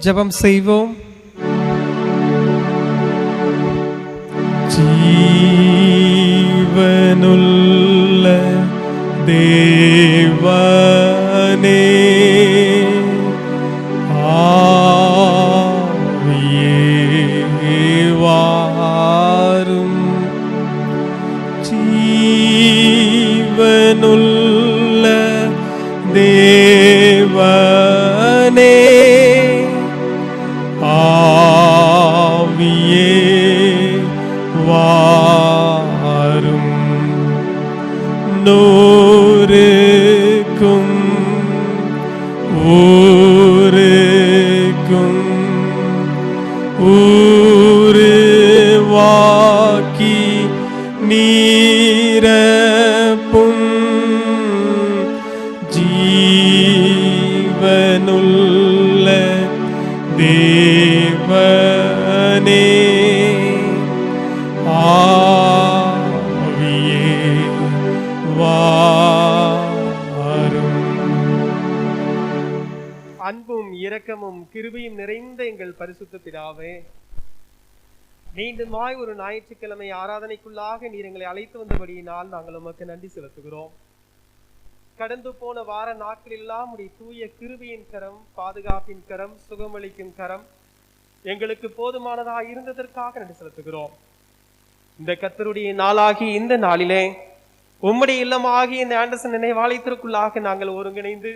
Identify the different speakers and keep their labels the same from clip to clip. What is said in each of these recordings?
Speaker 1: ஜெபம் செய்வோம். ஜீவனுள்ள தேவனே, ஆவியே வாரும். ஜீவனுள்ள தேவனே, ஆவியே வாரும். நூறுக்கும் ஊருக்கும் ஊருவாக்கி நீரப்பும். ஜீவனுள்ள தேவனே, ஆவியே வாரும்.
Speaker 2: அன்பும் இரக்கமும் கிருபையும் நிறைந்த எங்கள் பரிசுத்த பிதாவே, மீண்டுமாய் ஒரு ஞாயிற்றுக்கிழமை ஆராதனைக்குள்ளாக நீர் எங்களை அழைத்து வந்தபடியினால் நாங்கள் உமக்கு நன்றி செலுத்துகிறோம். கடந்து போன வார நாட்களெல்லாம் உடைய தூய கிருபையின் கரம், பாதுகாப்பின் கரம், சுகமளிக்கும் கரம் எங்களுக்கு போதுமானதாக இருந்ததற்காக நன்றி செலுத்துகிறோம். இந்த கர்த்தருடைய நாளாகி இந்த நாளிலே உம்முடைய இல்லமாகி இந்த ஆண்டர்சன் நினைவாலயத்திற்குள்ளாக நாங்கள் ஒருங்கிணைந்து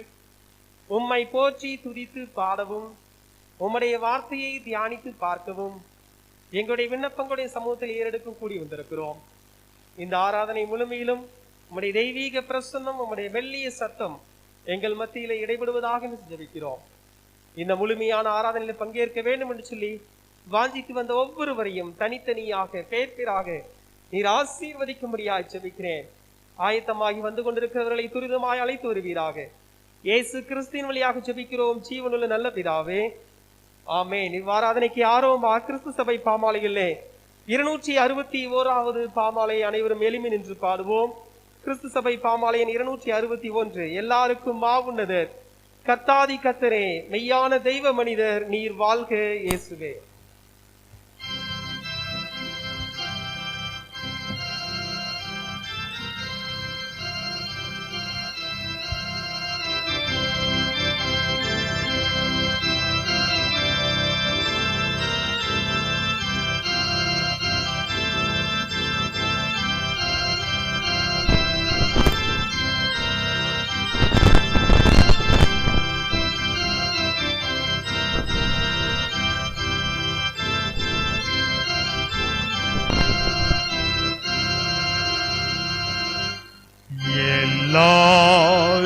Speaker 2: உம்மை போற்றி துதித்து பாடவும், உம்முடைய வார்த்தையை தியானித்து பார்க்கவும் எங்களுடைய விண்ணப்பங்களுடைய சமூகத்தில் ஏறெடுக்கும் கூடி வந்திருக்கிறோம். இந்த ஆராதனை முழுமையிலும் உம்முடைய தெய்வீக பிரசன்னம், உம்முடைய மெல்லிய சத்தம் எங்கள் மத்தியில இடைபடுவதாக ஜெபிக்கிறோம். இந்த முழுமையான ஆராதனையில் பங்கேற்க வேண்டும் என்று சொல்லி வாஞ்சித்து வந்த ஒவ்வொருவரையும் தனித்தனியாக பேர்பேராக நீர் ஆசீர்வதிக்கும்படியாய் ஜெபிக்கிறேன். ஆயத்தமாகி வந்து கொண்டிருக்கிறவர்களை துரிதமாய் அழைத்து வருவீராக. இயேசு கிறிஸ்துவின் வழியாக ஜெபிக்கிறோம் ஜீவனுள்ள நல்ல பிதாவே, ஆமென். இவ்வாராதனைக்கு ஆரோமா கிறிஸ்து சபை பாமாலையிலே 261வது பாமாலை அனைவரும் எளிமை நின்று பாடுவோம். கிறிஸ்து சபை பாமாலையின் 261. எல்லாருக்கும் மாவுன்னதர் கர்த்தாதி கர்த்தரே, மெய்யான தெய்வ மனிதர் நீர் வாழ்க இயேசுவே.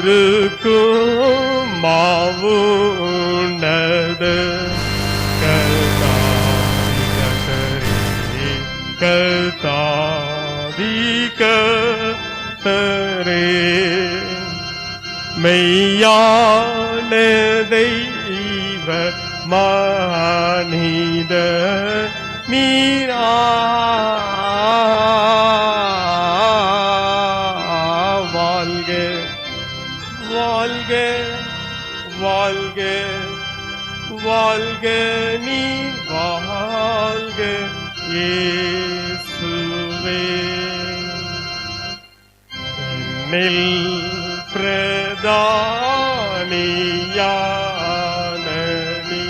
Speaker 3: எல்லாருக்கும் மாவுண்டது கர்த்தாதி கர்த்தரே, மெய்யான தெய்வ மனித நீரா வாழ்க வாழ்க நீ வாழ்க இயேசுவே. என்னில் பிரதானியான நீ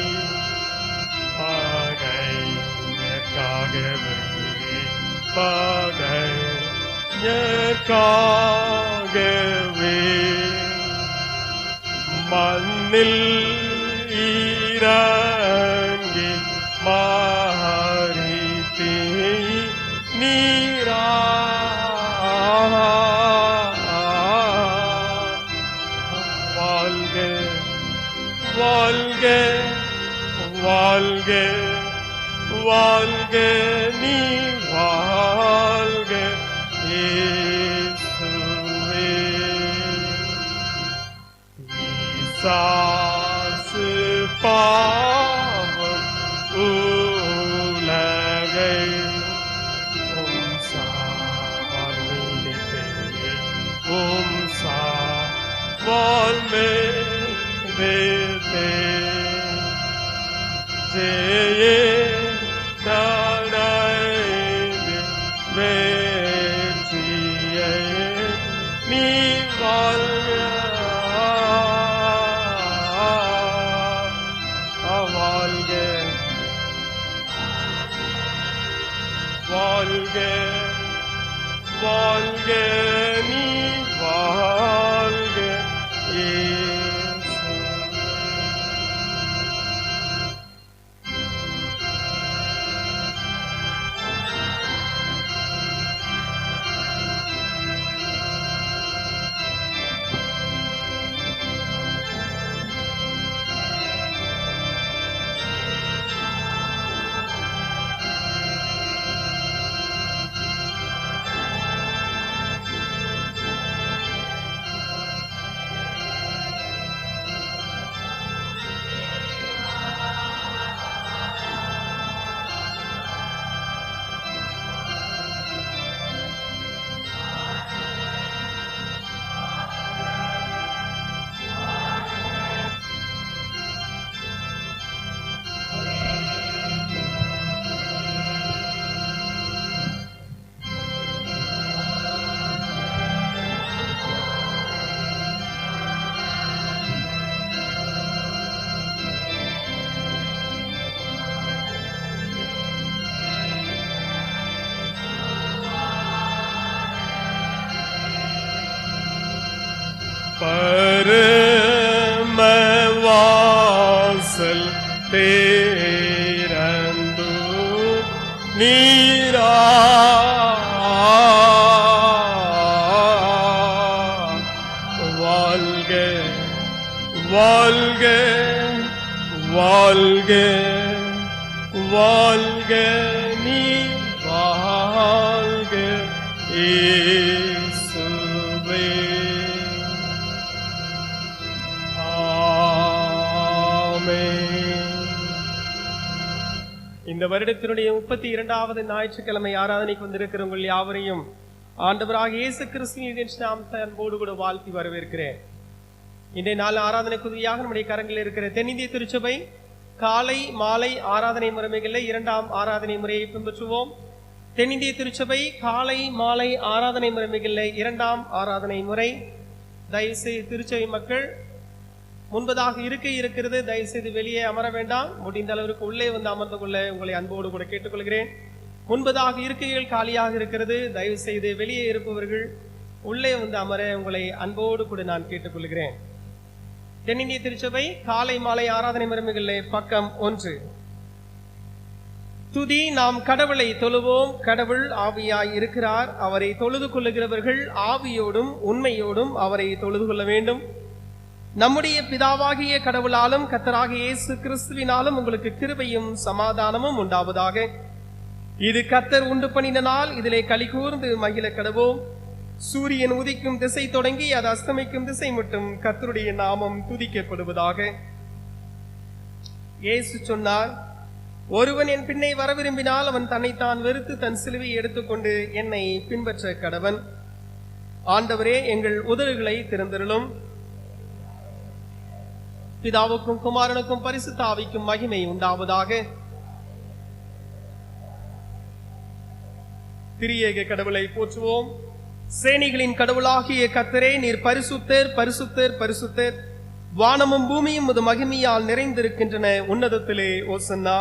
Speaker 3: பகைஞர்க்காகவே மண்ணில் இறங்கி மாறித்தே நீரா வாழ்க வாழ்க வாழ்க வாழ்க நீ வாழ்க இயேசுவே. சாசு பாவம் உலகை சாவாழ்மிலித்தே சாவாழ்மிலித்தே வாழ்க வாழ்க நீ வாழ்க இயேசுவே. பரமவாசல் தேரந்து நீரா வாழ்க வாழ்க வாழ்க வாழ்க நீ வாழ்க இயேசுவே.
Speaker 2: இந்த வருடத்தினுடைய 32வது ஞாயிற்றுக்கிழமை ஆராதனைக்கு வந்திருக்கிற உங்கள் யாவரையும் ஆண்டவராக இயேசு கிறிஸ்துவின் நாமத்தை அன்போடு கூட வாழ்த்தி வரவேற்கிறேன். இன்றைய நாள் ஆராதனைக்குதியாக நம்முடைய கரங்களில் இருக்கிற தென்னிந்திய திருச்சபை காலை மாலை ஆராதனை முறைமைகளில் 2ஆம் ஆராதனை முறையை பின்பற்றுவோம். தென்னிந்திய திருச்சபை காலை மாலை ஆராதனை முறைமைகளில் 2ஆம் ஆராதனை முறை. தயவுசெய்து திருச்சபை மக்கள் முன்பதாக இருக்கிறது, தயவுசெய்து வெளியே அமர வேண்டாம். முடிந்த அளவிற்கு உள்ளே வந்து அமர்ந்து கொள்ள உங்களை அன்போடு கூட கேட்டுக்கொள்கிறேன். முன்பதாக இருக்கைகள் காலியாக இருக்கிறது, தயவு செய்து வெளியே இருப்பவர்கள் உள்ளே வந்து அமர உங்களை அன்போடு கூட நான் கேட்டுக்கொள்கிறேன். தென்னிந்திய திருச்சபை காலை மாலை ஆராதனை முறைமைகளில் பக்கம் 1. துதி. நாம் கடவுளை தொழுவோம். கடவுள் ஆவியாய் இருக்கிறார். அவரை தொழுது கொள்ளுகிறவர்கள் ஆவியோடும் உண்மையோடும் அவரை தொழுது கொள்ள வேண்டும். நம்முடைய பிதாவாகிய கடவுளாலும் கர்த்தராகிய இயேசு கிறிஸ்துவினாலும் உங்களுக்கு கிருபையும் சமாதானமும் உண்டாவதாக. இது கர்த்தர் உண்டு பண்ணின நாள், இதிலே களி கூர்ந்து மகிழ கடவோம். சூரியன் உதிக்கும் திசை தொடங்கி அது அஸ்தமிக்கும் திசை மட்டும் கர்த்தருடைய நாமம் துதிக்கப்படுவதாக. இயேசு சொன்னார், ஒருவன் என் பின்னே வர விரும்பினால் அவன் தன்னைத்தான் வெறுத்து தன் சிலுவையை எடுத்துக்கொண்டு என்னை பின்பற்ற கடவன். ஆண்டவரே, எங்கள் உதடுகளை திறந்தருளும். பிதாவுக்கும் குமாரனுக்கும் பரிசுத்த ஆவிக்கும் மகிமை உண்டாவதாக. திரியேக கடவுளை போற்றுவோம். சேனைகளின் கடவுளாகிய கர்த்தரே, நீர் பரிசுத்தர் பரிசுத்தர் பரிசுத்தர். வானமும் பூமியும் உமது மகிமையால் நிறைந்திருக்கின்றன. உன்னதத்திலே ஓசன்னா.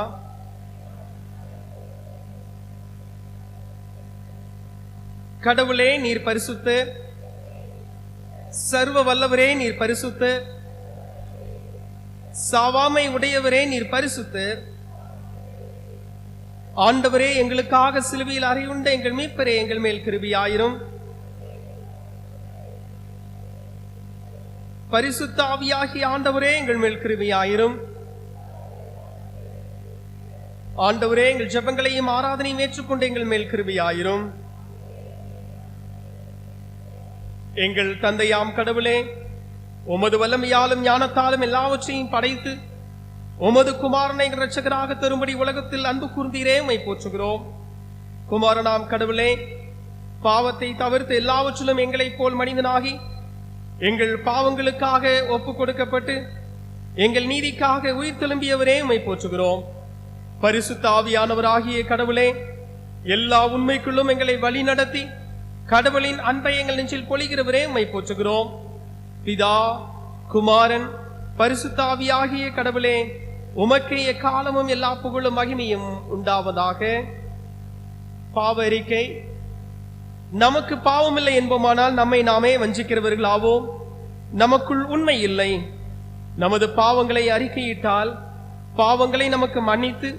Speaker 2: கடவுளே, நீர் பரிசுத்தர். சர்வ வல்லவரே, நீர் பரிசுத்தர். சாவாமை உடையவரே, நீர் பரிசுத்தர். ஆண்டவரே, எங்களுக்காக சிலுவையில் அறையுண்ட எங்கள் மீட்பரே, எங்கள் மேல் கிருபையாயிரும். பரிசுத்த ஆவியாகிய ஆண்டவரே, எங்கள் மேல் கிருபையாயிரும். ஆண்டவரே, எங்கள் ஜெபங்களையும் ஆராதனையும் ஏற்றுக்கொண்டு எங்கள் மேல் கிருபையாயிரும். எங்கள் தந்தையாம் கடவுளே, உமது வல்லமையாலும் ஞானத்தாலும் எல்லாவற்றையும் படைத்து உமது குமாரனை இரட்சகராக தரும்படி உலகத்தில் அன்பு கூர்ந்தீரே, உம்மை போற்றுகிறோம். குமாரனாம் கடவுளே, பாவத்தை தவிர்த்து எல்லாவற்றிலும் எங்களைப் போல் மனிதனாகி எங்கள் பாவங்களுக்காக ஒப்பு கொடுக்கப்பட்டு எங்கள் நீதிக்காக உயிர் தெழும்பியவரே, உம்மை போற்றுகிறோம். பரிசுத்த ஆவியானவராகிய கடவுளே, எல்லா உண்மைக்குள்ளும் எங்களை வழி நடத்தி கடவுளின் அன்பை எங்கள் நெஞ்சில் பொழிகிறவரே, உம்மை போற்றுகிறோம். பிதா, குமாரன், பரிசுத்த ஆவியாகிய கடவுளே, உமக்கே எக்காலமும் எல்லா புகழும் மகிமையும் உண்டாவதாக. பாவ அறிக்கை. நமக்கு பாவமில்லை என்போமானால் நம்மை நாமே வஞ்சிக்கிறவர்களாவோம், நமக்குள் உண்மை இல்லை. நமது பாவங்களை அறிக்கையிட்டால் பாவங்களை நமக்கு மன்னித்து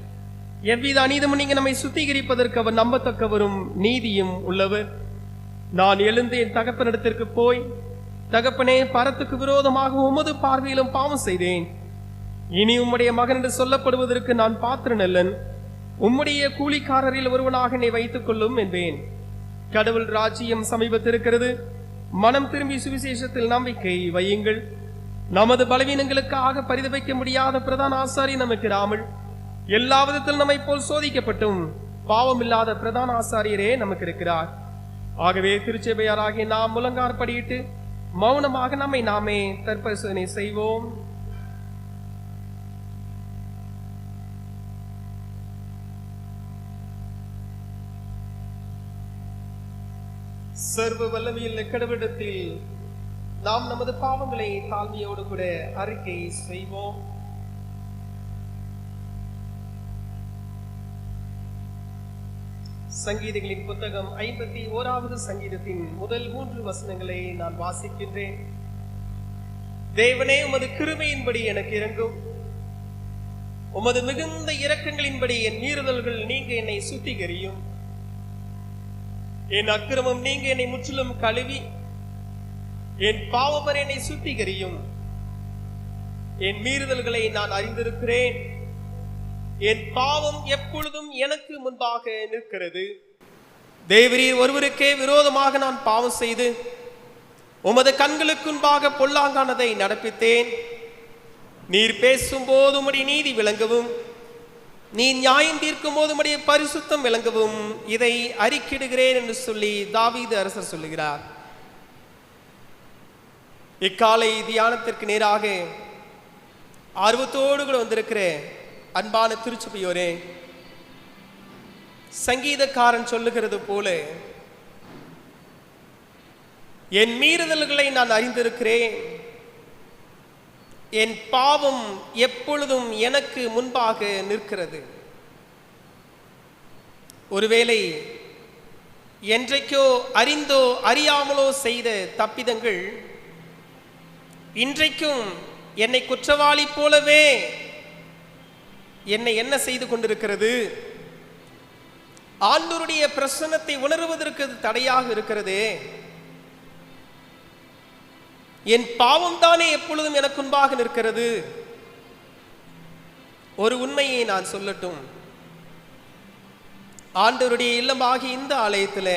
Speaker 2: எவ்வித அநீதமும் நீங்க நம்மை சுத்திகரிப்பதற்கு அவர் நம்பத்தக்கவரும் நீதியும் உள்ளவர். நான் எழுந்து என் தகப்பனிடத்திற்கு போய், தகப்பனே, பரத்துக்கு விரோதமாக உமது பார்வையிலும் பாவம் செய்தேன். இனி உம்முடைய மகன் என்று சொல்லப்படுவதற்கு நான் பாத்திரன் அல்லன். உம்முடைய கூலிக்காரரில் ஒருவனாக என்னை வைத்துக் கொள்ளும் என்பேன். கடவுள் ராஜ்யம் சமீபத்திருக்கிறது. மனம் திரும்பி சுவிசேஷத்தில் நம்பிக்கை வையுங்கள். நமது பலவீனங்களுக்காக பரிதவிக்க முடியாத பிரதான ஆசாரி நமக்கு இராமல், எல்லா விதத்தில் நம்மை போல் சோதிக்கப்பட்டும் பாவமில்லாத பிரதான ஆசாரியரே நமக்கு இருக்கிறார். ஆகவே திருச்சபையாராகிய நாம் முழங்கார் படியிட்டு மௌனமாக நம்மை நாமே தற்பரிசோதனை செய்வோம். சர்வ வல்லமையுள்ள கடவுளிடத்தில் நாம் நமது பாவங்களை தாழ்மையோடு கூட அறிக்கை செய்வோம். சங்கீதங்களின் புத்தகம் 51வது சங்கீதத்தின் முதல் 3 வசனங்களை நான் வாசிக்கின்றேன். தேவனே, உமது கிருபையின்படி எனக்கு இரங்கும். உமது மிகுந்த இரக்கங்களின்படி என் மீறுதல்கள் நீங்க என்னை சுத்திகரியும். என் அக்கிரமம் நீங்க என்னை முற்றிலும் கழுவி, என் பாவவர் என்னை சுத்திகரியும். என் மீறுதல்களை நான் அறிந்திருக்கிறேன். என் பாவம் எப்பொழுதும் எனக்கு முன்பாக நிற்கிறது. தேவரீர் ஒருவருக்கே விரோதமாக நான் பாவம் செய்து உமது கண்களுக்கு முன்பாக பொல்லாங்கானதை நடப்பித்தேன். நீர் பேசும் போது உம்முடைய நீதி விளங்கவும், நீ நியாயம் தீர்க்கும் போது உம்முடைய பரிசுத்தம் விளங்கவும் இதை அறிக்கிடுகிறேன் என்று சொல்லி தாவீது அரசர் சொல்லுகிறார். இக்காலை தியானத்திற்கு நேராக ஆர்வத்தோடு கூட வந்திருக்கிற அன்பான திருச்சபையோரே, சங்கீதக்காரன் சொல்லுகிறது போல, என் மீறுதல்களை நான் அறிந்திருக்கிறேன். என் பாவம் எப்பொழுதும் எனக்கு முன்பாக நிற்கிறது. ஒருவேளை என்றைக்கோ அறிந்தோ அறியாமலோ செய்த தப்பிதங்கள் இன்றைக்கும் என்னை குற்றவாளி போலவே என்னை என்ன செய்து கொண்டிருக்கிறது? ஆண்டவருடைய பிரசன்னத்தை உணர்வதற்கு தடையாக இருக்கிறதே. என் பாவம் தானே எப்பொழுதும் எனக்கு முன்பாக நிற்கிறது. ஒரு உண்மையை நான் சொல்லட்டும். ஆண்டவருடைய இல்லமாகி இந்த ஆலயத்தில்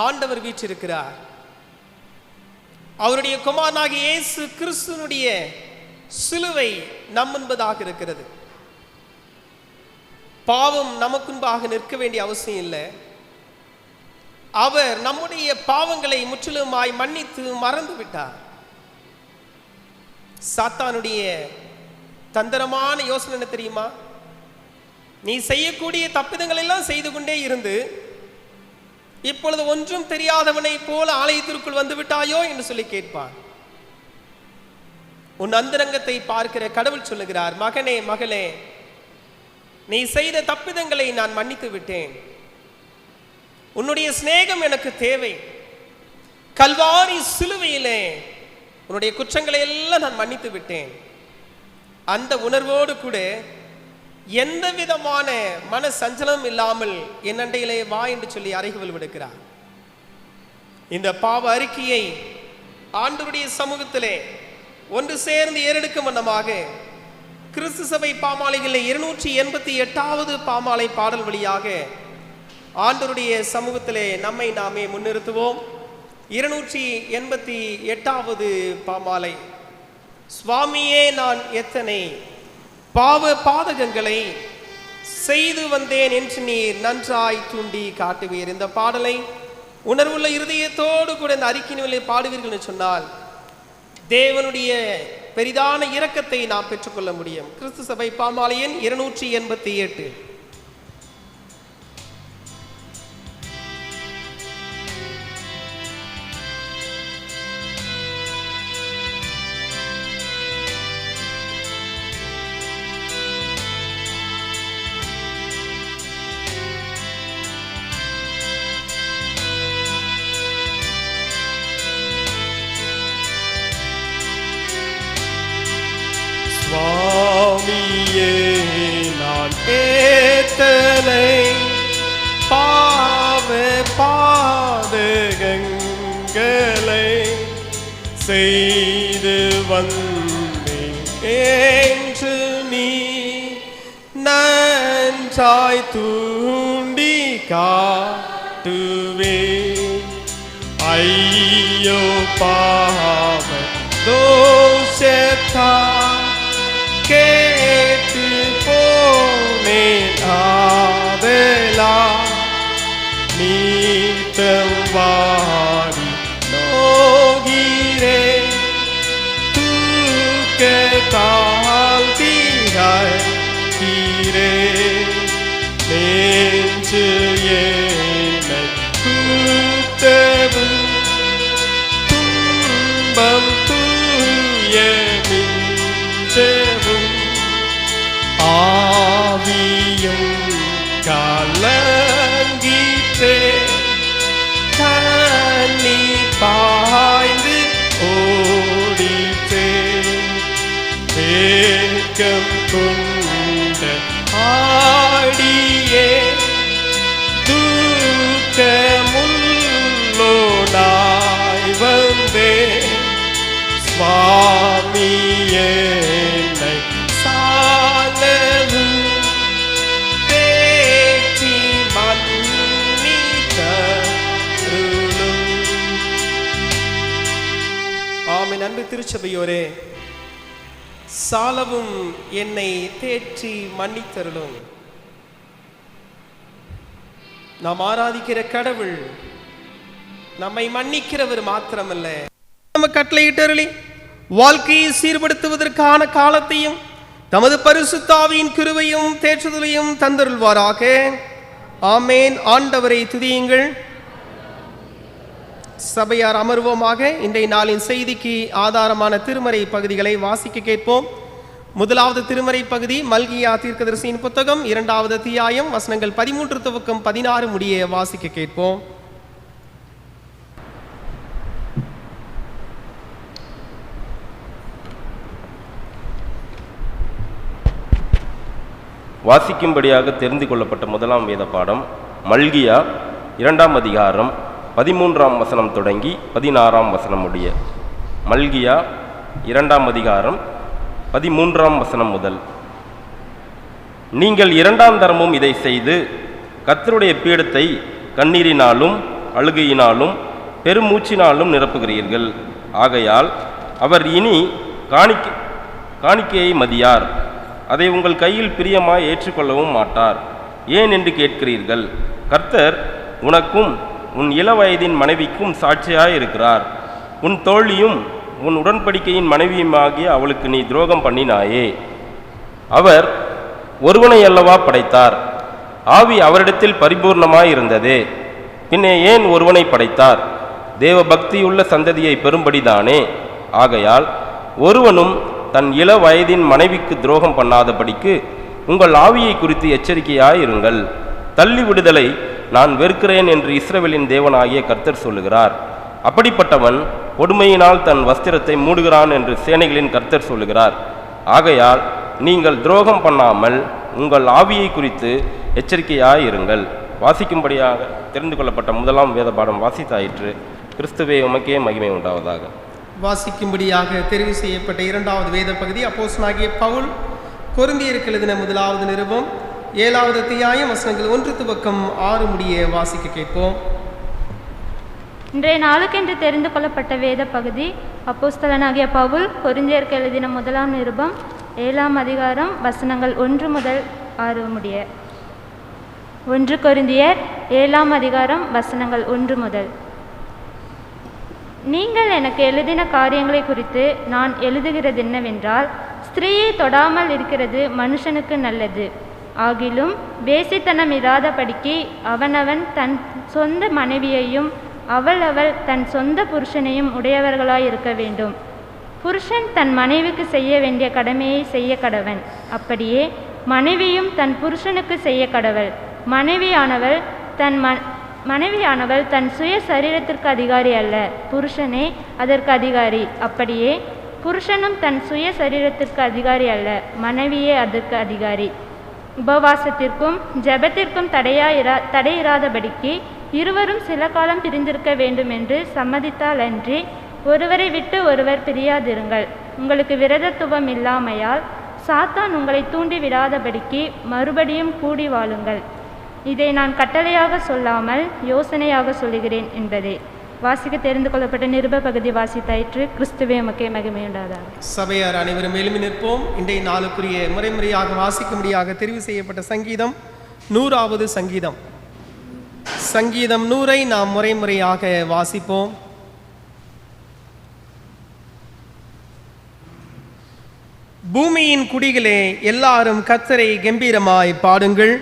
Speaker 2: ஆண்டவர் வீற்றிருக்கிறார். அவருடைய குமாரனாகிய இயேசு கிறிஸ்துவினுடைய சிலுவை நம் முன்பதாக இருக்கிறது. பாவம் நமக்கு முன்பாக நிற்க வேண்டிய அவசியம் இல்லை. அவர் நம்முடைய பாவங்களை முற்றிலுமாய் மன்னித்து மறந்து விட்டார். சாத்தானுடைய தந்திரமான யோசனை என்ன தெரியுமா? நீ செய்யக்கூடிய தப்பிதங்கள் எல்லாம் செய்து கொண்டே இருந்து இப்பொழுது ஒன்றும் தெரியாதவனை போல ஆலயத்திற்குள் வந்து விட்டாயோ என்று சொல்லி கேட்பான். உன் அந்தரங்கத்தை பார்க்கிற கடவுள் சொல்லுகிறார், மகனே, மகளே, நீ செய்த தப்பிதங்களை நான் மன்னித்து விட்டேன். உன்னுடைய சிநேகம் எனக்கு தேவை. கல்வாரி சிலுவையிலே உன்னுடைய குற்றங்களை எல்லாம் நான் மன்னித்து விட்டேன். அந்த உணர்வோடு கூட எந்த விதமான மன சஞ்சலம் இல்லாமல் என் அண்டையிலே வா என்று சொல்லி அறைகூவல் விடுக்கிறார். இந்த பாவ அறிக்கையை ஆண்டவருடைய சமூகத்திலே ஒன்று சேர்ந்து ஏறெடுக்கும் வண்ணமாக கிறிஸ்து சபை பாமாலைகளில் 288வது பாமாலை பாடல் வழியாக ஆண்டவருடைய சமூகத்திலே நம்மை நாமே முன்னிறுத்துவோம். 288வது பாமாலை. சுவாமியே, நான் எத்தனை பாவ பாதகங்களை செய்து வந்தேன் என்று நீர் நன்றாய் தூண்டி காட்டுவீர். இந்த பாடலை உணர்வுள்ள இருதயத்தோடு கூட இந்த அறிக்கையிலே பாடுவீர்கள் என்று சொன்னால் தேவனுடைய பெரிதான இரக்கத்தை நாம் பெற்றுக்கொள்ள முடியும். கிறிஸ்து சபை பாமாலையின் 288.
Speaker 1: ஏத்தனை பாவ பாதகங்களை செய்து வந்தேன் என்று நீ நன்றாய் தூண்டி காட்டுவே. ஐயோ பாவ தோஷத்தா கேட்டு போனேன் ஆதலா நீத்தம் வாடி நோகிறே தூக்கத்தால் தீரே நெஞ்சு ஏனை கூத்தவும் துன்பம் தூய மிஞ்சவும் ஆவியும் கலங்கிற்றே கண்ணி பாய்ந்து ஓடிற்றே வேகம் கொண்ட ஆடியே தூக்கமுள்ளோனாய் வந்தே சுவாமியே சாலவும் தேற்றி மன்னித்தருளும். ஆமென். அன்பு திருச்சபையோரே, சாலவும் என்னை தேற்றி மன்னித்தருளும். நாம் ஆராதிக்கிற கடவுள் நம்மை மன்னிக்கிறவர் மாத்திரமல்ல, நம்ம கட்டளையிட்டருளி வாழ்க்கையை சீர்படுத்துவதற்கான காலத்தையும் தமது பரிசுத்த ஆவியின் கிருபையும் தேற்றுதலையும் தந்தருள்வாராக. ஆமேன். ஆண்டவரை துதியுங்கள். சபையார் அமர்வோமாக. இன்றைய நாளின் செய்திக்கு ஆதாரமான திருமறை பகுதிகளை வாசிக்க கேட்போம். முதலாவது திருமறை பகுதி மல்கியா தீர்க்கதரிசியின் புத்தகம், 2வது அத்தியாயம், வசனங்கள் 13 துவக்கம் 16 முடிய வாசிக்க கேட்போம்.
Speaker 4: வாசிக்கும்படியாக தெரிந்து கொள்ளப்பட்ட முதலாம் வேத பாடம் மல்கியா 2ஆம் அதிகாரம் 13ஆம் வசனம் தொடங்கி 16ஆம் வசனம் முடிய. மல்கியா 2ஆம் அதிகாரம் 13ஆம் வசனம் முதல். நீங்கள் 2ஆம் தரமும் இதை செய்து கர்த்தருடைய பீடத்தை கண்ணீரினாலும் அழுகையினாலும் பெருமூச்சினாலும் நிரப்புகிறீர்கள். ஆகையால் அவர் இனி காணிக்கையை மதியார், அதை உங்கள் கையில் பிரியமாய் ஏற்றுக்கொள்ளவும் மாட்டார். ஏன் என்று கேட்கிறீர்கள். கர்த்தர் உனக்கும் உன் இளவயதின் மனைவிக்கும் சாட்சியாய் இருக்கிறார். உன் தோழியும் உன் உடன்படிக்கையின் மனைவியுமாகிய அவளுக்கு நீ துரோகம் பண்ணினாயே. அவர் ஒருவனை அல்லவா படைத்தார், ஆவி அவரிடத்தில் பரிபூர்ணமாய் இருந்ததே. பின்னே ஏன் ஒருவனை படைத்தார்? தேவ பக்தியுள்ள சந்ததியை பெறும்படிதானே. ஆகையால் ஒருவனும் தன் இள வயதின் மனைவிக்கு துரோகம் பண்ணாதபடிக்கு உங்கள் ஆவியை குறித்து எச்சரிக்கையாய் இருங்கள். தள்ளி விடுதலை நான் வெறுக்கிறேன் என்று இஸ்ரவேலின் தேவனாகிய கர்த்தர் சொல்லுகிறார். அப்படிப்பட்டவன் கொடுமையினால் தன் வஸ்திரத்தை மூடுகிறான் என்று சேனைகளின் கர்த்தர் சொல்லுகிறார். ஆகையால் நீங்கள் துரோகம் பண்ணாமல் உங்கள் ஆவியை குறித்து எச்சரிக்கையாய் இருங்கள். வாசிக்கும்படியாக தெரிந்து கொள்ளப்பட்ட முதலாம் வேத பாடம் வாசித்தாயிற்று. கிறிஸ்துவே உமக்கே மகிமை உண்டாவதாக.
Speaker 2: வாசிக்கும்படியாக தெரிவு செய்யப்பட்ட 2வது வேத பகுதி அப்போஸ்தலனாகிய பவுல் கொரிந்தியருக்கு எழுதின முதலாவது நிருபம் 7வது அத்தியாயம், வசனங்கள் 1 துவக்கம் 6 முடிய வாசிக்க கேட்போம்.
Speaker 5: இன்றைய நாளுக்கென்று தெரிந்து கொள்ளப்பட்ட வேத பகுதி அப்போஸ்தலனாகிய பவுல் கொரிந்தியருக்கு எழுதின முதலாம் நிருபம் 7ஆம் அதிகாரம், வசனங்கள் 1 முதல் 6 முடிய. 1 கொரிந்தியர் 7ஆம் அதிகாரம், வசனங்கள் 1 முதல். நீங்கள் எனக்கு எழுதின காரியங்களை குறித்து நான் எழுதுகிறது என்னவென்றால், ஸ்திரீயை தொடாமல் இருக்கிறது மனுஷனுக்கு நல்லது. ஆகிலும் வேசித்தனம் இராதபடிக்கு அவனவன் தன் சொந்த மனைவியையும் அவள் தன் சொந்த புருஷனையும் உடையவர்களாயிருக்க வேண்டும். புருஷன் தன் மனைவிக்கு செய்ய வேண்டிய கடமையை செய்ய கடவன். அப்படியே மனைவியும் தன் புருஷனுக்கு செய்ய கடவள். மனைவியானவள் தன் சுய சரீரத்திற்கு அதிகாரி அல்ல, புருஷனே அதற்கு அதிகாரி. அப்படியே புருஷனும் தன் சுய சரீரத்திற்கு அதிகாரி அல்ல, மனைவியே அதற்கு அதிகாரி. உபவாசத்திற்கும் ஜெபத்திற்கும் தடையிராதபடிக்கு இருவரும் சில காலம் பிரிந்திருக்க வேண்டும் என்று சம்மதித்தால் அன்றி ஒருவரை விட்டு ஒருவர் பிரியாதிருங்கள். உங்களுக்கு விரதத்துவம் இல்லாமையால் சாத்தான் உங்களை தூண்டி விடாதபடிக்கு மறுபடியும் கூடி வாழுங்கள். இதை நான் கட்டளையாக சொல்லாமல் யோசனையாக சொல்லுகிறேன் என்பதே. வாசிக்க தெரிந்து கொள்ளப்பட்ட நிருப பகுதி வாசித்தாயிற்று. கிறிஸ்துவே உமக்கே மகிமையுண்டாதாக.
Speaker 1: சபையார் அனைவரும் எழுப்பி நிற்போம். இன்றைய நாளுக்குரிய முறையாக வாசிக்கும்படியாக தெரிவு செய்யப்பட்ட சங்கீதம் 100வது சங்கீதம். சங்கீதம் 100ஐ நாம் முறையாக வாசிப்போம். பூமியின் குடிகளே, எல்லாரும் கர்த்தரை கம்பீரமாய் பாடுங்கள்.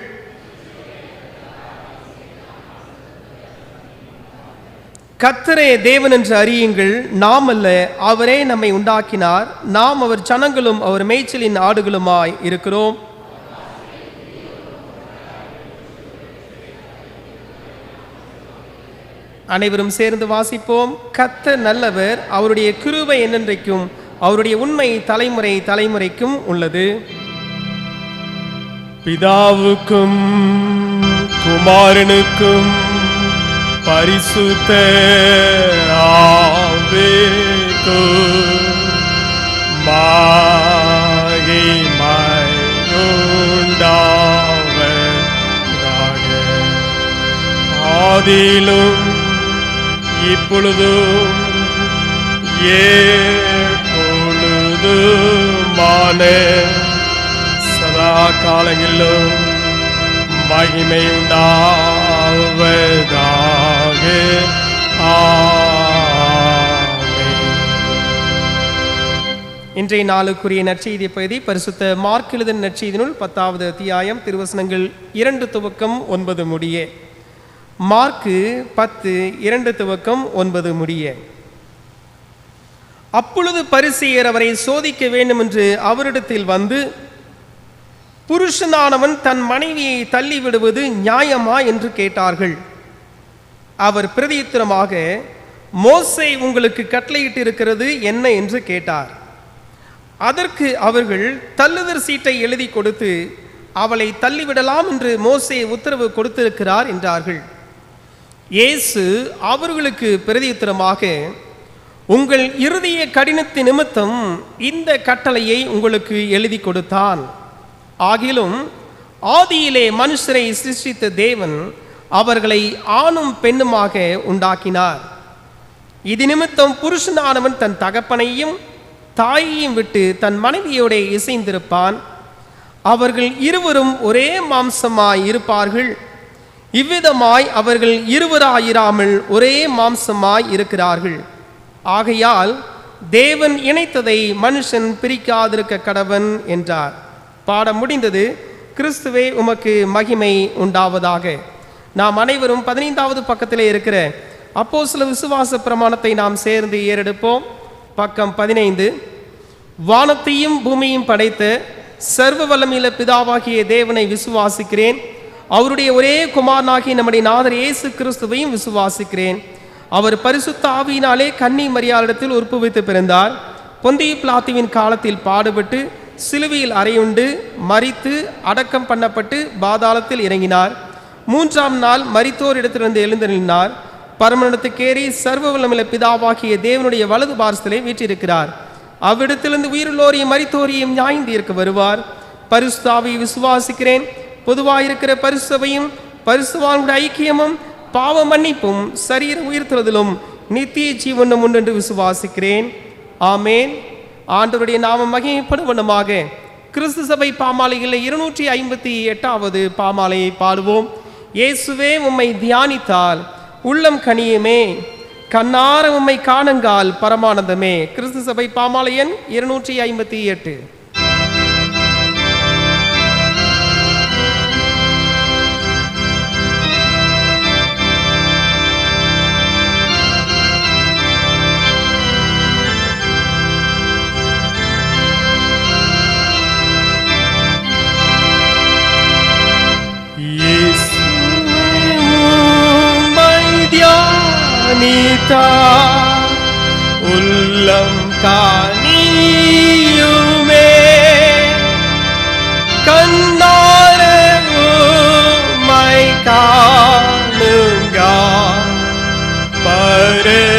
Speaker 1: கர்த்தரே தேவன் என்று அறியுங்கள். நாம் அல்ல, அவரே நம்மை உண்டாக்கினார். நாம் அவர் ஜனங்களும் அவர் மேய்ச்சலின் ஆடுகளுமாய் இருக்கிறோம். அனைவரும் சேர்ந்து வாசிப்போம். கர்த்தர் நல்லவர், அவருடைய கிருபை என்னென்றைக்கும், அவருடைய உண்மை தலைமுறை தலைமுறைக்கும் உள்ளது.
Speaker 3: பிதாவுக்கும் குமாரனுக்கும் பரிசுத்த ஆவிக்கும் மகிமையுண்டாவதாக. ஆதியிலும் இப்பொழுதும் எப்பொழுதுமான சதா காலங்களிலும் மகிமை உண்டாவதாக.
Speaker 1: இன்றைய நாளுக்குரிய நற்செய்தி பகுதி பரிசுத்த மார்க் எழுதின நற்செய்தி நூல் 10வது அத்தியாயம் திருவசனங்கள் 2 துவக்கம் 9 முடிய. மார்க்கு 10 2 துவக்கம் 9 முடிய. அப்பொழுது பரிசேயர் அவரை சோதிக்க வேண்டும் என்று அவரிடத்தில் வந்து, புருஷனானவன் தன் மனைவியை தள்ளி விடுவது நியாயமா என்று கேட்டார்கள். அவர் பிரதியுத்தரமாக, மோசே உங்களுக்கு கட்டளையிட்டு இருக்கிறது என்ன என்று கேட்டார். அதற்கு அவர்கள், தள்ளுதற் சீட்டை எழுதி கொடுத்து அவளை தள்ளிவிடலாம் என்று மோசே உத்தரவு கொடுத்திருக்கிறார் என்றார்கள். இயேசு அவர்களுக்கு பிரதியுத்தரமாக, உங்கள் இருதய கடினத்தின் நிமித்தம் இந்த கட்டளையை உங்களுக்கு எழுதி கொடுத்தான். ஆகிலும் ஆதியிலே மனுஷரை சிருஷ்டித்த தேவன் அவர்களை ஆணும் பெண்ணுமாக உண்டாக்கினார். இது நிமித்தம் புருஷனானவன் தன் தகப்பனையும் தாயையும் விட்டு தன் மனைவியோட இசைந்திருப்பான். அவர்கள் இருவரும் ஒரே மாம்சமாய் இருப்பார்கள். இவ்விதமாய் அவர்கள் இருவராயிராமல் ஒரே மாம்சமாய் இருக்கிறார்கள். ஆகையால் தேவன் இணைத்ததை மனுஷன் பிரிக்காதிருக்க கடவன் என்றார். பாடம் முடிந்தது. கிறிஸ்துவே உமக்கு மகிமை உண்டாவதாக. நாம் அனைவரும் 15வது பக்கத்திலே இருக்கிற அப்போஸ்தல விசுவாச பிரமாணத்தை நாம் சேர்ந்து ஏறெடுப்போம். பக்கம் 15. வானத்தையும் பூமியையும் படைத்த சர்வ வல்லமையுள்ள பிதாவாகிய தேவனை விசுவாசிக்கிறேன். அவருடைய ஒரே குமாரனாகிய நம்முடைய நாதர் இயேசு கிறிஸ்துவையும் விசுவாசிக்கிறேன். அவர் பரிசுத்த ஆவியினாலே கன்னி மரியாளிடத்தில் உற்பவித்து பிறந்தார். பொந்திய பிலாத்துவின் காலத்தில் பாடுபட்டு சிலுவையில் அறையுண்டு மரித்து அடக்கம் பண்ணப்பட்டு பாதாளத்தில் இறங்கினார். 3ஆம் நாள் மரித்தோர் இடத்திலிருந்து எழுந்தருளினார். பரமனிடத்துக்கேறி சர்வ வல்லமையுள்ள பிதாவாகிய தேவனுடைய வலது பார்சத்திலே வீற்றிருக்கிறார். அவ்விடத்திலிருந்து உயிருள்ளோரையும் மரித்தோரையும் நியாயம் தீர்க்க வருவார். பரிசுத்த ஆவியை விசுவாசிக்கிறேன். பொதுவாயிருக்கிற பரிசுவையும் பரிசுவானுடைய ஐக்கியமும் பாவ மன்னிப்பும் சரீர உயிர்த்தெழுதலும் நித்திய ஜீவனும் உண்டு என்று விசுவாசிக்கிறேன். ஆமேன். ஆண்டவருடைய நாமம் மகிமைப்படுவனமாக. கிறிஸ்து சபை பாமாலையில் 258வது பாமாலையை பாடுவோம். இயேசுவே உம்மை தியானித்தால் உள்ளம் கனியுமே, கண்ணார உம்மை காணுங்கால் பரமானந்தமே. கிறிஸ்து சபை பாமாலை எண் 258.
Speaker 3: உள்ளம் காணியுமே, கண்ணார
Speaker 1: காணுங்க பரமானந்தமே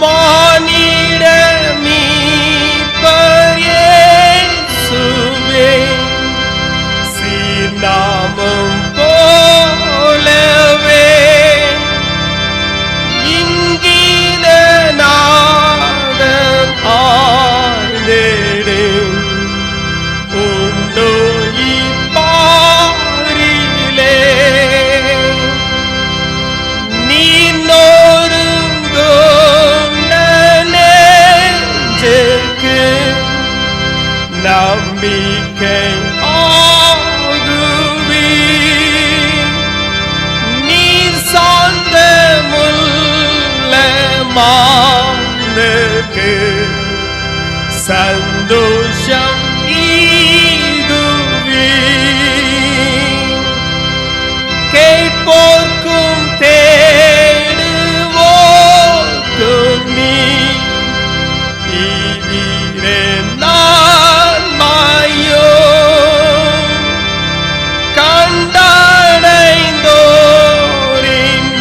Speaker 1: மானிட மீட்பர் இயேசுவே சீர்நாமம் போலவே இங்கீத நாதம் ஆய்ந்திடும் உண்டோ இப்பாரிலே நீ நொறுங்குண்ட நெஞ்சுக்கு நம்பிக்கை ஆகுவி நீ சாந்தமுள்ள மாந்தருக்கு சந்தோஷம் ஈகுவி கேட்போர்க்கும் தேடுவோர்க்கும் நீ ஈரே நான் மாயோ கண்டடைந்தோரின்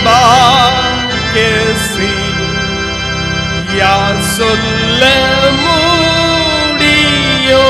Speaker 1: பாக்கியசி யார் சொல்ல முடியோ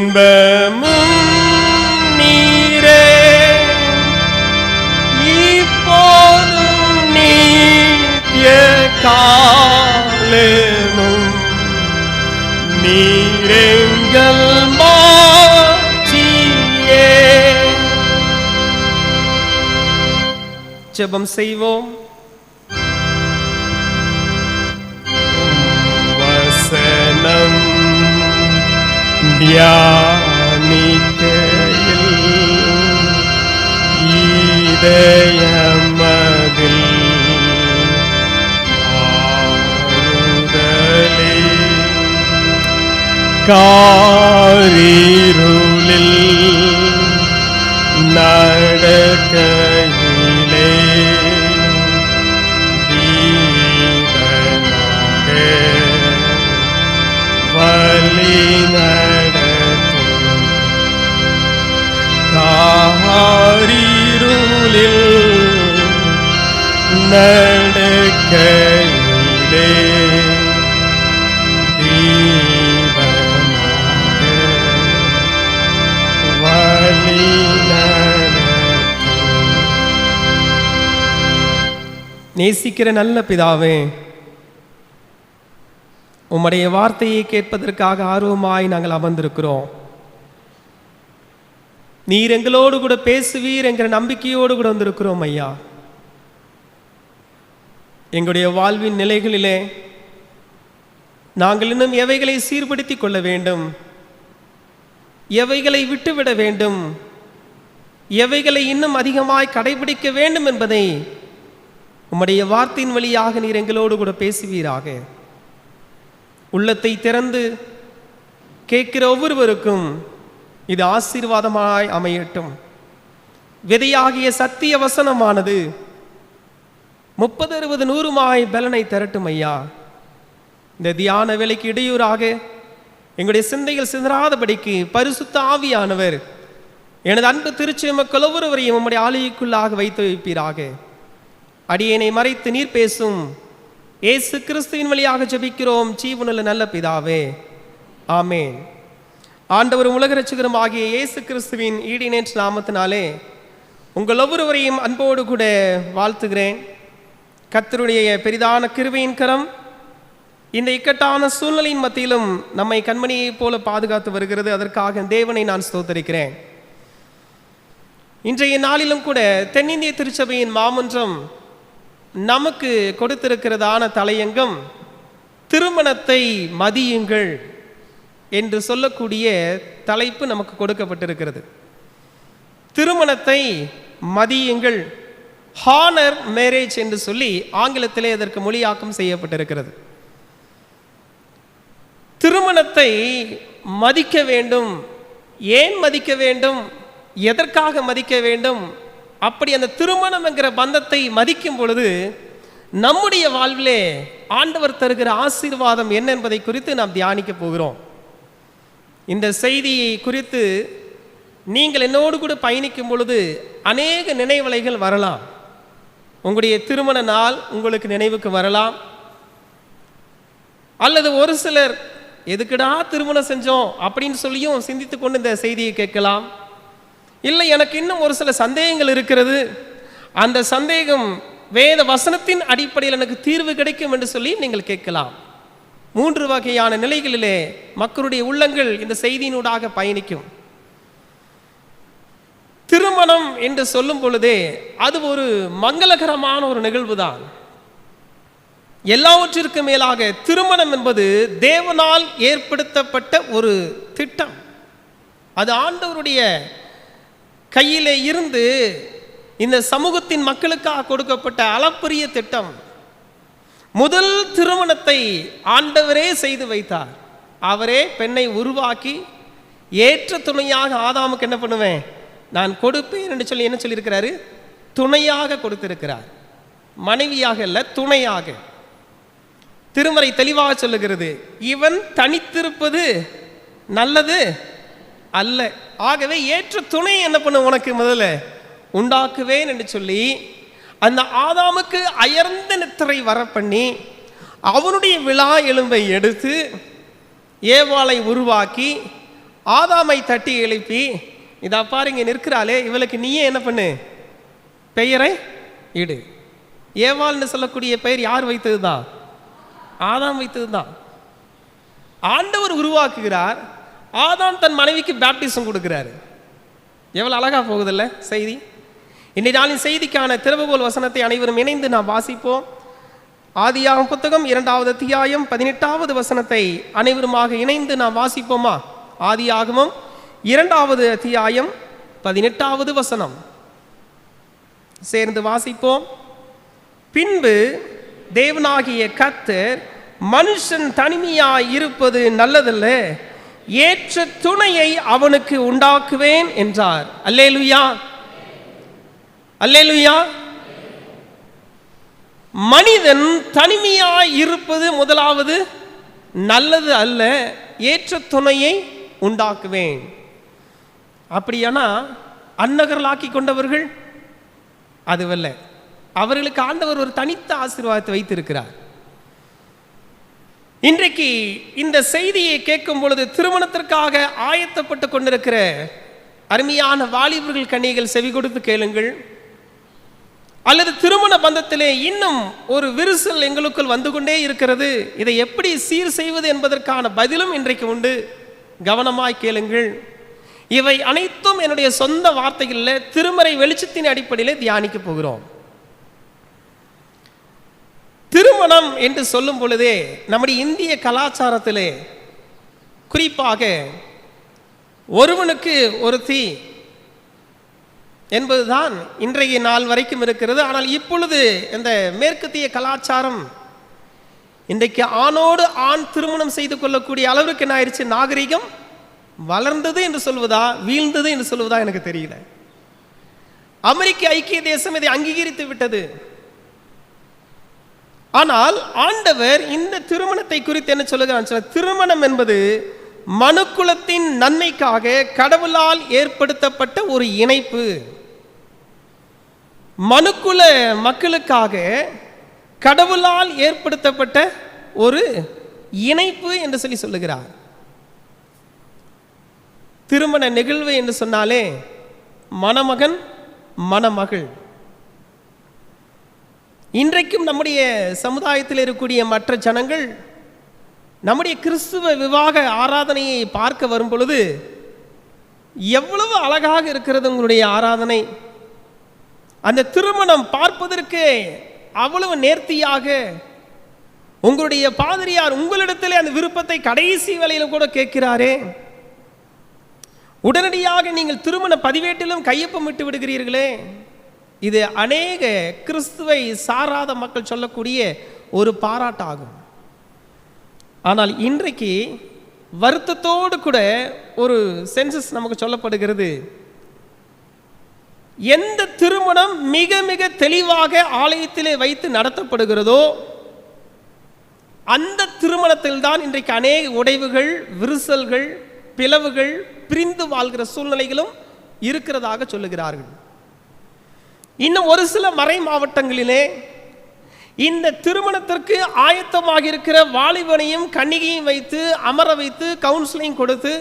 Speaker 1: பேரின்பமும் நீரே இப்போதும் நித்திய காலமும் நீரெங்கள் மாட்சியே. ஜெபம் செய்வோம். வசனம் தியானிக்கையில் இதயமதில் ஆறுதலே காரிருளில் நடக்கையிலே தீபனாக வழி நடத்தும் காரிருளில் நடக்கையிலே தீபனாக வழி நடத்தும். நேசிக்கிற நல்ல பிதாவே, உம்முடைய வார்த்தையை கேட்பதற்காக ஆர்வமாய் நாங்கள் அமர்ந்திருக்கிறோம். நீர் எங்களோடு கூட பேசுவீர் என்கிற நம்பிக்கையோடு கூட வந்திருக்கிறோம் ஐயா. எங்களுடைய வாழ்வின் நிலைகளிலே நாங்கள் இன்னும் எவைகளை சீர்படுத்தி கொள்ள வேண்டும், எவைகளை விட்டுவிட வேண்டும், எவைகளை இன்னும் அதிகமாய் கடைபிடிக்க வேண்டும் என்பதை உம்முடைய வார்த்தையின் வழியாக நீர் எங்களோடு கூட பேசுவீராக. உள்ளத்தை திறந்து கேட்கிற ஒவ்வொருவருக்கும் இது ஆசீர்வாதமாய் அமையட்டும். விதையாகிய சத்திய வசனமானது 30, 60, 100 பலனை தரட்டும் ஐயா. இந்த தியான வேலைக்கு இடையூறாக எங்களுடைய சிந்தைகள் சிதறாதபடிக்கு பரிசுத்த ஆவியானவர் எனது அன்பு திருச்சி மக்கள் ஒவ்வொருவரையும் உம்முடைய ஆலயக்குள்ளாக வைத்து வைப்பீராக. அடியேனை மறைத்து நீர் பேசும் இயேசு கிறிஸ்துவின் வழியாக ஜெபிக்கிறோம் ஜீவனுள்ள நல்ல பிதாவே, ஆமேன். ஆண்டவரும் உலக இரட்சகரும் ஆகிய இயேசு கிறிஸ்துவின் ஈடினேற்ற நாமத்தினாலே உங்கள் ஒவ்வொருவரையும் அன்போடு கூட வாழ்த்துகிறேன். கர்த்தருடைய பெரிதான கிருபையின் கரம் இந்த இக்கட்டான சூழ்நிலையின் மத்தியிலும் நம்மை கண்மணியைப் போல பாதுகாத்து வருகிறது. அதற்காக தேவனை நான் ஸ்தோத்தரிக்கிறேன். இன்றைய நாளிலும் கூட தென்னிந்திய திருச்சபையின் மாமன்றம் நமக்கு கொடுத்திருக்கிறதான தலையங்கம் திருமணத்தை மதியுங்கள் என்று சொல்லக்கூடிய தலைப்பு நமக்கு கொடுக்கப்பட்டிருக்கிறது. திருமணத்தை மதியுங்கள், ஹானர் மேரேஜ் என்று சொல்லி ஆங்கிலத்திலே அதற்கு மொழியாக்கம் செய்யப்பட்டிருக்கிறது. திருமணத்தை மதிக்க வேண்டும். ஏன் மதிக்க வேண்டும், எதற்காக மதிக்க வேண்டும்? அப்படி அந்த திருமணம் என்கிற பந்தத்தை மதிக்கும் பொழுது நம்முடைய வாழ்விலே ஆண்டவர் தருகிற ஆசீர்வாதம் என்ன என்பதை குறித்து நாம் தியானிக்க போகிறோம். இந்த செய்தியை குறித்து நீங்கள் என்னோடு கூட பயணிக்கும் பொழுது அநேக நினைவலைகள் வரலாம். உங்களுடைய திருமண நாள் உங்களுக்கு நினைவுக்கு வரலாம். அல்லது ஒரு சிலர் எதுக்குடா திருமணம் செஞ்சோம் அப்படின்னு சொல்லியும் சிந்தித்து கொண்டு இந்த செய்தியை கேட்கலாம். இல்லை, எனக்கு இன்னும் ஒரு சில சந்தேகங்கள் இருக்கிறது, அந்த சந்தேகம் வேத வசனத்தின் அடிப்படையில் எனக்கு தீர்வு கிடைக்கும் என்று சொல்லி நீங்கள் கேட்கலாம். 3 வகையான நிலைகளிலே மக்களுடைய உள்ளங்கள் இந்த செய்தியினூடாக பயணிக்கும். திருமணம் என்று சொல்லும் பொழுதே அது ஒரு மங்களகரமான ஒரு நிகழ்வு தான். எல்லாவற்றிற்கு மேலாக திருமணம் என்பது தேவனால் ஏற்படுத்தப்பட்ட ஒரு திட்டம். அது ஆண்டவருடைய கையிலே இருந்து இந்த சமூகத்தின் மக்களுக்காக கொடுக்கப்பட்ட அளப்பரிய திட்டம். முதல் திருமணத்தை ஆண்டவரே செய்து வைத்தார். அவரே பெண்ணை உருவாக்கி ஏற்ற துணையாக ஆதாமுக்கு என்ன பண்ணுவேன், நான் கொடுப்பேன் என்று சொல்லி என்ன சொல்லியிருக்கிறாரு, துணையாக கொடுத்திருக்கிறார். மனைவியாக அல்ல, துணையாக. திருமறை தெளிவாக சொல்லுகிறது, இவன் தனித்திருப்பது நல்லது அல்ல, ஆகவே ஏற்ற துணை என்ன பண்ண உனக்கு முதல்ல உண்டாக்குவேன் என்று சொல்லி அந்த ஆதாமுக்கு அயர்ந்த நித்திரை வர பண்ணி அவனுடைய விழா எலும்பை எடுத்து ஏவாளை உருவாக்கி ஆதாமை தட்டி எழுப்பி, இதா பாருங்க நிற்கிறாளே, இவளுக்கு நீயே என்ன பண்ணு, பெயரை இடு. ஏவாள்னு சொல்லக்கூடிய பெயர் யார் வைத்தது தான்? ஆதாம் வைத்தது தான். ஆண்டவர் உருவாக்குகிறார், ஆதாம் தன் மனைவிக்கு பேப்டிசம் கொடுக்கிறாரு. எவ்வளவு அழகா போகுதில்ல செய்தி. இன்றைய நாளின் செய்திக்கான திறவுகோல் வசனத்தை அனைவரும் இணைந்து நாம் வாசிப்போம். ஆதியாகமம் புத்தகம் 2வது அத்தியாயம் 18வது வசனத்தை அனைவருமாக இணைந்து நாம் வாசிப்போமா? ஆதியாகமம் 2வது அத்தியாயம் 18வது வசனம் சேர்ந்து வாசிப்போம். பின்பு தேவனாகிய கர்த்தர், மனுஷன் தனிமையாய் இருப்பது நல்லதல்ல, ஏற்ற துணையை அவனுக்கு உண்டாக்குவேன் என்றார். அல்லேலூயா, அல்லேலூயா. மனிதன் தனிமையாய் இருப்பது முதலாவது நல்லது அல்ல, ஏற்ற துணையை உண்டாக்குவேன். அப்படியானா அன்னகர்களாக்கி கொண்டவர்கள் அதுவல்ல, அவர்களுக்கு ஆண்டவர் ஒரு தனித்த ஆசீர்வாதத்தை வைத்திருக்கிறார். இன்றைக்கு இந்த செய்தியை கேட்கும் பொழுது திருமணத்திற்காக ஆயத்தப்பட்டு கொண்டிருக்கிற அருமையான வாலிபர்கள் கன்னிகள் செவி கொடுத்து கேளுங்கள். அல்லது திருமண பந்தத்திலே இன்னும் ஒரு விரிசல் எங்களுக்குள் வந்து கொண்டே இருக்கிறது, இதை எப்படி சீர் செய்வது என்பதற்கான பதிலும் இன்றைக்கு உண்டு. கவனமாய் கேளுங்கள். இவை அனைத்தும் என்னுடைய சொந்த வார்த்தைகளில் திருமறை வெளிச்சத்தின் அடிப்படையிலே தியானிக்க போகிறோம். திருமணம் என்று சொல்லும் பொழுதே நம்முடைய இந்திய கலாச்சாரத்திலே குறிப்பாக ஒருவனுக்கு ஒருத்தி என்பதுதான் இன்றைய நாள் வரைக்கும் இருக்கிறது. ஆனால் இப்பொழுது இந்த மேற்கத்திய கலாச்சாரம் இன்றைக்கு ஆணோடு ஆண் திருமணம் செய்து கொள்ளக்கூடிய அளவிற்கு என்ன ஆயிடுச்சு, நாகரிகம் வளர்ந்தது என்று சொல்வதா வீழ்ந்தது என்று சொல்வதா எனக்கு தெரியல. அமெரிக்க ஐக்கிய தேசம் இதை அங்கீகரித்து விட்டது. ஆனால் ஆண்டவர் இந்த திருமணத்தை குறித்து என்ன சொல்லுகிறார்? திருமணம் என்பது மனுக்குலத்தின் நன்மைக்காக கடவுளால் ஏற்படுத்தப்பட்ட ஒரு இணைப்பு. மனுக்குல மக்களுக்காக கடவுளால் ஏற்படுத்தப்பட்ட ஒரு இணைப்பு என்று சொல்லுகிறார். திருமண நிகழ்வு என்று சொன்னாலே மணமகன் மணமகள். இன்றைக்கும் நம்முடைய சமுதாயத்தில் இருக்கக்கூடிய மற்ற ஜனங்கள் நம்முடைய கிறிஸ்துவ விவாக ஆராதனையை பார்க்க வரும் பொழுது எவ்வளவு அழகாக இருக்கிறது உங்களுடைய ஆராதனை. அந்த திருமணம் பார்ப்பதற்கு அவ்வளவு நேர்த்தியாக, உங்களுடைய பாதிரியார் உங்களிடத்திலே அந்த விருப்பத்தை கடைசி வேளையில கூட கேட்கிறாரே. உடனடியாக நீங்கள் திருமண பதிவேட்டிலும் கையொப்பமிட்டு விடுகிறீர்களே. இது அநேக கிறிஸ்துவை சாராத மக்கள் சொல்லக்கூடிய ஒரு பாராட்டாகும். ஆனால் இன்றைக்கு வருத்தத்தோடு கூட ஒரு சென்சஸ் நமக்கு சொல்லப்படுகிறது. எந்த திருமணம் மிக மிக தெளிவாக ஆலயத்திலே வைத்து நடத்தப்படுகிறதோ அந்த திருமணத்தில் தான் இன்றைக்கு அநேக உடைவுகள், விரிசல்கள், பிளவுகள், பிரிந்து வாழ்கிற சூழ்நிலைகளும் இருக்கிறதாக சொல்லுகிறார்கள். இன்னும் ஒரு சில மறை மாவட்டங்களிலே இந்த திருமணத்திற்கு ஆயத்தமாக இருக்கிற வாலிபனையும் கன்னிகையும் வைத்து அமர வைத்து கவுன்சிலிங் கொடுத்து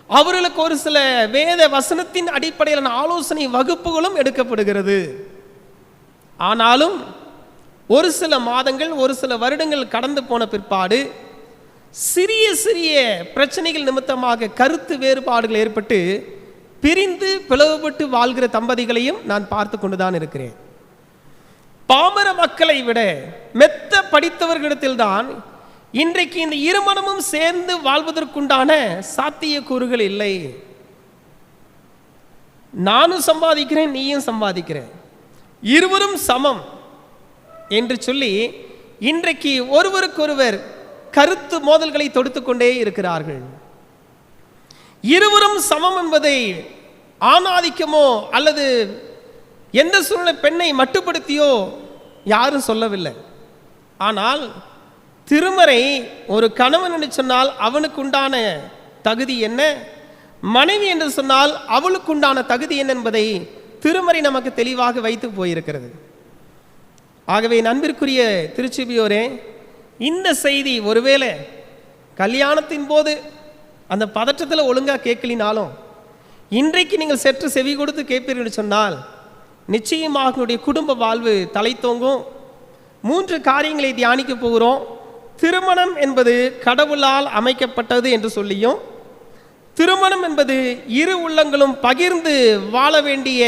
Speaker 1: அவர்களுக்கு ஒரு சில வேத வசனத்தின் அடிப்படையிலான ஆலோசனை வகுப்புகளும் எடுக்கப்படுகிறது. ஆனாலும் ஒரு சில மாதங்கள், ஒரு சில வருடங்கள் கடந்து போன பிற்பாடு சிறிய சிறிய பிரச்சனைகள் நிமித்தமாக கருத்து வேறுபாடுகள் ஏற்பட்டு பிரிந்து பிளவுபட்டு வாழ்கிற தம்பதிகளையும் நான் பார்த்து கொண்டுதான் இருக்கிறேன். பாமர மக்களை விட மெத்த படித்தவர்களிடத்தில்தான் இன்றைக்கு இந்த இருமணமும் சேர்ந்து வாழ்வதற்குண்டான சாத்திய கூறுகள் இல்லை. நானும் சம்பாதிக்கிறேன், நீயும் சம்பாதிக்கிறேன், இருவரும் சமம் என்று சொல்லி இன்றைக்கு ஒருவருக்கொருவர் கருத்து மோதல்களை தொடுத்து கொண்டே இருக்கிறார்கள். இருவரும் சமம் என்பதை ஆணாதிக்கமோ அல்லது எந்த சூழ்நிலை பெண்ணை மட்டுப்படுத்தியோ யாரும் சொல்லவில்லை. ஆனால் திருமறை ஒரு கணவன் என்று சொன்னால் அவனுக்கு உண்டான தகுதி என்ன, மனைவி என்று சொன்னால் அவளுக்கு உண்டான தகுதி என்ன என்பதை திருமறை நமக்கு தெளிவாக வைத்து போயிருக்கிறது. ஆகவே நண்பிற்குரிய திருச்செபியோரே, இந்த செய்தி ஒருவேளை கல்யாணத்தின் போது அந்த பதற்றத்தில் ஒழுங்காக கேட்கலினாலும் இன்றைக்கு நீங்கள் சற்று செவி கொடுத்து கேட்பீர்கள் சொன்னால் நிச்சயமாக உங்களுடைய குடும்ப வாழ்வு தலை தோங்கும். 3 காரியங்களை தியானிக்க போகிறோம். திருமணம் என்பது கடவுளால் அமைக்கப்பட்டது என்று சொல்லியும், திருமணம் என்பது இரு உள்ளங்களும் பகிர்ந்து வாழ வேண்டிய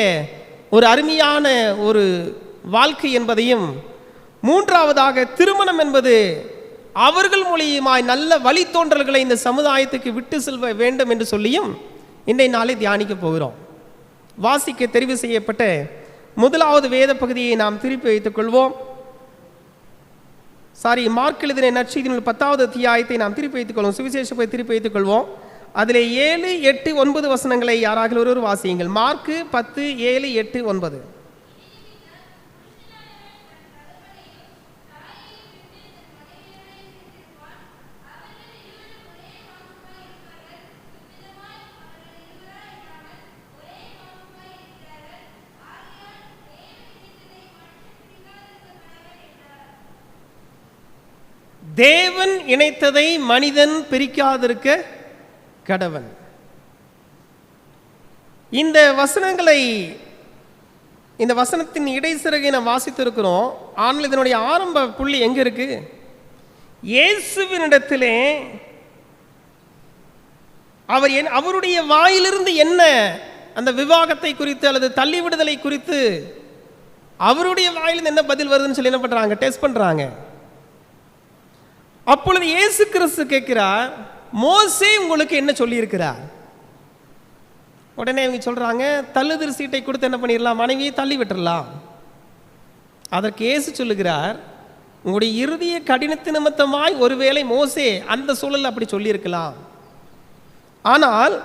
Speaker 1: ஒரு அருமையான ஒரு வாழ்க்கை என்பதையும், 3ஆவதாக திருமணம் என்பது அவர்கள் மூலியமாய் நல்ல வழித்தோன்றல்களை இந்த சமுதாயத்துக்கு விட்டு செல்ல வேண்டும் என்று சொல்லியும் இன்றைய நாளை தியானிக்க போகிறோம். வாசிக்க தெரிவு செய்யப்பட்ட முதலாவது வேத பகுதியை நாம் திருப்பி வைத்துக் கொள்வோம். மார்க் எழுதின நற்செய்தியின் 10வது அத்தியாயத்தை நாம் திருப்பி வைத்துக் கொள்வோம். சுவிசேஷத்தை திருப்பி வைத்துக் கொள்வோம். அதில் 7, 8, 9 வசனங்களை யாராக ஒருவர் வாசியுங்கள். மார்க் 10, 7, 8, 9. தேவன் இணைத்ததை மனிதன் பிரிக்காதிருக்க கடவன். இந்த வசனங்களை, இந்த வசனத்தின் இடைசிறகை நாம் வாசித்திருக்கிறோம். ஆனால் இதனுடைய ஆரம்ப புள்ளி எங்க இருக்கு? இயேசுவினிடத்திலே அவருடைய வாயிலிருந்து என்ன அந்த விவாகத்தை குறித்து அல்லது தள்ளிவிடுதலை குறித்து அவருடைய வாயிலிருந்து என்ன பதில் வருதுன்னு சொல்லி என்ன பண்றாங்க? டெஸ்ட் பண்றாங்க. அப்பொழுது இயேசு கிறிஸ்து கேட்கிறார், மோசே உங்களுக்கு என்ன சொல்லி இருக்கிறார்? உடனே இவங்க சொல்றாங்க, தள்ளுதிர் சீட்டை கொடுத்து என்ன பண்ணிடலாம், மனைவியை தள்ளி விட்டுறலாம். அதற்கு இயேசு சொல்லுகிறார், உங்களுடைய இறுதிய கடினத்து நிமித்தமாய் ஒருவேளை மோசே அந்த சூழல் அப்படி சொல்லியிருக்கலாம். ஆனால்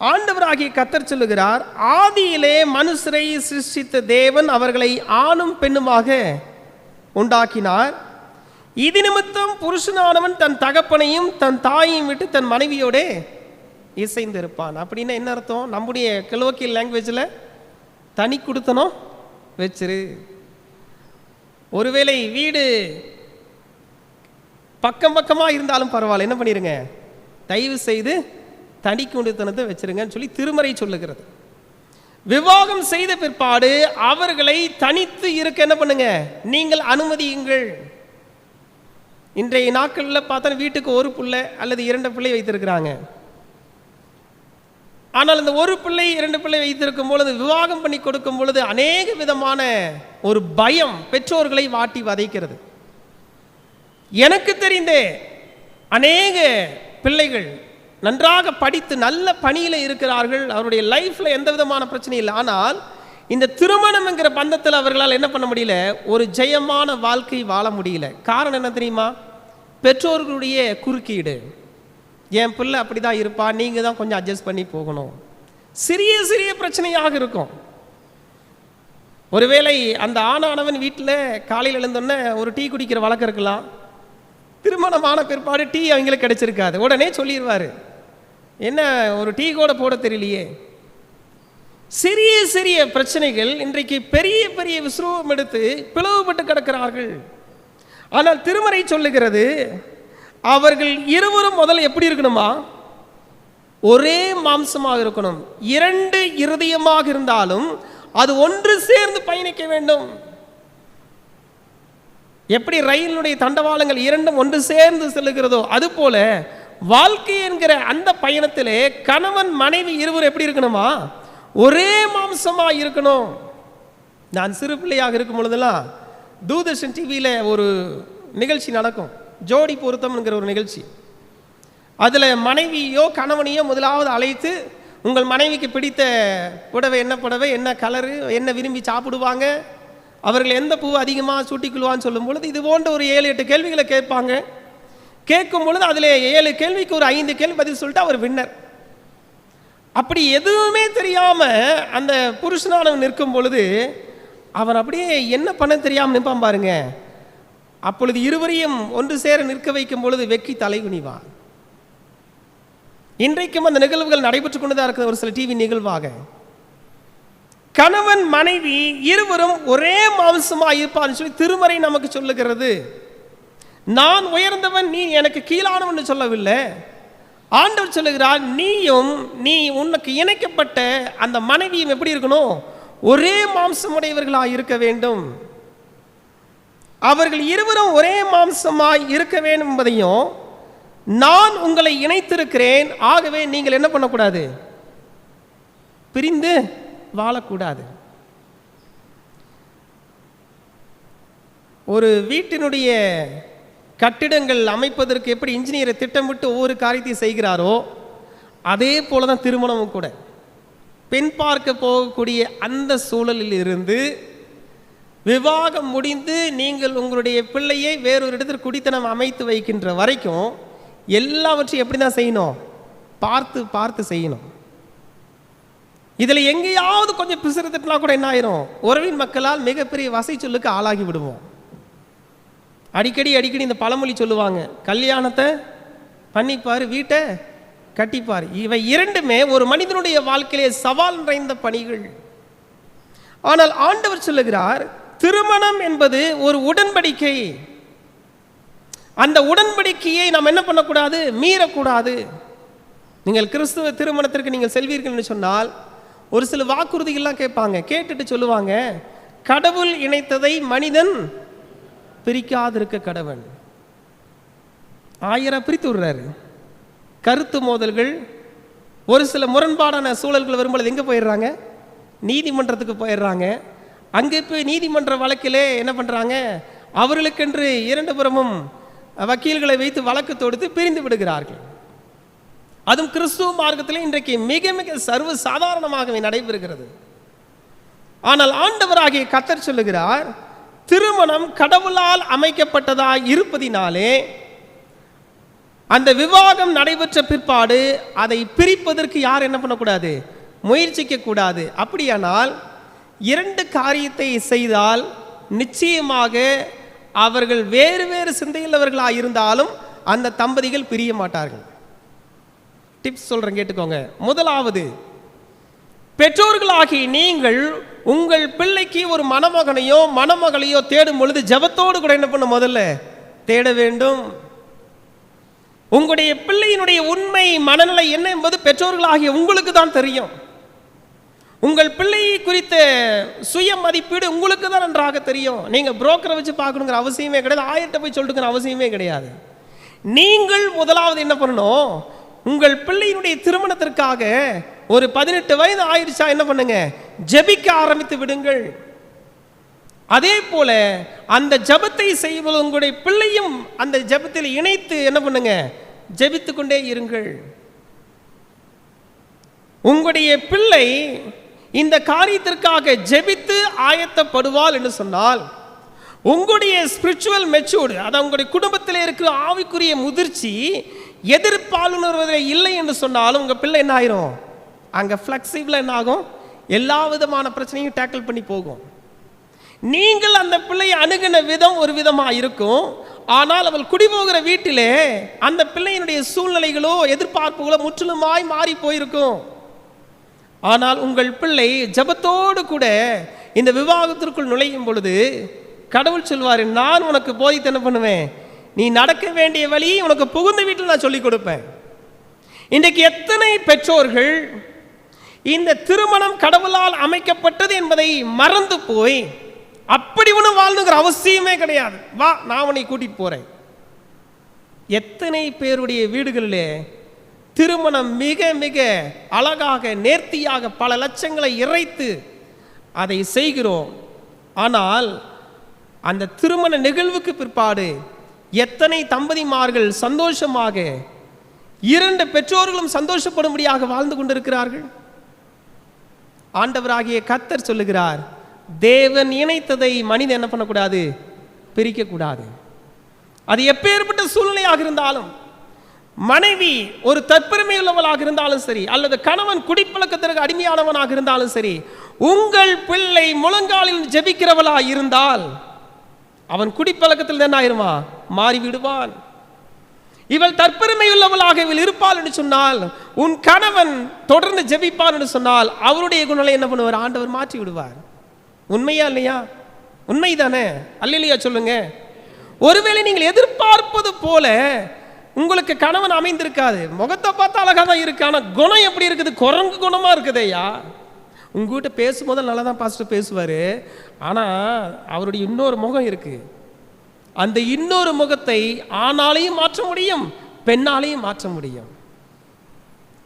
Speaker 1: ஆண்டவராகிய கர்த்தர் சொல்லுகிறார், ஆதியிலே மனுஷரை சிருஷ்டித்த தேவன் அவர்களை ஆணும் பெண்ணுமாக உண்டாக்கினார். இது நிமித்தம் புருஷனானவன் தன் தகப்பனையும் தன் தாயையும் விட்டு தன் மனைவியோட இசைந்திருப்பான். அப்படின்னா என்ன அர்த்தம்? நம்முடைய கலோக்கியல் லாங்குவேஜில் தனி கொடுத்தனும் வச்சிரு. ஒருவேளை வீடு பக்கம் பக்கமாக இருந்தாலும் பரவாயில்ல, என்ன பண்ணிடுங்க, தயவு செய்து தனி கொடுத்தனத்தை வச்சிருங்கன்னு சொல்லி திருமறை சொல்லுகிறது. விவாகம் செய்த பிற்பாடு அவர்களை தனித்து இருக்க என்ன பண்ணுங்க, நீங்கள் அனுமதியுங்கள். இன்றைய நாட்களில் பார்த்தா வீட்டுக்கு ஒரு பிள்ளை அல்லது 2 பிள்ளை வைத்திருக்கிறாங்க. ஆனால் இந்த ஒரு பிள்ளை 2 பிள்ளை வைத்திருக்கும் பொழுது, விவாகம் பண்ணி கொடுக்கும் பொழுது அநேக விதமான ஒரு பயம் பெற்றோர்களை வாட்டி வதைக்கிறது. எனக்கு தெரிந்தே அநேக பிள்ளைகள் நன்றாக படித்து நல்ல பணியில் இருக்கிறார்கள், அவருடைய லைஃப்ல எந்த விதமான பிரச்சனையும் இல்லை. ஆனால் இந்த திருமணம் என்கிற பந்தத்தில் அவர்களால் என்ன பண்ண முடியல, ஒரு ஜெயமான வாழ்க்கை வாழ முடியல. காரணம் என்ன தெரியுமா? பெற்றோர்களுடைய குறுக்கீடு. என் பிள்ளை அப்படி தான் இருப்பா, நீங்கள் தான் கொஞ்சம் அட்ஜஸ்ட் பண்ணி போகணும். சிறிய சிறிய பிரச்சனையாக இருக்கும். ஒருவேளை அந்த ஆணானவன் வீட்டில் காலையில் எழுந்தோன்னே ஒரு டீ குடிக்கிற வழக்கம் இருக்கலாம். திருமணமான பிற்பாடு டீ அவங்களுக்கு கிடைச்சிருக்காது. உடனே சொல்லிடுவார், என்ன ஒரு டீ கூட போட தெரியலையே. சிறிய சிறிய பிரச்சனைகள் இன்றைக்கு பெரிய பெரிய விஸ்ரூபம் எடுத்து பிளவுபட்டு கிடக்கிறார்கள். ஆனால் திருமறை சொல்லுகிறது, அவர்கள் இருவரும் முதல்ல எப்படி இருக்கணுமா? ஒரே மாம்சமாக இருக்கணும். 2 இருதயமாக இருந்தாலும் அது ஒன்று சேர்ந்து பயணிக்க வேண்டும். எப்படி ரயிலுடைய தண்டவாளங்கள் 2 ஒன்று சேர்ந்து செல்லுகிறதோ அதுபோல வாழ்க்கை என்கிற அந்த பயணத்திலே கணவன் மனைவி இருவரும் எப்படி இருக்கணுமா? ஒரே மாம்சமாக இருக்கணும். நான் சிறு பிள்ளையாக இருக்கும் பொழுதெல்லாம் தூர்தர்ஷன் டிவியில் ஒரு நிகழ்ச்சி நடக்கும், ஜோடி பொருத்தம்ங்கிற ஒரு நிகழ்ச்சி. அதில் மனைவியோ கணவனையோ முதலாவது அழைத்து, உங்கள் மனைவிக்கு பிடித்த புடவை என்ன புடவை, என்ன கலரு, என்ன விரும்பி சாப்பிடுவாங்க, அவர்கள் எந்த பூ அதிகமாக சூட்டிக்கொள்வான்னு சொல்லும் பொழுது இது போன்ற ஒரு 7-8 கேள்விகளை கேட்பாங்க. கேட்கும் பொழுது அதில் 7 கேள்விக்கு ஒரு 5 கேள்வி பதில் சொல்லிட்டு அவர் வின்னர். அப்படி எதுவுமே தெரியாமல் அந்த புருஷனானவன் நிற்கும் பொழுது அவன் அப்படியே என்ன பண்ண தெரியாமல் நிற்பான் பாருங்க. அப்பொழுது இருவரையும் ஒன்று சேர நிற்க வைக்கும் பொழுது வெக்கி தலைகுனிவான். இன்றைக்கும் அந்த நிகழ்வுகள் நடைபெற்றுக் கொண்டுதான் இருக்கிற ஒரு சில டிவி நிகழ்வாக. கணவன் மனைவி இருவரும் ஒரே மாம்சமாக இருப்பான்னு சொல்லி திருமறை நமக்கு சொல்லுகிறது. நான் உயர்ந்தவன், நீ எனக்கு கீழானவன் சொல்லவில்லை. ஆண்டவர் சொல்லுகிறார், நீ உனக்கு இணைக்கப்பட்ட அந்த மனைவியும் எப்படி இருக்கணும்? ஒரே மாம்சமுடையவர்களாக இருக்க வேண்டும். அவர்கள் இருவரும் ஒரே மாம்சமாய் இருக்க வேண்டும் என்பதையும், நான் உங்களை இணைத்திருக்கிறேன், ஆகவே நீங்கள் என்ன பண்ணக்கூடாது? பிரிந்து வாழக்கூடாது. ஒரு வீட்டினுடைய கட்டிடங்கள் அமைப்பதற்கு எப்படி இன்ஜினியரை திட்டமிட்டு ஒவ்வொரு காரியத்தையும் செய்கிறாரோ அதே போல தான் திருமணமும் கூட. பெண் பார்க்க போகக்கூடிய அந்த சூழலில் இருந்து விவாகம் முடிந்து நீங்கள் உங்களுடைய பிள்ளையை வேறொரு இடத்தில் குடித்தனம் அமைத்து வைக்கின்ற வரைக்கும் எல்லாவற்றையும் எப்படி தான் செய்யணும்? பார்த்து பார்த்து செய்யணும். இதில் எங்கேயாவது கொஞ்சம் பிசுறுத்துட்டுனா கூட என்ன ஆயிரும்? உறவின் மக்களால் மிகப்பெரிய வசை சொல்லுக்கு ஆளாகி விடுவோம். அடிக்கடி இந்த பழமொழி சொல்லுவாங்க, கல்யாணத்தை பண்ணிப்பார், வீட்டை கட்டிப்பார். இவை இரண்டுமே ஒரு மனிதனுடைய வாழ்க்கையிலே சவால் நிறைந்த பணிகள். ஆனால் ஆண்டவர் சொல்லுகிறார், திருமணம் என்பது ஒரு உடன்படிக்கை. அந்த உடன்படிக்கையை நாம் என்ன பண்ணக்கூடாது? மீறக்கூடாது. நீங்கள் கிறிஸ்துவ திருமணத்திற்கு நீங்கள் செல்வீர்கள் என்று சொன்னால் ஒரு சில வாக்குறுதிகள்லாம் கேட்பாங்க. கேட்டுட்டு சொல்லுவாங்க, கடவுள் இணைத்ததை மனிதன் பிரிக்காதிருக்க கடவன். 1000 பிரித்து விடுறாரு. கருத்து மோதல்கள், ஒரு சில முரண்பாடான சூழல்கள் வரும்போது எங்கே போயிடுறாங்க? நீதிமன்றத்துக்கு போயிடுறாங்க. அங்கே போய் நீதிமன்ற வழக்கிலே என்ன பண்ணுறாங்க? அவர்களுக்கென்று 2 புறமும் வக்கீல்களை வைத்து வழக்கு தொடுத்து பிரிந்து விடுகிறார்கள். அதுவும் கிறிஸ்துவ மார்க்கத்தில் இன்றைக்கு மிக மிக சர்வ சாதாரணமாகவே நடைபெறுகிறது. ஆனால் ஆண்டவராகிய கர்த்தர் சொல்லுகிறார், திருமணம் கடவுளால் அமைக்கப்பட்டதாக இருப்பதினாலே அந்த விவாகம் நடைபெற்ற பிற்பாடு அதை பிரிப்பதற்கு யார் என்ன பண்ணக்கூடாது? முயற்சிக்க கூடாது. அப்படியானால் 2 காரியத்தை செய்தால் நிச்சயமாக அவர்கள் வேறு வேறு சிந்தையுள்ளவர்களாக இருந்தாலும் அந்த தம்பதிகள் பிரிய மாட்டார்கள். டிப்ஸ் சொல்றேன், கேட்டுக்கோங்க. முதலாவது, பெற்றோர்களாகி நீங்கள் உங்கள் பிள்ளைக்கு ஒரு மணமகனையோ மணமகளையோ தேடும் பொழுது ஜெபத்தோடு கூட என்ன பண்ண முதல்ல தேட வேண்டும். உங்களுடைய பிள்ளையினுடைய உண்மை மனநிலை என்ன என்பது பெற்றோர்களாகிய உங்களுக்கு தான் தெரியும். உங்கள் பிள்ளையை குறித்த சுய மதிப்பீடு உங்களுக்கு தான் நன்றாக தெரியும். நீங்கள் புரோக்கரை வச்சு பார்க்கணுங்கிற அவசியமே கிடையாது, ஆயிரட்ட போய் சொல்லிட்டுங்கிற அவசியமே கிடையாது. நீங்கள் முதலாவது என்ன பண்ணணும்? உங்கள் பிள்ளையினுடைய திருமணத்திற்காக ஒரு 18 வயது ஆயிடுச்சா என்ன பண்ணுங்க, ஜெபிக்க ஆரம்பித்து விடுங்கள். அதே போல அந்த ஜெபத்தை செய்வது உங்களுடைய பிள்ளையும் அந்த ஜெபத்தில் இணைத்து என்ன பண்ணுங்க, ஜெபித்து கொண்டே இருங்கள். உங்களுடைய பிள்ளை இந்த காரியத்திற்காக ஜெபித்து ஆயத்தப்படுவாள் என்று சொன்னால், உங்களுடைய ஸ்பிரிச்சுவல் மெச்சூர்டு, அதாவது உங்களுடைய குடும்பத்தில் இருக்கிற ஆவிக்குரிய முதிர்ச்சி எதிர்பாலுணர்வதில் இல்லை என்று சொன்னாலும் உங்கள் பிள்ளை என்ன ஆயிரும், அங்கே ஃப்ளெக்சிபிளாக என்ன ஆகும், எல்லா விதமான பிரச்சனையும் டேக்கிள் பண்ணி போகும். நீங்கள் அந்த பிள்ளையை அணுகின விதம் ஒரு விதமாக இருக்கும். ஆனால் அவள் குடிபோகிற வீட்டிலே அந்த பிள்ளையினுடைய சூழ்நிலைகளோ எதிர்பார்ப்புகளோ முற்றிலுமாய் மாறி போயிருக்கும். ஆனால் உங்கள் பிள்ளை ஜெபத்தோடு கூட இந்த விவாகத்திற்குள் நுழையும் பொழுது கடவுள் சொல்வார், நான் உனக்கு போதித்து என்ன பண்ணுவேன், நீ நடக்க வேண்டிய வழி உனக்கு புகுந்த வீட்டில் நான் சொல்லிக் கொடுப்பேன். இன்றைக்கு எத்தனை பெற்றோர்கள் இந்த திருமணம் கடவுளால் அமைக்கப்பட்டது என்பதை மறந்து போய் அப்படி ஒன்று வாழ்ந்துங்கிற அவசியமே கிடையாது, வா நான் உன்னை கூட்டிட்டு போறேன். எத்தனை பேருடைய வீடுகளிலே திருமணம் மிக மிக அழகாக நேர்த்தியாக பல லட்சங்களை இறைத்து அதை செய்கிறோம். ஆனால் அந்த திருமண நிகழ்வுக்கு பிற்பாடு எத்தனை தம்பதிமார்கள் சந்தோஷமாக இரண்டு பெற்றோர்களும் சந்தோஷப்படும்படியாக வாழ்ந்து கொண்டிருக்கிறார்கள். ஆண்டவராகிய கர்த்தர் சொல்லுகிறார், தேவன் இணைத்ததை மனிதன் என்ன பண்ணக்கூடாது, பிரிக்கக்கூடாது. அது எப்பேற்பட்ட சூழ்நிலையாக இருந்தாலும், மனைவி ஒரு தற்பெருமை உள்ளவளாக இருந்தாலும் சரி, அல்லது கணவன் குடிப்பழக்கத்திற்கு அடிமையானவனாக இருந்தாலும் சரி, உங்கள் பிள்ளை முழங்காலில் ஜெபிக்கிறவளா இருந்தால் அவன் குடிப்பழக்கத்தில் என்ன ஆயிருமா, மாறி விடுவான். இவள் தற்பெருமை உள்ளவளாக இவள் இருப்பாள் என்று சொன்னால், உன் கணவன் தொடர்ந்து ஜெபிப்பான் என்று சொன்னால் அவருடைய குணங்களை என்ன பண்ணுவார், ஆண்டவர் மாற்றி விடுவார். உண்மையா இல்லையா? உண்மைதானே? அல்லேலூயா சொல்லுங்க. ஒருவேளை நீங்கள் எதிர்பார்ப்பது போல உங்களுக்கு கணவன் அமைந்திருக்காது. முகத்தை பார்த்தா அழகா தான் இருக்கு, ஆனால் குணம் எப்படி இருக்குது, குரங்கு குணமா இருக்குதையா. உங்ககிட்ட பேசும்போது நல்லா தான் பாஸ்டர் பேசுவார், ஆனால் அவருடைய இன்னொரு முகம் இருக்கு. அந்த இன்னொரு முகத்தை ஆணாலையும் மாற்ற முடியும், பெண்ணாலையும் மாற்ற முடியும்.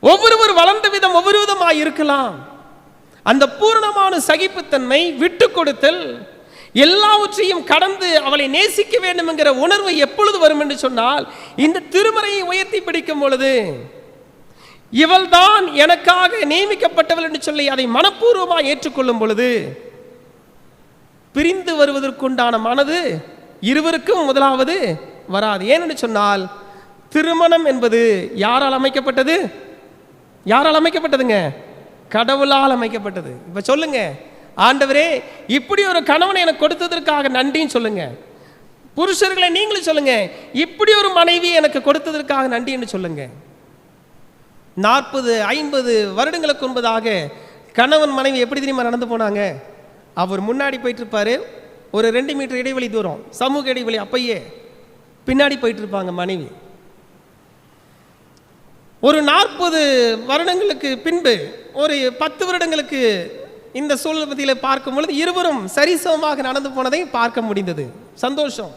Speaker 1: ஒவ்வொருவர் வளர்ந்த விதம் ஒவ்வொரு விதமாக இருக்கலாம். அந்த பூரணமான சகிப்புத்தன்மை, விட்டு கொடுத்தல், எல்லாவற்றையும் கடந்து அவளை நேசிக்க வேண்டும் என்கிற உணர்வு எப்பொழுது வரும் என்று சொன்னால், இந்த திருமறையை உயர்த்தி பிடிக்கும் பொழுது, இவள் தான் எனக்காக நியமிக்கப்பட்டவள் என்று சொல்லி அதை மனப்பூர்வமாக ஏற்றுக்கொள்ளும் பொழுது, பிரிந்து வருவதற்குண்டான மனது இருவருக்கும் முதலாவது வராது. ஏனென்று சொன்னால், திருமணம் என்பது யாரால் அமைக்கப்பட்டது? யாரால் அமைக்கப்பட்டதுங்க? கடவுளால் அமைக்கப்பட்டது. இப்ப சொல்லுங்க, ஆண்டவரே இப்படி ஒரு கணவனை எனக்கு கொடுத்ததற்காக நன்றின்னு சொல்லுங்க. புருஷர்களை நீங்களும் சொல்லுங்க, இப்படி ஒரு மனைவி எனக்கு கொடுத்ததற்காக நன்றின்னு சொல்லுங்க. 40-50 வருடங்களுக்கு முன்பதாக கணவன் மனைவி எப்படி தெரியுமா நடந்து போனாங்க? அவர் முன்னாடி போயிட்டு இருப்பாரு, ஒரு 2 மீட்டர் இடைவெளி தூரம், சமூக இடைவெளி, அப்பயே பின்னாடி போயிட்டு இருப்பாங்க மனைவி. ஒரு 40 வருடங்களுக்கு பின்பு, ஒரு 10 வருடங்களுக்கு இந்த சூழ்நிலையில் பார்க்கும் பொழுது இருவரும் சரிசமமாக நடந்து போனதை பார்க்க முடிந்தது. சந்தோஷம்.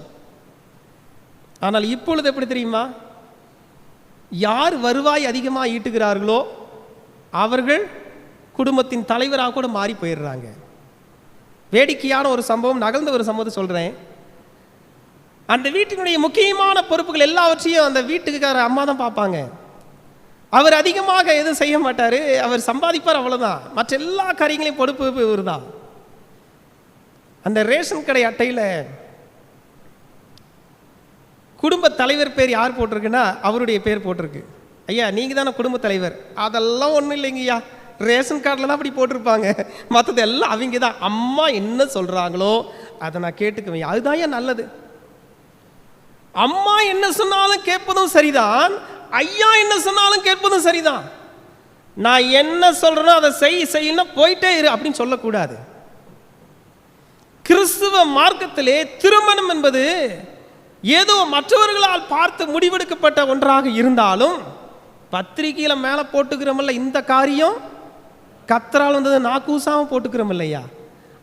Speaker 1: ஆனால் இப்பொழுது எப்படி தெரியுமா? யார் வருவாய் அதிகமாக ஈட்டுகிறார்களோ அவர்கள் குடும்பத்தின் தலைவராக கூட மாறி போயிடுறாங்க. வேடிக்கையான ஒரு சம்பவம், நகர்ந்த ஒரு சம்பவத்தை சொல்கிறேன். அந்த வீட்டினுடைய முக்கியமான பொறுப்புகள் எல்லாவற்றையும் அந்த வீட்டுக்கார அம்மா தான் பார்ப்பாங்க. அவர் அதிகமாக எதுவும் செய்ய மாட்டார், அவர் சம்பாதிப்பார், அவ்வளோதான். மற்ற எல்லா காரியங்களையும் பொறுப்பு இவர் தான். அந்த ரேஷன் கடை அட்டையில் குடும்ப தலைவர் பேர் யார் போட்டிருக்குன்னா அவருடைய பேர் போட்டிருக்கு. ஐயா நீங்கள் தானே குடும்ப தலைவர். அதெல்லாம் ஒன்றும் இல்லைங்கய்யா, ரேஷன் கார்டில் தான் அப்படி போட்டிருப்பாங்க, மற்றது எல்லாம் அவங்க தான். அம்மா என்ன சொல்கிறாங்களோ அதை நான் கேட்டுக்குவேன், அதுதான் ஏன் நல்லது. அம்மா என்ன சொன்னாலும் கேட்பதும் சரிதான், ஐயா என்ன சொன்னாலும் கேட்பதும் சரிதான். நான் என்ன சொல்றேனோ அதை செய்யணும், போயிட்டே இரு அப்படின்னு சொல்லக்கூடாது. கிறிஸ்துவ மார்க்கத்திலே திருமணம் என்பது ஏதோ மற்றவர்களால் பார்த்து முடிவெடுக்கப்பட்ட ஒன்றாக இருந்தாலும், பத்திரிகையில மேல போட்டுக்கிறோம்ல இந்த காரியம், கத்தரால் வந்தது நாக்கூசாம போட்டுக்கிறோம் இல்லையா.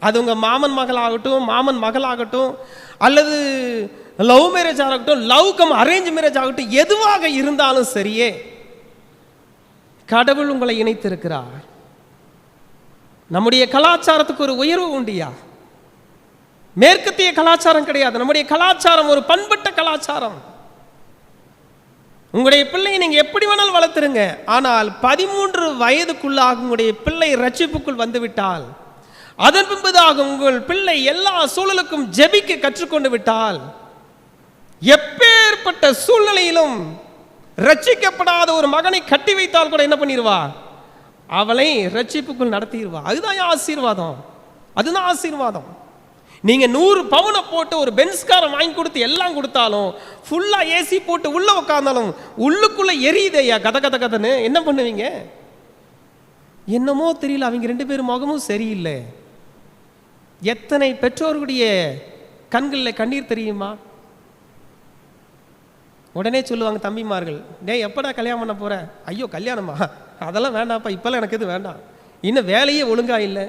Speaker 1: அது உங்க மாமன் மகளாகட்டும், மாமன் மகளாகட்டும், அல்லது லவ் மேரேஜ் ஆகட்டும், லவ் கம் அரேஞ்ச் மேரேஜ் ஆகட்டும், எதுவாக இருந்தாலும் சரியே, கடவுள் உங்களை இணைத்திருக்கிறார். நம்முடைய கலாச்சாரத்துக்கு ஒரு உயர்வு உண்டியா? மேற்கத்திய கலாச்சாரம் கிடையாது. நம்முடைய கலாச்சாரம் ஒரு பண்பட்ட கலாச்சாரம். உங்களுடைய பிள்ளையை நீங்க எப்படி வேணாலும் வளர்த்துருங்க, ஆனால் 13 வயதுக்குள்ளாக உங்களுடைய பிள்ளை ரட்சிப்புக்குள் வந்துவிட்டால், அதன் பின்பதாக உங்கள் பிள்ளை எல்லா சூழலுக்கும் ஜெபிக்க கற்றுக்கொண்டு விட்டால், எப்பேற்பட்ட சூழ்நிலையிலும் ரட்சிக்கப்படாத ஒரு மகனை கட்டி வைத்தால் கூட என்ன பண்ணிடுவா? அவளை ரட்சிப்புக்குள் நடத்திடுவா. அதுதான் ஆசீர்வாதம். அதுதான் ஆசீர்வாதம். நீங்க 100 பவுனை போட்டு ஒரு பென்ஸ்காரை வாங்கி கொடுத்து எல்லாம் கொடுத்தாலும், ஃபுல்லா ஏசி போட்டு உள்ள உட்கார்ந்தாலும் உள்ளுக்குள்ள எரியுதையா கத கத கதன்னு என்ன பண்ணுவீங்க? என்னமோ தெரியல, அவங்க 2 பேரும் முகமும் சரியில்லை. எத்தனை பெற்றோர்களுடைய கண்களில் கண்ணீர் தெரியுமா? உடனே சொல்லுவாங்க தம்பிமார்கள், டேய் எப்படா கல்யாணம் பண்ண போற? ஐயோ கல்யாணமா? அதெல்லாம் வேண்டாம்ப்பா, இப்பெல்லாம் எனக்கு எது வேண்டாம், இன்னும் வேலையே ஒழுங்கா இல்லை.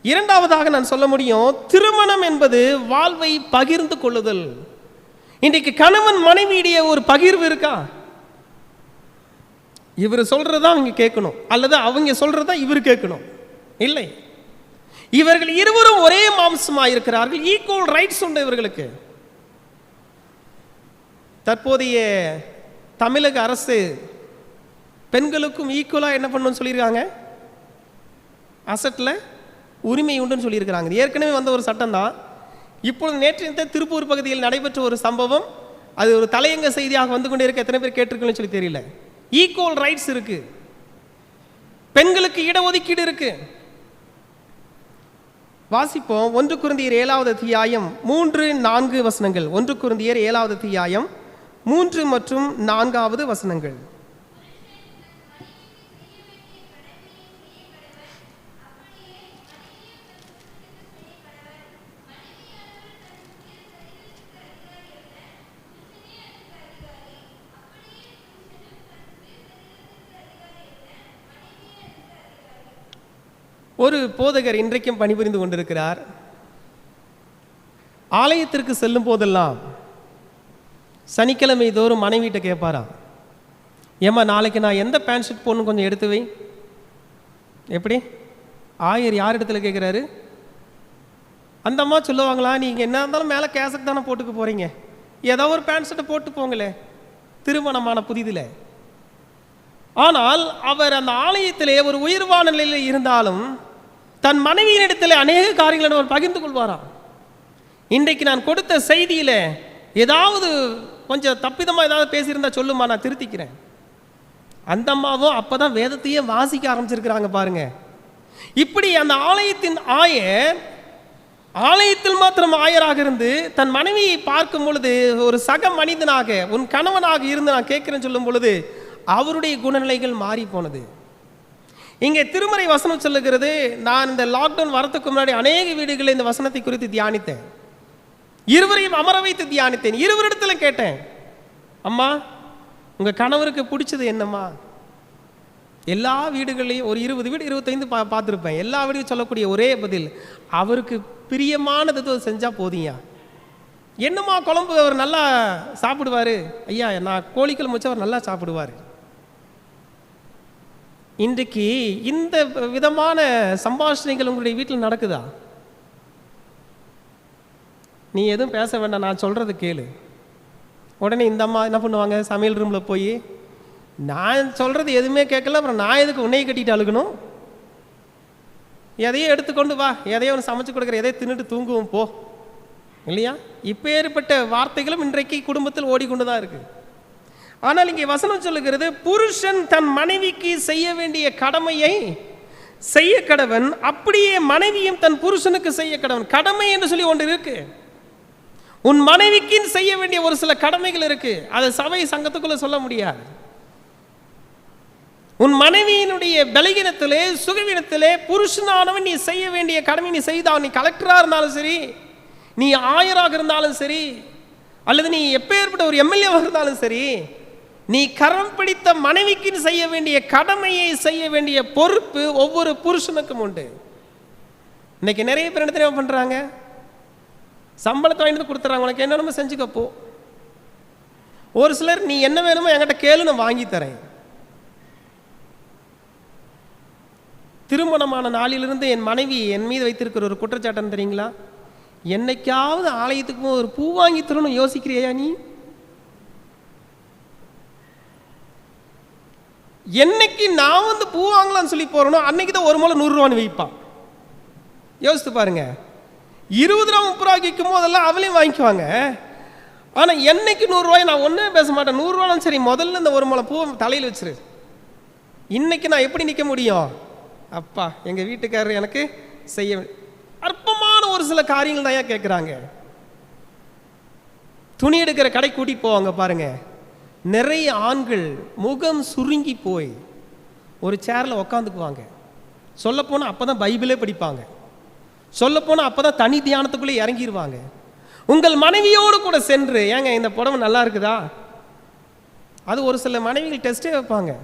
Speaker 1: இரண்டாவதாக நான் சொல்ல முடியும், திருமணம் என்பது வாழ்வை பகிர்ந்து கொள்ளுதல். இன்றைக்கு கணவன் மனைவியுடைய ஒரு பகிர்வு இருக்கா? இவர் சொல்றதா அவங்க கேட்கணும், அல்லது அவங்க சொல்றதா இவர் கேட்கணும்? இல்லை. இவர்கள் இருவரும் ஒரே மாம்சமாக இருக்கிறார்கள். ஈக்குவல் ரைட்ஸ் உண்டு இவர்களுக்கு. தற்போதைய தமிழக அரசு பெண்களுக்கும் ஈக்குவலாக என்ன பண்ணணும்னு சொல்லியிருக்காங்க, அசட்டில் உரிமை உண்டுன்னு சொல்லியிருக்கிறாங்க. ஏற்கனவே வந்த ஒரு சட்டம் தான். இப்பொழுது நேற்று திருப்பூர் பகுதியில் நடைபெற்ற ஒரு சம்பவம், அது ஒரு தலையங்க செய்தியாக வந்து கொண்டே இருக்க. எத்தனை பேர் கேட்டிருக்குன்னு சொல்லி தெரியல. ஈக்குவல் ரைட்ஸ் இருக்கு, பெண்களுக்கு இடஒதுக்கீடு இருக்கு. வாசிப்போம் 1 கொரிந்தியர் 7வது அத்தியாயம் 3-4 வசனங்கள். 1 கொரிந்தியர் 7வது அத்தியாயம் 3 மற்றும் 4வது வசனங்கள். ஒரு போதகர் இன்றைக்கும் பணிபுரிந்து கொண்டிருக்கிறார். ஆலயத்திற்கு செல்லும் போதெல்லாம் சனிக்கிழமை தோறும் மனைவிட்ட கேட்பாராம், ஏம்மா நாளைக்கு நான் எந்த பேண்ட் ஷர்ட் போடணும் கொஞ்சம் எடுத்து வை. எப்படி? ஆயர் யார் இடத்துல கேட்குறாரு? அந்த அம்மா சொல்லுவாங்களா, நீங்கள் என்ன இருந்தாலும் மேலே கேசட் தானே போட்டுக்க போகிறீங்க, ஏதோ ஒரு பேண்ட் ஷர்ட்டை போட்டு போங்களே, திருமணமான புதிதில். ஆனால் அவர் அந்த ஆலயத்திலே ஒரு உயர்வான நிலையில் இருந்தாலும் தன் மனைவியினிடத்தில் அநேக காரியங்களை அவர் பகிர்ந்து கொள்வாராம். இன்றைக்கு நான் கொடுத்த செய்தியில் ஏதாவது கொஞ்சம் தப்பிதமாக ஏதாவது பேசியிருந்தா சொல்லுமா, நான் திருத்திக்கிறேன். அந்த அம்மாவும் அப்போ தான் வேதத்தையே வாசிக்க ஆரம்பிச்சிருக்கிறாங்க பாருங்க. இப்படி அந்த ஆலயத்தின் ஆயர் ஆலயத்தில் மாத்திரம் ஆயராக இருந்து தன் மனைவியை பார்க்கும் பொழுது, ஒரு சக மனிதனாக உன் கணவனாக இருந்து நான் கேட்கிறேன்னு சொல்லும் பொழுது அவருடைய குணநிலைகள் மாறி போனது. இங்கே திருமறை வசனம் சொல்லுகிறது. நான் இந்த லாக்டவுன் வரத்துக்கு முன்னாடி அநேக வீடுகளில் இந்த வசனத்தை குறித்து தியானித்தேன். இருவரையும் அமர வைத்து தியானித்தேன். இருவரிடத்துல கேட்டேன், அம்மா உங்க கணவருக்கு பிடிச்சது என்னம்மா? எல்லா வீடுகளையும் ஒரு 20 வீடு 25 பார்த்துருப்பேன். எல்லா வீடுகளும் சொல்லக்கூடிய ஒரே பதில், அவருக்கு பிரியமானது செஞ்சா போதியா. என்னம்மா குழம்பு அவர் நல்லா சாப்பிடுவார்? ஐயா நான் கோழிக்குழம்பு வச்சு அவர் நல்லா சாப்பிடுவார். இன்றைக்கு இந்த விதமான சம்பாஷணைகள் உங்களுடைய வீட்டில் நடக்குதா? நீ எதுவும் பேச வேண்டாம், நான் சொல்கிறது கேளு. உடனே இந்த அம்மா என்ன பண்ணுவாங்க, சமையல் ரூமில் போய் நான் சொல்கிறது எதுவுமே கேட்கல, அப்புறம் நான் எதுக்கு உன்னையை கட்டிட்டு அழுகணும், எதையோ எடுத்துக்கொண்டு வா, எதையோ ஒன்று சமைச்சு கொடுக்குற, எதையோ தின்னுட்டு தூங்குவோம் போ, இல்லையா? இப்பேற்பட்ட வார்த்தைகளும் இன்றைக்கு குடும்பத்தில் ஓடிக்கொண்டு தான் இருக்கு. ஆனால் இங்கே வசனம் சொல்லுகிறது, புருஷன் தன் மனைவிக்கு செய்ய வேண்டிய கடமையை செய்ய கடவன், அப்படியே மனைவியும் தன் புருஷனுக்கு செய்ய கடவன். கடமை என்று சொல்லி ஒன்று இருக்கு. உன் மனைவிக்கு செய்ய வேண்டிய ஒரு சில கடமைகள் இருக்கு, அதை சபை சங்கத்துக்குள்ள சொல்ல முடியாது. உன் மனைவியினுடைய பலகீனத்திலே சுகவீனத்திலே புருஷனானவன் நீ செய்ய வேண்டிய கடமை நீ செய்தான். நீ கலெக்டராக இருந்தாலும் சரி, நீ ஆயராக இருந்தாலும் சரி, அல்லது நீ எப்பேற்பட்ட ஒரு எம்எல்ஏவாக இருந்தாலும் சரி, நீ கரம் பிடித்த மனைவிக்கு செய்ய வேண்டிய கடமையை செய்ய வேண்டிய பொறுப்பு ஒவ்வொரு புருஷனுக்கும் உண்டு. இன்னைக்கு நிறைய பேர் என்ன தெரியாம பண்றாங்க, சம்பளத்தை வாங்கிட்டு கொடுத்துறாங்க, உனக்கு என்னென்ன செஞ்சுக்கப்போ. ஒரு சிலர் நீ என்ன வேணுமோ என்கிட்ட கேளு, நான் வாங்கி தரேன். திருமணமான நாளிலிருந்து என் மனைவி என் மீது வைத்திருக்கிற ஒரு குற்றச்சாட்டம் தெரியுங்களா? என்னைக்காவது ஆலயத்துக்கு ஒரு பூ வாங்கி தரணும் யோசிக்கிறியா நீ? என்னைக்கு நான் வந்து பூ வாங்கலாம்னு சொல்லி போறேனோ அன்னைக்கு தான் ஒரு முளை 100 ரூபான்னு வைப்பான். யோசித்து பாருங்க. 20 ரூபா 30 ரூபாய்க்கு விற்கும் போதெல்லாம் அவளையும் வாங்கிக்குவாங்க. ஆனால் என்னைக்கு 100 ரூபாய் நான் ஒன்றுமே பேச மாட்டேன். 100 ரூபாலும் சரி, முதல்ல இந்த ஒரு முளை பூ தலையில் வச்சிரு. இன்னைக்கு நான் எப்படி நிற்க முடியும்? அப்பா எங்கள் வீட்டுக்காரர் எனக்கு செய்ய அற்பமான ஒரு சில காரியங்கள் தான் கேட்குறாங்க. துணி எடுக்கிற கடை கூட்டிட்டு போவாங்க பாருங்க, நிறைய ஆண்கள் முகம் சுருங்கி போய் ஒரு சேரில் உக்காந்துக்குவாங்க. சொல்லப்போனால் அப்போ தான் பைபிளே படிப்பாங்க. சொல்லப்போனால் அப்போ தான் தனி தியானத்துக்குள்ளே இறங்கிடுவாங்க. உங்கள் மனைவியோடு கூட சென்று, ஏங்க இந்த புடவை நல்லா இருக்குதா? அது ஒரு சில மனைவிகள் டெஸ்ட்டே வைப்பாங்க.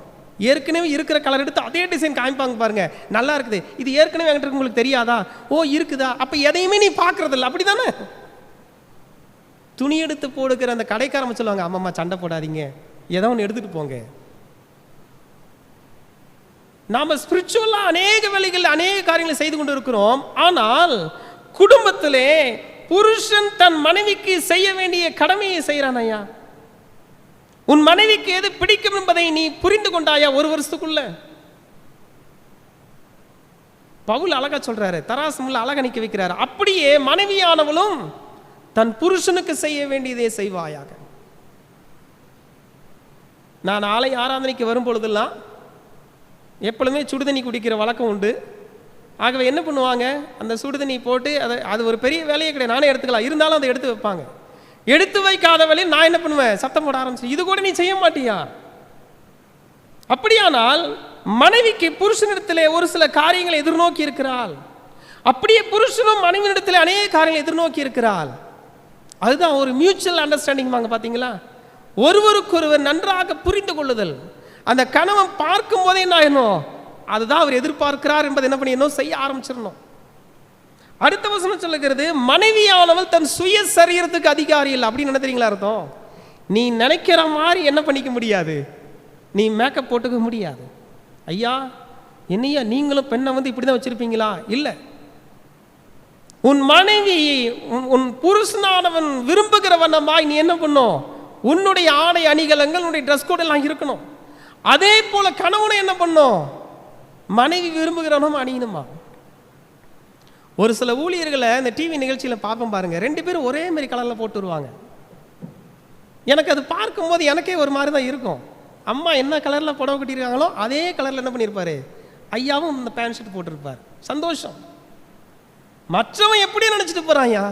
Speaker 1: ஏற்கனவே இருக்கிற கலர் எடுத்து அதே டிசைன் காமிப்பாங்க பாருங்க, நல்லா இருக்குது, இது ஏற்கனவே என்கிட்ட உங்களுக்கு தெரியாதா? ஓ இருக்குதா? அப்போ எதையுமே நீ பார்க்கறதில்ல, அப்படி தானே? துணி எடுத்து போடுக்கிற அந்த கடைக்காரங்க சொல்லுவாங்க, அம்மா சண்டை போடாதீங்க, ஏதோ ஒன்று எடுத்துட்டு போங்க. நாம ஸ்பிரிச்சுவலா அநேக வேலைகள் அநேக காரியங்களை செய்து கொண்டு இருக்கிறோம். ஆனால் குடும்பத்திலே புருஷன் தன் மனைவிக்கு செய்ய வேண்டிய கடமையை செய்யறான். ஐயா, உன் மனைவிக்கு எது பிடிக்கும் என்பதை நீ புரிந்து கொண்டாயா? 1 வருஷத்துக்குள்ள பவுல் அழகா சொல்றாரு, தராசுல அழகா நிக்க வைக்கிறாரு. அப்படியே மனைவியானவளும் தன் புருஷனுக்கு செய்ய வேண்டியதை செய்வாயாக. நான் ஆலய ஆராதனைக்கு வரும் பொழுதெல்லாம் எப்பொழுதுமே சுடுதண்ணி குடிக்கிற வழக்கம் உண்டு. ஆகவே என்ன பண்ணுவாங்க, அந்த சுடுதண்ணி போட்டு அது ஒரு பெரிய வேலையே கிடையாது, நானே எடுத்துக்கலாம். இருந்தாலும் அதை எடுத்து வைப்பாங்க. எடுத்து வைக்காத வேலையில் நான் என்ன பண்ணுவேன், சத்தம் போட ஆரம்பிச்சு, இது கூட நீ செய்ய மாட்டியா? அப்படியானால் மனைவிக்கு புருஷனிடத்திலே ஒரு சில காரியங்களை எதிர்நோக்கி இருக்கிறாள். அப்படியே புருஷனும் மனைவியிடத்தில் அநேக காரியங்களை எதிர்நோக்கி இருக்கிறாள். அதுதான் ஒரு மியூச்சுவல் அண்டர்ஸ்டாண்டிங் வாங்க. பார்த்தீங்களா? ஒருவருக்கொருவர் நன்றாக புரிந்து கொள்ளுதல். அந்த கணவன் பார்க்கும் போதே என்ன ஆகணும், அதுதான் அவர் எதிர்பார்க்கிறார் என்பதை என்ன பண்ணிடணும், செய்ய ஆரம்பிச்சிடணும். அடுத்த வசனம் சொல்லுகிறது, மனைவியானவள் தன் சுய சரீரத்துக்கு அதிகாரி இல்லை. அப்படின்னு நினைக்கிறீங்களா அர்த்தம்? நீ நினைக்கிற மாதிரி என்ன பண்ணிக்க முடியாது, நீ மேக்கப் போட்டுக்க முடியாது. ஐயா என்னையா நீங்களும் பெண்ணை வந்து இப்படி தான் வச்சிருப்பீங்களா? இல்லை. உன் மனைவி உன் புருஷனானவன் விரும்புகிற வண்ணமாய் நீ என்ன பண்ணும், உன்னுடைய ஆடை அணிகலங்கள் உன்னுடைய ட்ரெஸ் கோட் எல்லாம் இருக்கணும். அதே போல கணவனை என்ன பண்ணும், மனைவி விரும்புகிறவனும் அணியணுமா. ஒரு சில ஊழியர்களை இந்த டிவி நிகழ்ச்சியில் பார்ப்போம் பாருங்க, 2 பேரும் ஒரே மாதிரி கலரில் போட்டு வருவாங்க. எனக்கு அது பார்க்கும்போது எனக்கே ஒரு மாதிரி தான் இருக்கும். அம்மா என்ன கலரில் புடவை கட்டியிருக்காங்களோ அதே கலரில் என்ன பண்ணியிருப்பாரு, ஐயாவும் இந்த பேண்ட் ஷர்ட் போட்டிருப்பார். சந்தோஷம். மற்றவன் எப்படி நினச்சிட்டு போகிறாயா?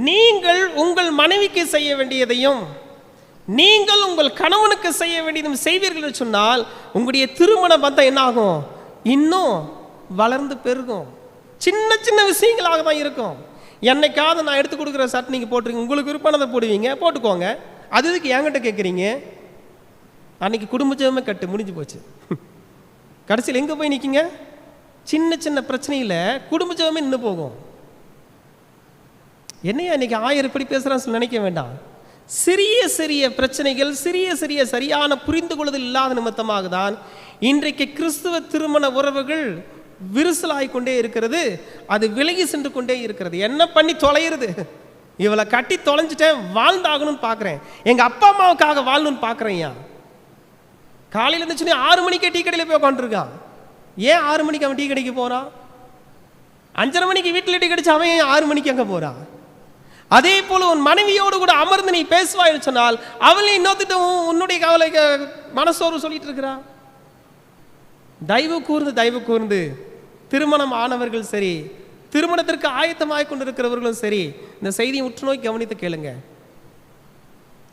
Speaker 1: நீங்கள் உங்கள் மனைவிக்கு செய்ய வேண்டியதையும் நீங்கள் உங்கள் கணவனுக்கு செய்ய வேண்டியதும் செய்வீர்கள் சொன்னால் உங்களுடைய திருமண பந்தம் என்ன ஆகும், இன்னும் வளர்ந்து பெருகும். சின்ன சின்ன விஷயங்களாக தான் இருக்கும். என்னைக்காவது நான் எடுத்து கொடுக்குற ஷர்ட் நீங்கள் போட்டுருங்க, உங்களுக்கு விருப்பமானதை போடுவீங்க, போட்டுக்கோங்க. அதுக்கு என்கிட்ட கேட்குறீங்க. அன்னைக்கு குடும்ப ஜெபமே கட்டு முடிஞ்சு போச்சு. கடைசியில் எங்கே போய் நிற்கிங்க? சின்ன சின்ன பிரச்சனையில் குடும்ப ஜெபமே நின்று போகும். என்னையா இன்னைக்கு 1000 இப்படி பேசுகிறான்னு நினைக்க வேண்டாம். சிறிய சிறிய பிரச்சனைகள், சிறிய சிறிய சரியான புரிந்து கொள்ளுதல் இல்லாத நிமித்தமாக தான் இன்றைக்கு கிறிஸ்துவ திருமண உறவுகள் விரிசலாய்கொண்டே இருக்கிறது. அது விலகி சென்று கொண்டே இருக்கிறது. என்ன பண்ணி தொலைகிறது, இவளை கட்டி தொலைஞ்சிட்டேன், வாழ்ந்தாகணும்னு பார்க்குறேன், எங்கள் அப்பா அம்மாவுக்காக வாழணும்னு பார்க்குறேன்யா. காலையில் இருந்துச்சுன்னா 6 மணிக்கே டீ கடையில் போய் உட்காந்துருக்கான். ஏன் 6 மணிக்கு அவன் டீ கடைக்கு போகிறான்? 5:30 மணிக்கு வீட்டில் டீ கடிச்சு அவன் 6 மணிக்கு அங்கே போகிறான். அதே போல உன் மனைவியோடு கூட அமர்ந்து நீ பேசுவாய் சொன்னால் அவளை இன்னொருத்திட்ட உன்னுடைய கவலை மனசோர்வு சொல்லிட்டு இருக்கிறான். தயவு கூர்ந்து திருமணம் ஆனவர்கள் சரி, திருமணத்திற்கு ஆயத்தமாய் கொண்டிருக்கிறவர்களும் சரி, இந்த செய்தியை உற்று நோக்கி கவனித்து கேளுங்க.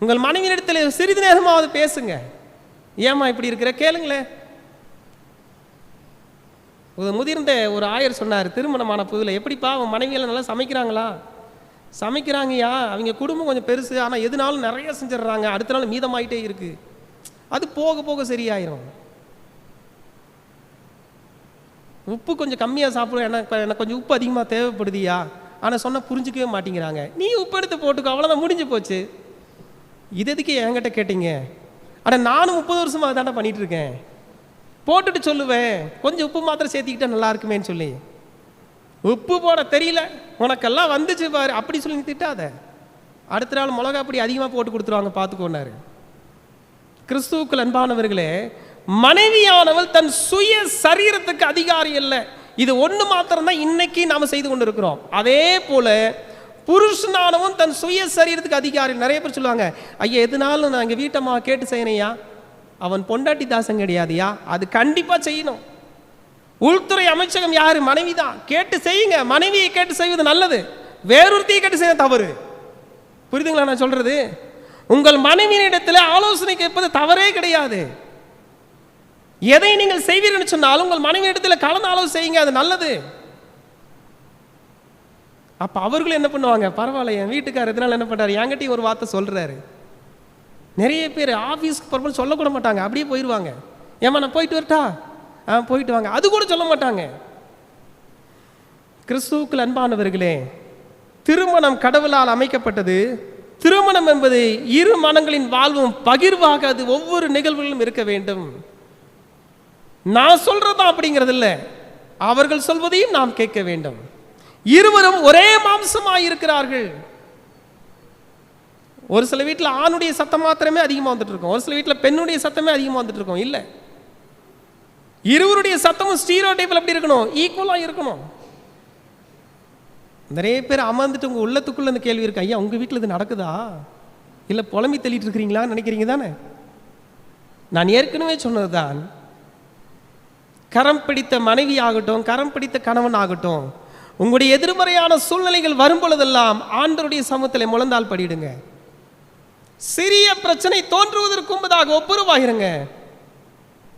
Speaker 1: உங்கள் மனைவியிடத்தில் சிறிது நேரமாவது பேசுங்க. ஏமா இப்படி இருக்கிற கேளுங்களேன். ஒரு முதிர்ந்த ஒரு ஆயர் சொன்னார், திருமணமான புதுல, எப்படிப்பா உன் மனைவியெல்லாம் நல்லா சமைக்கிறாங்களா? சமைக்கிறாங்கய்யா, அவங்க குடும்பம் கொஞ்சம் பெருசு, ஆனால் எதுனாலும் நிறைய செஞ்சிடறாங்க, அடுத்த நாள் மீதமாயிட்டே இருக்கு, அது போக போக சரியாயிரும். உப்பு கொஞ்சம் கம்மியாக சாப்பிடுவோம், எனக்கு கொஞ்சம் உப்பு அதிகமாக தேவைப்படுதியா, ஆனால் சொன்னால் புரிஞ்சிக்கவே மாட்டேங்கிறாங்க. நீ உப்பு எடுத்து போட்டுக்கோ, அவ்வளோதான், முடிஞ்சு போச்சு. இது எதுக்கு என்கிட்ட கேட்டீங்க? அட நானும் 30 வருஷமாக தானே பண்ணிட்டு இருக்கேன், போட்டுட்டு சொல்லுவேன், கொஞ்சம் உப்பு மாத்திரம் சேர்த்திக்கிட்டா நல்லா இருக்குமேன்னு சொல்லி. உப்பு போட தெரியல உனக்கெல்லாம் வந்துச்சு பாரு அப்படி சொல்லி திட்டாத. அடுத்த நாள் மிளகா அப்படி அதிகமாக போட்டு கொடுத்துருவாங்க, பார்த்துக்கோனாரு. கிறிஸ்துவுக்குள் அன்பானவர்களே, மனைவியானவள் தன் சுய சரீரத்துக்கு அதிகாரி அல்ல. இது ஒன்று மாத்திரம்தான் இன்னைக்கு நாம் செய்து கொண்டு இருக்கிறோம். அதே போல புருஷனானவன் தன் சுய சரீரத்துக்கு அதிகாரி. நிறைய பேர் சொல்லுவாங்க, ஐயா எதுனாலும் நான் எங்கள் வீட்டம்மா கேட்டு செய்யணையா, அவன் பொண்டாட்டி தாசம் கிடையாதுயா, அது கண்டிப்பாக செய்யணும். உள்துறை அமைச்சகம் யாரு? மனைவி தான். கேட்டு செய்யுங்க. மனைவியை கேட்டு செய்வது நல்லது, வேறொருத்தையை கேட்டு செய்ய தவறு. புரியுதுங்களா நான் சொல்றது? உங்கள் மனைவியிடத்தில் ஆலோசனை கேட்பது தவறே கிடையாது. எதை நீங்கள் செய்வீர்கள் சொன்னாலும் உங்கள் மனைவியிடத்தில் கலந்து ஆலோசனை செய்யுங்க, அது நல்லது. அப்ப அவர்கள் என்ன பண்ணுவாங்க, பரவாயில்ல என் வீட்டுக்காரர் எதனால என்ன பண்றாரு, என்கிட்டயும் ஒரு வார்த்தை சொல்றாரு. நிறைய பேர் ஆஃபீஸ்க்கு போகிறப்ப சொல்லக்கூட மாட்டாங்க, அப்படியே போயிடுவாங்க. ஏமா நான் போயிட்டு வரட்டா, போயிட்டு வாங்க, அது கூட சொல்ல மாட்டாங்க. கிறிஸ்துவுக்குள் அன்பானவர்களே, திருமணம் கடவுளால் அமைக்கப்பட்டது. திருமணம் என்பது இரு மனங்களின் வாழ்வும் பகிர்வாக அது ஒவ்வொரு நிகழ்வுகளிலும் இருக்க வேண்டும். நான் சொல்றதா அப்படிங்கிறது இல்லை, அவர்கள் சொல்வதையும் நாம் கேட்க வேண்டும். இருவரும் ஒரே மாம்சமாய் இருக்கிறார்கள். ஒரு சில வீட்டில் ஆணுடைய சத்தம் மாத்திரமே அதிகமாக வந்துட்டு இருக்கும், ஒரு சில வீட்டில் பெண்ணுடைய சத்தமே அதிகமாக வந்துட்டு இருக்கும். இல்லை, இருவருடைய சத்தமும் ஸ்டீரியோ டைப்ல எப்படி இருக்கணும், ஈக்குவலாக இருக்கணும். நிறைய பேர் அமர்ந்துட்டு உங்க உள்ளத்துக்குள்ள இந்த கேள்வி இருக்கு, ஐயா உங்க வீட்டில் இது நடக்குதா, இல்லை புலம்பி தள்ளிட்டு இருக்கிறீங்களான்னு நினைக்கிறீங்க தானே? நான் ஏற்கனவே சொன்னதுதான், கரம் பிடித்த மனைவி ஆகட்டும், கரம் பிடித்த கணவன் ஆகட்டும், உங்களுடைய எதிர்மறையான சூழ்நிலைகள் வரும் பொழுதெல்லாம் ஆண்டவருடைய சமூகத்தில் முழந்தால் படிடுங்க. சிறிய பிரச்சனை தோன்றுவதற்கு முன்பதாக ஒப்புரவாயிருங்க,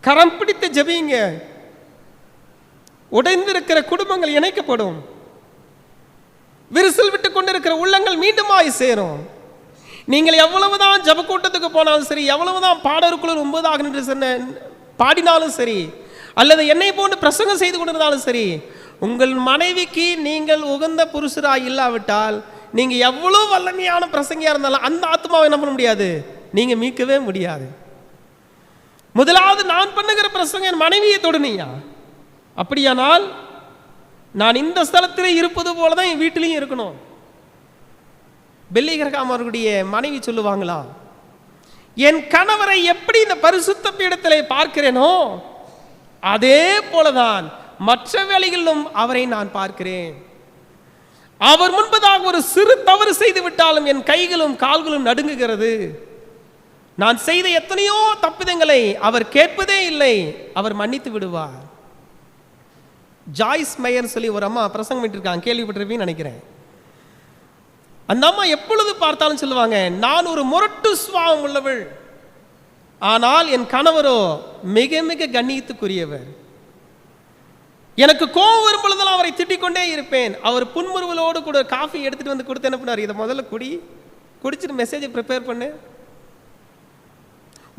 Speaker 1: கரம் பிடித்து ஜெபியுங்க. உடைந்திருக்கிற குடும்பங்கள் இணைக்கப்படும், விரிசல் விட்டு கொண்டிருக்கிற உள்ளங்கள் மீண்டுமாய் சேரும். நீங்கள் எவ்வளவுதான் ஜப கூட்டத்துக்கு போனாலும் சரி, எவ்வளவுதான் பாடருக்குள்ள 9 நின்று பாடினாலும் சரி, அல்லது என்னை போன்று பிரசங்கம் செய்து கொண்டிருந்தாலும் சரி, உங்கள் மனைவிக்கு நீங்கள் உகந்த புருஷராய் இல்லாவிட்டால் நீங்க எவ்வளவு வல்லமையான பிரசங்கியா இருந்தாலும் அந்த ஆத்மாவை என்ன பண்ண முடியாது, நீங்க மீட்கவே முடியாது. முதலாவது நான் பண்ணுகிற பிரசங்கம் என் மனைவியை தொடுனியா, அப்படியானால் நான் இந்த ஸ்தலத்திலே இருப்பது போலதான் என் வீட்டிலையும் இருக்கணும். பெல்லிகரகாம் அவர்களுடைய மனைவி சொல்லுவாங்களா, என் கணவரை எப்படி இந்த பரிசுத்த பீடத்திலே பார்க்கிறேனோ அதே போலதான் மற்ற வேளைகளிலும் அவரை நான் பார்க்கிறேன். அவர் முன்பதாக ஒரு சிறு தவறு செய்து விட்டாலும் என் கைகளும் கால்களும் நடுங்குகிறது. நான் செய்த எத்தனையோ தப்பிதங்களை அவர் கேட்பதே இல்லை, அவர் மன்னித்து விடுவார். ஜாய்ஸ் மேயர் சொல்லி ஒரு அம்மா பிரசங்கம் பண்ணிருக்காங்க, கேள்விப்பட்டிருப்பீங்கன்னு நினைக்கிறேன். அந்த அம்மா எப்பொழுது பார்த்தாலும் சொல்லுவாங்க, நான் ஒரு முரட்டு சுபாவம் உள்ளவள், ஆனால் என் கணவரோ மிக மிக கண்ணியத்துக்குரியவர். எனக்கு கோபம் வரும் பொழுதெல்லாம் அவரை திட்டிக்கொண்டே இருப்பேன். அவர் புன்முறுவலோடு கூட காஃபி எடுத்துட்டு வந்து கொடுத்து என்ன பண்ணார், இதை முதல்ல குடிச்சிட்டு மெசேஜை ப்ரிப்பேர் பண்ணு.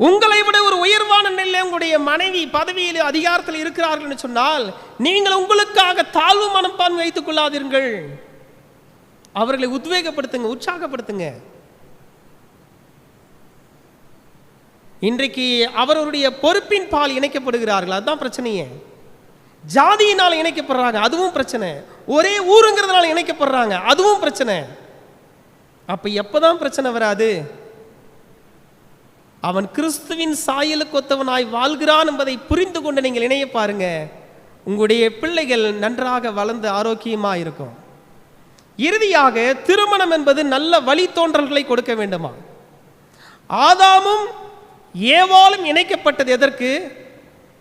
Speaker 1: உங்களை விட ஒரு உயர்வான நிலையில் உங்களுடைய மனைவி பதவியில் அதிகாரத்தில் இருக்கிறார்கள் என்று சொன்னால் நீங்கள் உங்களுக்காக தாழ்வு மனப்பான்மை வைத்துக் கொள்ளாதீர்கள். அவர்களை உத்வேகப்படுத்துங்க, உற்சாகப்படுத்துங்க. இன்றைக்கு அவருடைய பொறுப்பின் பால் இணைக்கப்படுகிறார்கள், அதுதான் பிரச்சனையே. ஜாதியினால் இணைக்கப்படுறாங்க, அதுவும் பிரச்சனை. ஒரே ஊருங்கிறதுனால இணைக்கப்படுறாங்க, அதுவும் பிரச்சனை. அப்ப எப்பதான் பிரச்சனை வராது, அவன் கிறிஸ்துவின் சாயலுக்கு ஒத்தவனாய் வாழ்கிறான் என்பதை புரிந்து கொண்டு நீங்கள் இணைய பாருங்க, உங்களுடைய பிள்ளைகள் நன்றாக வளர்ந்து ஆரோக்கியமா இருக்கும். இறுதியாக திருமணம் என்பது நல்ல வழித்தோன்றல்களை கொடுக்க வேண்டுமா? ஆதாமும் ஏவாளும் இணைக்கப்பட்டது எதற்கு?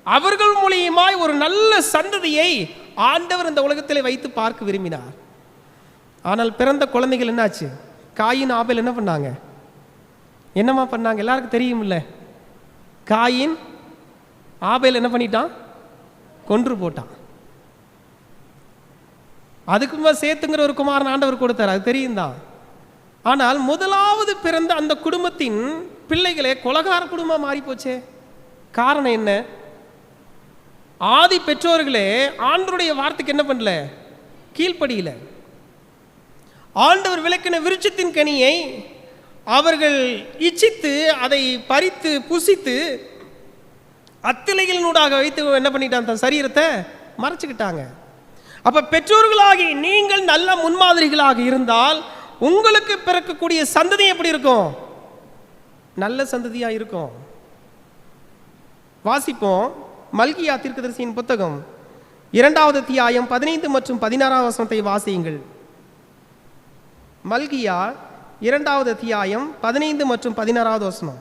Speaker 1: அவர்கள் மூலியமாய் ஒரு நல்ல சந்ததியை ஆண்டவர் இந்த உலகத்தில் வைத்து பார்க்க விரும்பினார். ஆனால் பிறந்த குழந்தைகள் என்னாச்சு? காயின் ஆபேல் என்ன பண்ணாங்க? என்னமா பண்ணாங்க? எல்லாருக்கும் தெரியும் இல்ல, காயின் ஆபேல் என்ன பண்ணிட்டான்? கொன்று போட்டான். அதுக்கு சேத்துங்கிற ஒரு குமாரன் ஆண்டவர் கொடுத்தார், அது தெரியும் தான். ஆனால் முதலாவது பிறந்த அந்த குடும்பத்தின் பிள்ளைகளே கொலகார குடும்பம் மாறி போச்சே. காரணம் என்ன? ஆதி பெற்றோர்களே ஆண்டவருடைய வார்த்தைக்கு என்ன பண்ணல, கீழ்ப்படியில. ஆண்டவர் விளக்கின விருட்சத்தின் கனியை அவர்கள் இச்சித்து அதை பறித்து புசித்து அத்திலைகளினூடாக வைத்து என்ன பண்ணிட்டாங்க, தன் சரீரத்தை மறைச்சுக்கிட்டாங்க. அப்ப பெற்றோர்களாகி நீங்கள் நல்ல முன்மாதிரிகளாக இருந்தால் உங்களுக்கு பிறக்கக்கூடிய சந்ததி எப்படி இருக்கும்? நல்ல சந்ததியா இருக்கும். வாசிப்போம் மல்கியா தீர்க்கதரிசியின் புத்தகம் 2வது அத்தியாயம் 15 மற்றும் 16 வசனத்தை வாசியுங்கள். மல்கியா 2வது அத்தியாயம் 15 மற்றும் 16 வசனம்.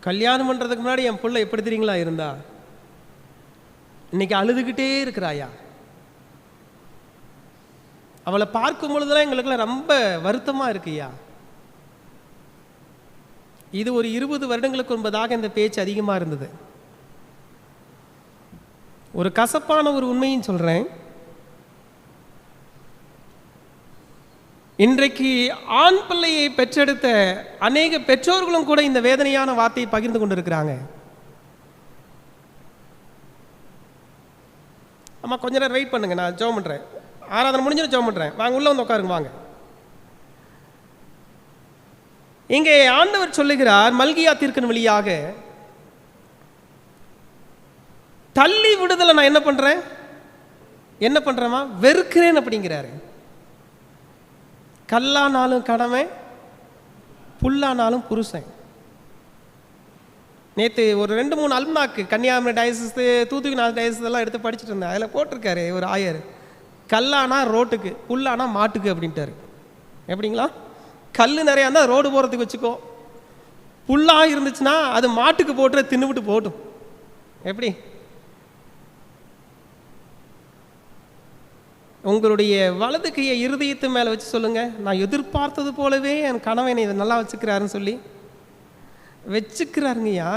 Speaker 1: கல்யாணம் பண்ணுறதுக்கு முன்னாடி என் பிள்ளை எப்படி தெரியுங்களா இருந்தா, இன்னைக்கு அழுதுகிட்டே இருக்கிறாயா. அவளை பார்க்கும் பொழுதுலாம் எங்களுக்குலாம் ரொம்ப வருத்தமாக இருக்குயா. இது ஒரு 20 வருடங்களுக்கு முன்பதாக இந்த பேச்சு அதிகமாக இருந்தது. ஒரு கசப்பான ஒரு உண்மையும் சொல்கிறேன். இன்றைக்கு ஆண் பிள்ளையை பெற்றெடுத்த அநேக பெற்றோர்களும் கூட இந்த வேதனையான வார்த்தையை பகிர்ந்து கொண்டிருக்கிறாங்க. அம்மா கொஞ்ச நேரம் வெயிட் பண்ணுங்க, நான் ஜெபம் பண்றேன். ஆராதனை முடிஞ்சு ஜெபம் பண்றேன். வாங்க உள்ள வந்து உட்காருங்க. வாங்க. இங்கே ஆண்டவர் சொல்லுகிறார் மல்கியா தீர்க்கன் வழியாக, தள்ளி விடுதலை நான் என்ன பண்றேமா, வெறுக்கிறேன் அப்படிங்கிறாரு. கல்லானாலும் கடமை, புல்லானாலும் புருஷன். நேற்று ஒரு 2-3 அல்மனாக்கு கன்னியாகுமரி டயசிஸ், தூத்துக்குடி டயசிஸ் எல்லாம் எடுத்து படிச்சுட்டு இருந்தேன். அதில் போட்டிருக்காரு ஒரு ஆயர், கல்லானா ரோட்டுக்கு, புல்லானா மாட்டுக்கு அப்படின்ட்டாரு. எப்படிங்களா? கல் நிறையா இருந்தால் ரோடு போகிறதுக்கு வச்சுக்கோ, புல்லாக இருந்துச்சுன்னா அது மாட்டுக்கு போட்டு தின்னுவிட்டு போட்டும். எப்படி? உங்களுடைய வலது கையை இருதயத்து மேலே வச்சு சொல்லுங்க, நான் எதிர்பார்த்தது போலவே என் கணவனை இதை நல்லா வச்சுக்கிறாருன்னு சொல்லி வச்சுக்கிறாருங்கய்யா.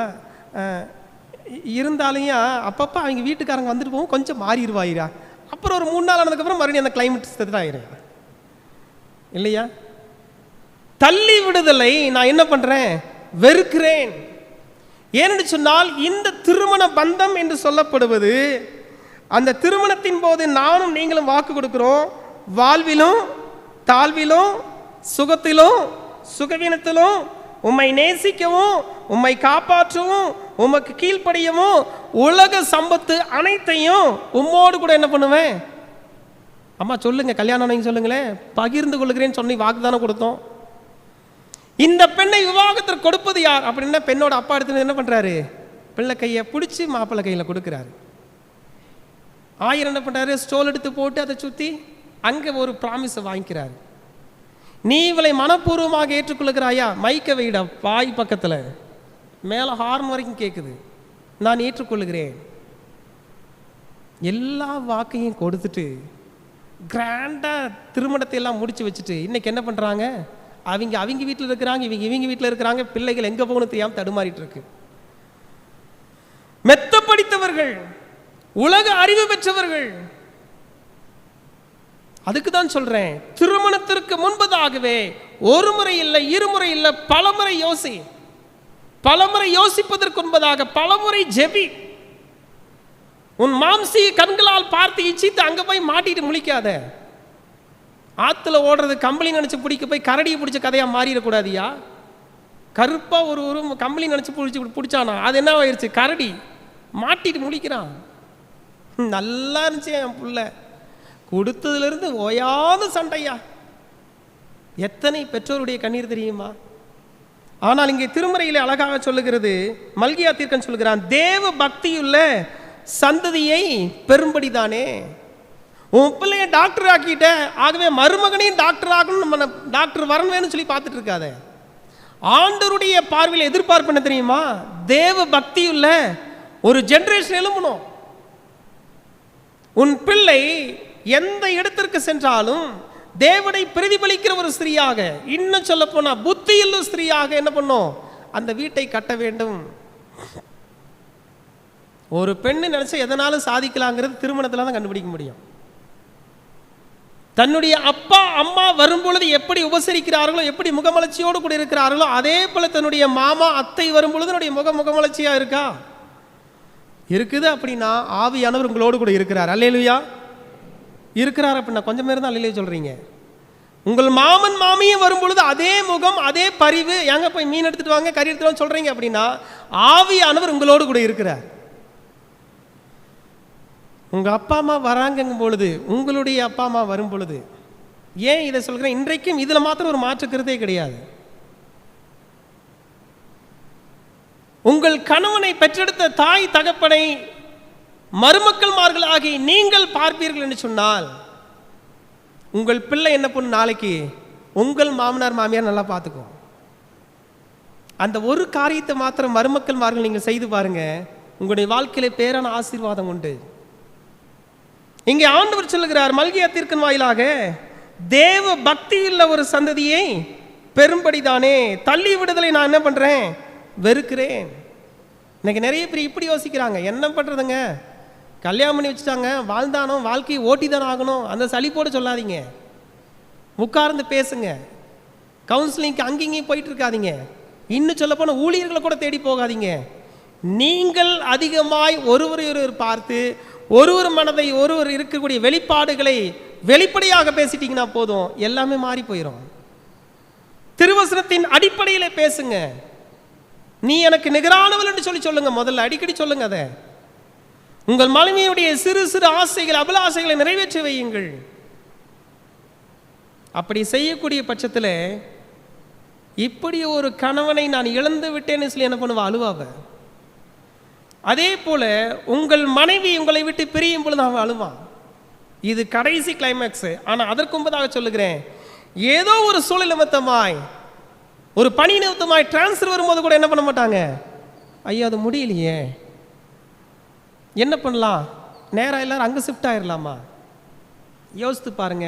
Speaker 1: இருந்தாலும்யா அப்பப்போ அவங்க வீட்டுக்காரங்க வந்துட்டு போகும், கொஞ்சம் மாறிடுவாயிரா. அப்புறம் ஒரு 3 நாள் ஆனதுக்கப்புறம் மறுபடியும் அந்த கிளைமேட் செட்டாயிரும் இல்லையா? தள்ளி விடுதலை நான் என்ன பண்ணுறேன், வெறுக்கிறேன். ஏனென்று சொன்னால் இந்த திருமண பந்தம் என்று சொல்லப்படுவது, அந்த திருமணத்தின் போது நானும் நீங்களும் வாக்கு கொடுக்கிறோம், வாழ்விலும் தாழ்விலும் சுகத்திலும் சுகவீனத்திலும் உம்மை நேசிக்கவும் உம்மை காப்பாற்றவும் உமக்கு கீழ்ப்படியவும் உலக சம்பத்து அனைத்தையும் உம்மோடு கூட என்ன பண்ணுவேன். அம்மா சொல்லுங்க, கல்யாணம் நீங்க சொல்லுங்களேன். பகிர்ந்து கொள்கிறேன்னு சொல்லி வாக்குதானே கொடுத்தோம். இந்த பெண்ணை விவாகத்திற்கு கொடுப்பது யார் அப்படின்னா, பெண்ணோட அப்பா எடுத்து என்ன பண்றாரு, பிள்ளை கையை பிடிச்சி மாப்பிள்ளை கையில் கொடுக்கிறாரு. ஆயர் என்ன பண்ணுறாரு, ஸ்டோல் எடுத்து போட்டு அதை சுற்றி அங்கே ஒரு ப்ராமிஸை வாங்கிக்கிறாரு. நீ இவளை மனப்பூர்வமாக ஏற்றுக்கொள்கிறாயா, மைக்க வைட வாய் பக்கத்தில் மேலே ஹார்ன் வரைக்கும் கேட்குது, நான் ஏற்றுக்கொள்கிறேன். எல்லா வாக்கையும் கொடுத்துட்டு கிராண்டாக திருமணத்தை எல்லாம் முடிச்சு வச்சுட்டு இன்னைக்கு என்ன பண்ணுறாங்க, அவங்க வீட்டில் இருக்கிறாங்க, இவங்க வீட்டில் இருக்கிறாங்க. பிள்ளைகள் எங்கே போகணும்னு தெரியாமல் தடுமாறிட்டு இருக்கு. மெத்த படித்தவர்கள், உலக அறிவு பெற்றவர்கள். அதுக்கு தான் சொல்றேன், திருமணத்திற்கு முன்பதாகவே ஒரு முறை இல்லை, இருமுறை இல்லை, பலமுறை யோசி. பலமுறை யோசிப்பதற்கு முன்பதாக பலமுறை ஜெபி. உன் மாம்சி கண்களால் பார்த்து இச்சித்து அங்க போய் மாட்டிட்டு முழிக்காத. ஆத்துல ஓடுறது கம்பளி நினைச்சு பிடிக்க போய் கரடியை பிடிச்ச கதையா மாறிடக்கூடாதியா. கருப்பா ஒரு கம்பளி நினைச்சு பிடிச்சானா, அது என்ன ஆயிடுச்சு, கரடி மாட்டிட்டு முழிக்கிறான். நல்லா இருந்துச்சு என் புள்ள, கொடுத்ததுலேருந்து ஓயாத சண்டையா. எத்தனை பெற்றோருடைய கண்ணீர் தெரியுமா? ஆனால் இங்கே திருமறையிலே அழகாக சொல்லுகிறது, மல்கியா தீர்க்கன் சொல்லுகிறான், தேவ பக்தியுள்ள சந்ததியை பெரும்படிதானே. உன் பிள்ளைய டாக்டர் ஆக்கிட்ட, ஆகவே மருமகனையும் டாக்டர் ஆகணும், நம்ம டாக்டர் வரணும்னு சொல்லி பார்த்துட்டு இருக்காத. ஆண்டவருடைய பார்வையில் எதிர்பார்ப்பு என்ன தெரியுமா, தேவ பக்தியுள்ள ஒரு ஜெனரேஷன் எழும்பணும். உன் பிள்ளை எந்த இடத்திற்கு சென்றாலும் தேவனை பிரதிபலிக்கிற ஒரு ஸ்திரீயாக, இன்னும் சொல்ல போனா புத்தியுள்ள ஸ்திரீயாக என்ன பண்ணும், அந்த வீட்டை கட்ட வேண்டும். ஒரு பெண்ணு நினைச்சா எதனாலும் சாதிக்கலாங்கிறது திருமணத்துல தான் கண்டுபிடிக்க முடியும். தன்னுடைய அப்பா அம்மா வரும்பொழுது எப்படி உபசரிக்கிறார்களோ, எப்படி முகமலர்ச்சியோடு கூட இருக்கிறார்களோ, அதே போல தன்னுடைய மாமா அத்தை வரும்பொழுது தன்னுடைய முகமலர்ச்சியா இருக்கா இருக்குது. அப்படின்னா ஆவியானவர் உங்களோடு கூட இருக்கிறார். அல்லேலூயா. இருக்கிறார் அப்படின்னா கொஞ்சம் பேர் தான் அல்லேலூயா சொல்றீங்க. உங்கள் மாமன் மாமியும் வரும்பொழுது அதே முகம் அதே பரிவு, எங்க போய் மீன் எடுத்துட்டு வாங்க கறி எடுத்துட்டு வாங்க சொல்றீங்க அப்படின்னா ஆவியானவர் உங்களோடு கூட இருக்கிறார். உங்க அப்பா அம்மா வராங்கும் பொழுது, உங்களுடைய அப்பா அம்மா வரும் பொழுது, ஏன் இதை சொல்கிறேன், இன்றைக்கும் இதுல மாத்திரம் ஒரு மாற்றுக்கிறதே கிடையாது. உங்கள் கணவனை பெற்றெடுத்த தாய் தகப்பனை மருமக்கள்மார்களாகி நீங்கள் பார்ப்பீர்கள் என்று சொன்னால், உங்கள் பிள்ளை என்ன பண்ணு, நாளைக்கு உங்கள் மாமனார் மாமியார் நல்லா பார்த்துக்கும். அந்த ஒரு காரியத்தை மாத்திரம் மருமக்கள்மார்கள் நீங்கள் செய்து பாருங்க, உங்களுடைய வாழ்க்கையில பேரான ஆசீர்வாதம் உண்டு. இங்கே ஆண்டவர் சொல்லுகிறார் மல்கியா தீர்க்கன் வாயிலாக, தேவ பக்தியுள்ள ஒரு சந்ததியை பெரும்படிதானே தள்ளி விடுதலை நான் என்ன பண்றேன், வெறுக்கிறேன். இன்னைக்கு நிறைய பேர் இப்படி யோசிக்கிறாங்க, என்ன பண்றதுங்க, கல்யாணம் பண்ணி வச்சுட்டாங்க, வாழ்ந்தானோ வாழ்க்கையை ஓட்டி தானே ஆகணும், அந்த சலிப்போடு சொல்லாதீங்க. உட்கார்ந்து பேசுங்க. கவுன்சிலிங்க்கு அங்கேயும் போயிட்டு இருக்காதீங்க. இன்னும் சொல்ல போன ஊழியர்களை கூட தேடி போகாதீங்க. நீங்கள் அதிகமாய் ஒருவர் பார்த்து ஒருவர் மனதை ஒருவர் இருக்கக்கூடிய வெளிப்பாடுகளை வெளிப்படையாக பேசிட்டீங்கன்னா போதும், எல்லாமே மாறி போயிடும். திருவசனத்தின் அடிப்படையில பேசுங்க. நீ எனக்கு நிகரானவள் என்று சொல்லுங்க. முதல்ல அடிக்கடி சொல்லுங்க. அதை உங்கள் மனைவியுடைய சிறு சிறு ஆசைகள் அபிலாசைகளை நிறைவேற்றி வையுங்கள். அப்படி செய்யக்கூடிய பட்சத்தில் இப்படி ஒரு கணவனை நான் இழந்து விட்டேன்னு சொல்லி என்ன பண்ணுவா, அழுவாவ. அதே போல உங்கள் மனைவி உங்களை விட்டு பிரியும் பொழுது அவன் அழுவான். இது கடைசி கிளைமேக்ஸ். ஆனா அதற்கு முன்பதாக சொல்லுகிறேன், ஏதோ ஒரு சூழல் நிமித்தமாய், ஒரு பணி நிமித்தமாய் டிரான்ஸ்ஃபர் வரும்போது கூட என்ன பண்ண மாட்டாங்க, ஐயோ அது முடியலையே, என்ன பண்ணலாம், நேரம் எல்லாரும் அங்கே ஷிஃப்ட் ஆயிடலாமா. யோசித்து பாருங்க.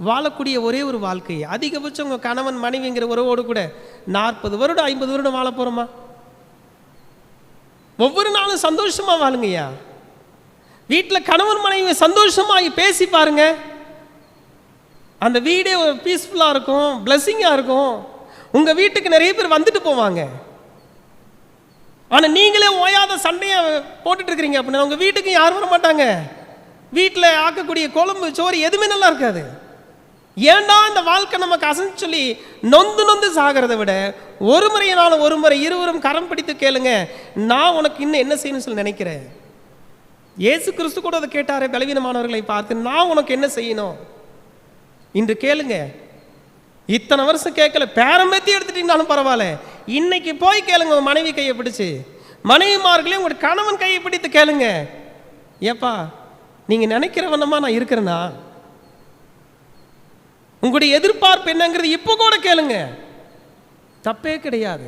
Speaker 1: வாழக்கூடிய ஒரே ஒரு வாழ்க்கை, அதிகபட்சம் உங்கள் கணவன் மனைவிங்கிற உறவோடு கூட 40 வருடம் 50 வருடம் வாழ போகிறோமா? ஒவ்வொரு நாளும் சந்தோஷமா வாழுங்கய்யா. வீட்டில் கணவன் மனைவி சந்தோஷமாகி பேசி பாருங்க, அந்த வீடே ஒரு பீஸ்ஃபுல்லாக இருக்கும், பிளஸ்ஸிங்காக இருக்கும். உங்கள் வீட்டுக்கு நிறைய பேர் வந்துட்டு போவாங்க. ஆனால் நீங்களே ஓயாத சண்டையை போட்டுட்டு இருக்கிறீங்க அப்படின்னா உங்கள் வீட்டுக்கு யாரும் வர மாட்டாங்க. வீட்டில் ஆக்கக்கூடிய குழம்பு சோறு எதுவுமே நல்லா இருக்காது. ஏண்டா இந்த வாழ்க்கை நமக்கு அசைன்னு சொல்லி நொந்து நொந்து சாகிறத விட ஒரு முறையினாலும் ஒரு முறை இருவரும் கரம் பிடித்து கேளுங்க, நான் உனக்கு இன்னும் என்ன செய்யணும்னு சொல்லி நினைக்கிறேன். இயேசு கிறிஸ்து கூட அதை கேட்டாரே பலவீனமானவர்களை பார்த்து, நான் உனக்கு என்ன செய்யணும் இன்று கேளுங்க. இத்தனை வருஷம் கேட்கல, பேரம்பேத்தி எடுத்துட்டீங்கனாலும் பரவாயில்ல, இன்னைக்கு போய் கேளுங்க. உங்க மனைவி கையை பிடிச்சு, மனைவிமார்களே உங்களுடைய கணவன் கையை பிடித்து கேளுங்க, ஏப்பா நீங்க நினைக்கிற வண்ணமா நான் இருக்கிறேன்னா, உங்களுடைய எதிர்பார்ப்பு என்னங்கிறது இப்போ கூட கேளுங்க, தப்பே கிடையாது.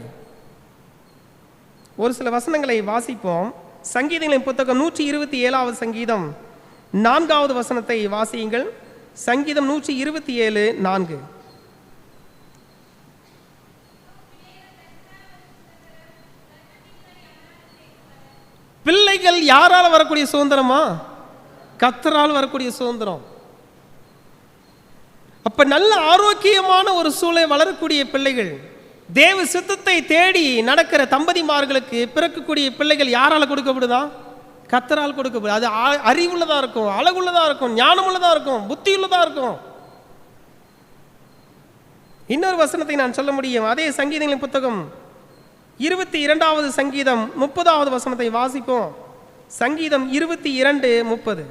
Speaker 1: ஒரு சில வசனங்களை வாசிப்போம். சங்கீதங்களின் புத்தகம் 127வது சங்கீதம் 4வது வசனத்தை வாசியுங்கள். சங்கீதம் 127:4. பிள்ளைகள் யாரால் வரக்கூடிய சுதந்திரமா? கர்த்தரால் வரக்கூடிய சுதந்திரம். அப்ப நல்ல ஆரோக்கியமான ஒரு சூழல் வளரக்கூடிய பிள்ளைகள், தேவ சித்தத்தை தேடி நடக்கிற தம்பதிமார்களுக்கு பிறக்கக்கூடிய பிள்ளைகள் யாரால கொடுக்கப்படுதா? கர்த்தரால் கொடுக்கப்படுது. அது அறிவுள்ளதா இருக்கும், அழகுள்ளதா இருக்கும், ஞானமுள்ளதா இருக்கும், புத்தியுள்ளதா இருக்கும். இன்னொரு வசனத்தை நான் சொல்ல முடியும். அதே சங்கீதங்களின் புத்தகம் 22வது சங்கீதம் 30வது வசனத்தை வாசிப்போம். சங்கீதம் 22:30.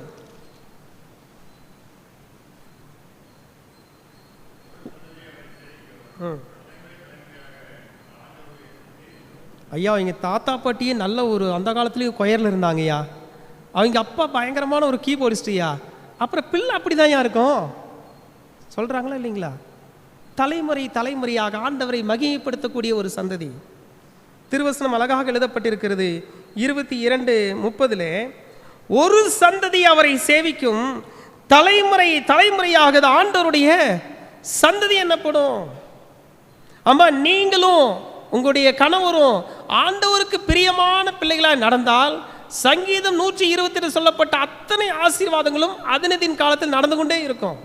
Speaker 1: ஐயா எங்க தாத்தா பாட்டியே நல்ல ஒரு அந்த காலத்துலேயும் கொயரில் இருந்தாங்கய்யா. அவங்க அப்பா பயங்கரமான ஒரு கீபோர்டிஸ்ட்யா. அப்புறம் பிள்ளை அப்படிதான் இருக்கும் சொல்றாங்களா இல்லைங்களா? தலைமுறை தலைமுறையாக ஆண்டவரை மகிமைப்படுத்தக்கூடிய ஒரு சந்ததி. திருவசனம் அழகாக எழுதப்பட்டிருக்கிறது 22:30. ஒரு சந்ததி அவரை சேவிக்கும், தலைமுறை தலைமுறையாக ஆண்டவருடைய சந்ததி என்னப்படும். ஆமா, நீங்களும் உங்களுடைய கணவரும் ஆண்டவருக்கு பிரியமான பிள்ளைகளாக நடந்தால் சங்கீதம் 128 சொல்லப்பட்ட அத்தனை ஆசீர்வாதங்களும் அதனதின் காலத்தில் நடந்து கொண்டே இருக்கும்.